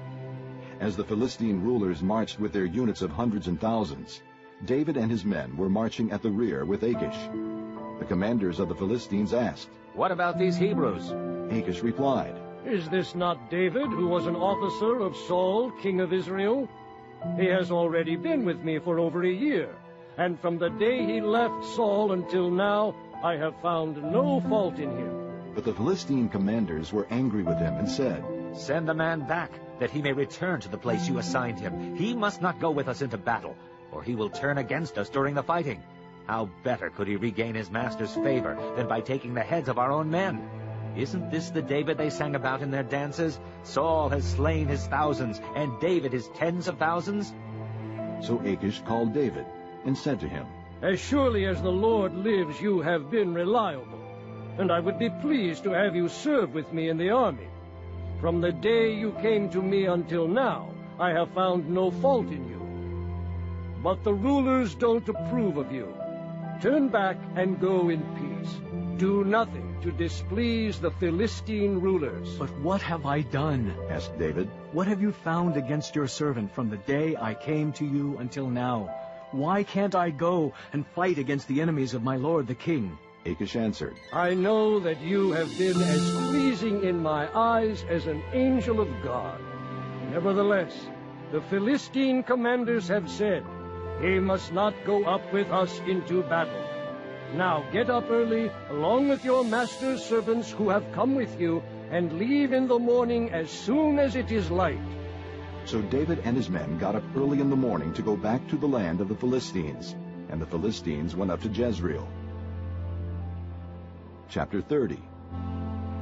As the Philistine rulers marched with their units of hundreds and thousands, David and his men were marching at the rear with Achish. The commanders of the Philistines asked, "What about these Hebrews?" Achish replied, "Is this not David, who was an officer of Saul, king of Israel? He has already been with me for over a year, and from the day he left Saul until now, I have found no fault in him." But the Philistine commanders were angry with him and said, "Send the man back, that he may return to the place you assigned him. He must not go with us into battle, or he will turn against us during the fighting. How better could he regain his master's favor than by taking the heads of our own men? Isn't this the David they sang about in their dances? Saul has slain his thousands, and David his tens of thousands." So Achish called David and said to him, "As surely as the Lord lives, you have been reliable, and I would be pleased to have you serve with me in the army. From the day you came to me until now, I have found no fault in you. But the rulers don't approve of you. Turn back and go in peace. Do nothing to displease the Philistine rulers." "But what have I done?" asked David. "What have you found against your servant from the day I came to you until now? Why can't I go and fight against the enemies of my lord the king?" Achish answered, "I know that you have been as pleasing in my eyes as an angel of God. Nevertheless, the Philistine commanders have said, 'He must not go up with us into battle.' Now get up early, along with your master's servants who have come with you, and leave in the morning as soon as it is light." So David and his men got up early in the morning to go back to the land of the Philistines, and the Philistines went up to Jezreel. Chapter 30.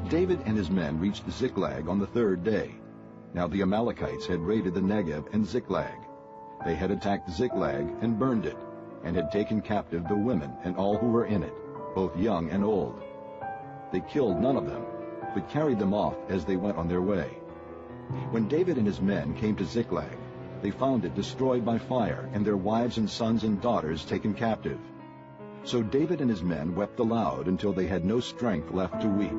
David and his men reached Ziklag on the third day. Now the Amalekites had raided the Negev and Ziklag. They had attacked Ziklag and burned it, and had taken captive the women and all who were in it, both young and old. They killed none of them, but carried them off as they went on their way. When David and his men came to Ziklag, they found it destroyed by fire, and their wives and sons and daughters taken captive. So David and his men wept aloud until they had no strength left to weep.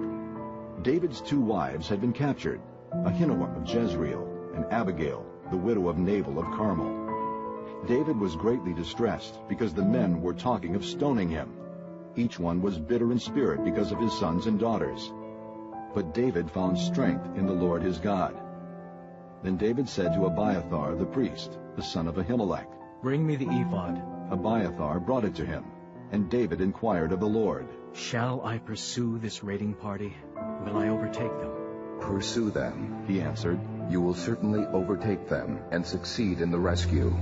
David's two wives had been captured, Ahinoam of Jezreel, and Abigail, the widow of Nabal of Carmel. David was greatly distressed because the men were talking of stoning him. Each one was bitter in spirit because of his sons and daughters. But David found strength in the Lord his God. Then David said to Abiathar the priest, the son of Ahimelech, "Bring me the ephod." Abiathar brought it to him, and David inquired of the Lord, "Shall I pursue this raiding party? Will I overtake them?" "Pursue them," he answered. "You will certainly overtake them and succeed in the rescue."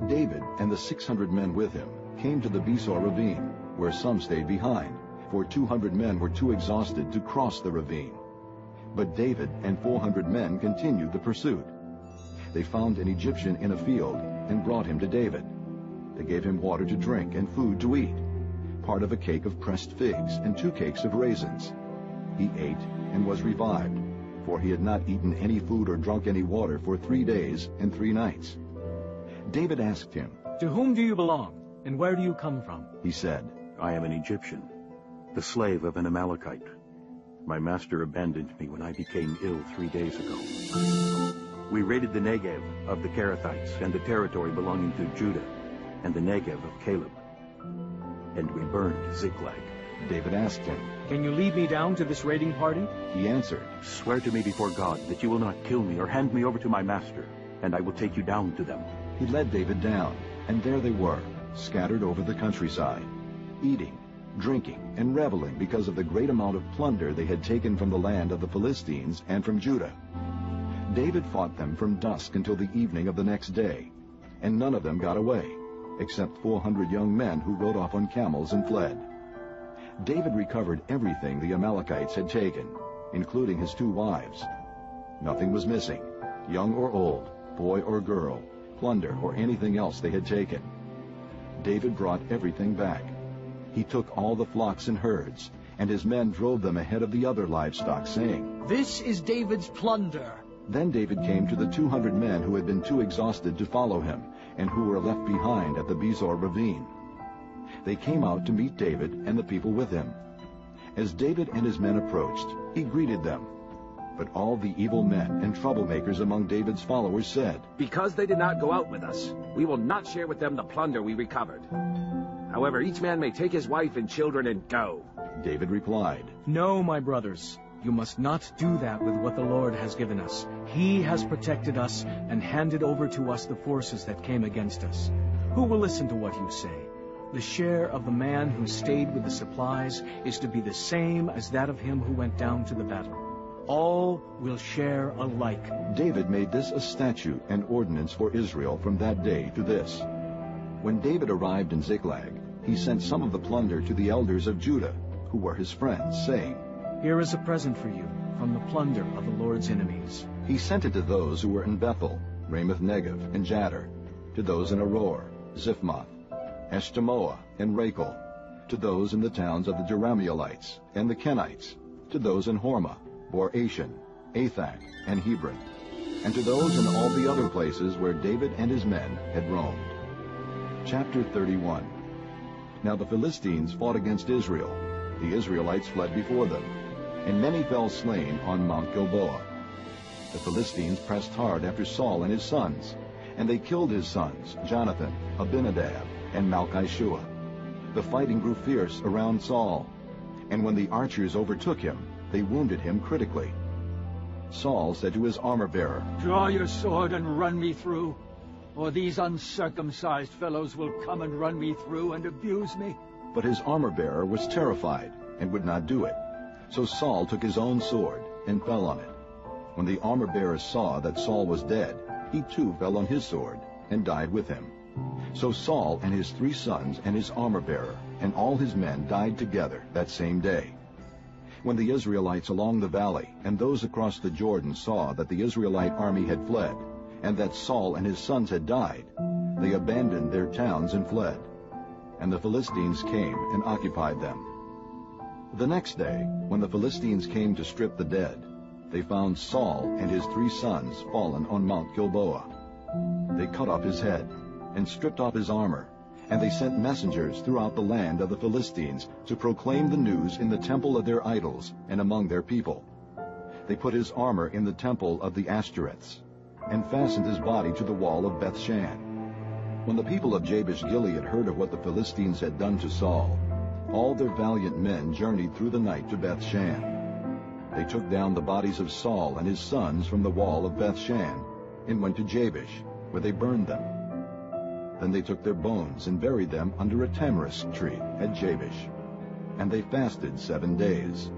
David and the 600 men with him came to the Besor ravine, where some stayed behind, for 200 men were too exhausted to cross the ravine. But David and 400 men continued the pursuit. They found an Egyptian in a field and brought him to David. They gave him water to drink and food to eat, part of a cake of pressed figs and 2 cakes of raisins. He ate and was revived, for he had not eaten any food or drunk any water for 3 days and 3 nights. David asked him, "To whom do you belong, and where do you come from?" He said, "I am an Egyptian, the slave of an Amalekite. My master abandoned me when I became ill 3 days ago. We raided the Negev of the Kerethites and the territory belonging to Judah and the Negev of Caleb. And we burned Ziklag." David asked him, "Can you lead me down to this raiding party?" He answered, "Swear to me before God that you will not kill me or hand me over to my master, and I will take you down to them." He led David down, and there they were, scattered over the countryside, eating, drinking, and reveling because of the great amount of plunder they had taken from the land of the Philistines and from Judah. David fought them from dusk until the evening of the next day, and none of them got away, except 400 young men who rode off on camels and fled. David recovered everything the Amalekites had taken, including his 2 wives. Nothing was missing, young or old, boy or girl, plunder or anything else they had taken. David brought everything back. He took all the flocks and herds, And his men drove them ahead of the other livestock, saying, "This is David's plunder." Then David came to the 200 men who had been too exhausted to follow him, and who were left behind at the Bezor ravine. They came out to meet David and the people with him. As David and his men approached, he greeted them. But all the evil men and troublemakers among David's followers said, "Because they did not go out with us, we will not share with them the plunder we recovered. However, each man may take his wife and children and go." David replied, "No, my brothers, you must not do that with what the Lord has given us. He has protected us and handed over to us the forces that came against us. Who will listen to what you say? The share of the man who stayed with the supplies is to be the same as that of him who went down to the battle. All will share alike." David made this a statute and ordinance for Israel from that day to this. When David arrived in Ziklag, he sent some of the plunder to the elders of Judah, who were his friends, saying, "Here is a present for you from the plunder of the Lord's enemies." He sent it to those who were in Bethel, Ramoth Negev, and Jadar, to those in Aror, Ziphmoth, Eshtemoa, and Rachel, to those in the towns of the Jerahmeelites and the Kenites, to those in Hormah, Bor-Ashan, Athak, and Hebron, and to those in all the other places where David and his men had roamed. Chapter 31. Now the Philistines fought against Israel. The Israelites fled before them, and many fell slain on Mount Gilboa. The Philistines pressed hard after Saul and his sons, and they killed his sons, Jonathan, Abinadab, and Malchishua. The fighting grew fierce around Saul, and when the archers overtook him, they wounded him critically. Saul said to his armor-bearer, "Draw your sword and run me through, or these uncircumcised fellows will come and run me through and abuse me." But his armor-bearer was terrified and would not do it. So Saul took his own sword and fell on it. When the armor-bearer saw that Saul was dead, he too fell on his sword and died with him. So Saul and his 3 sons and his armor-bearer and all his men died together that same day. When the Israelites along the valley and those across the Jordan saw that the Israelite army had fled, and that Saul and his sons had died, they abandoned their towns and fled. And the Philistines came and occupied them. The next day, when the Philistines came to strip the dead, they found Saul and his 3 sons fallen on Mount Gilboa. They cut off his head and stripped off his armor, and they sent messengers throughout the land of the Philistines to proclaim the news in the temple of their idols and among their people. They put his armor in the temple of the Ashtoreths, and fastened his body to the wall of Bethshan. When the people of Jabesh-Gilead heard of what the Philistines had done to Saul, all their valiant men journeyed through the night to Bethshan. They took down the bodies of Saul and his sons from the wall of Bethshan, and went to Jabesh, where they burned them. Then they took their bones and buried them under a tamarisk tree at Jabesh. And they fasted 7 days.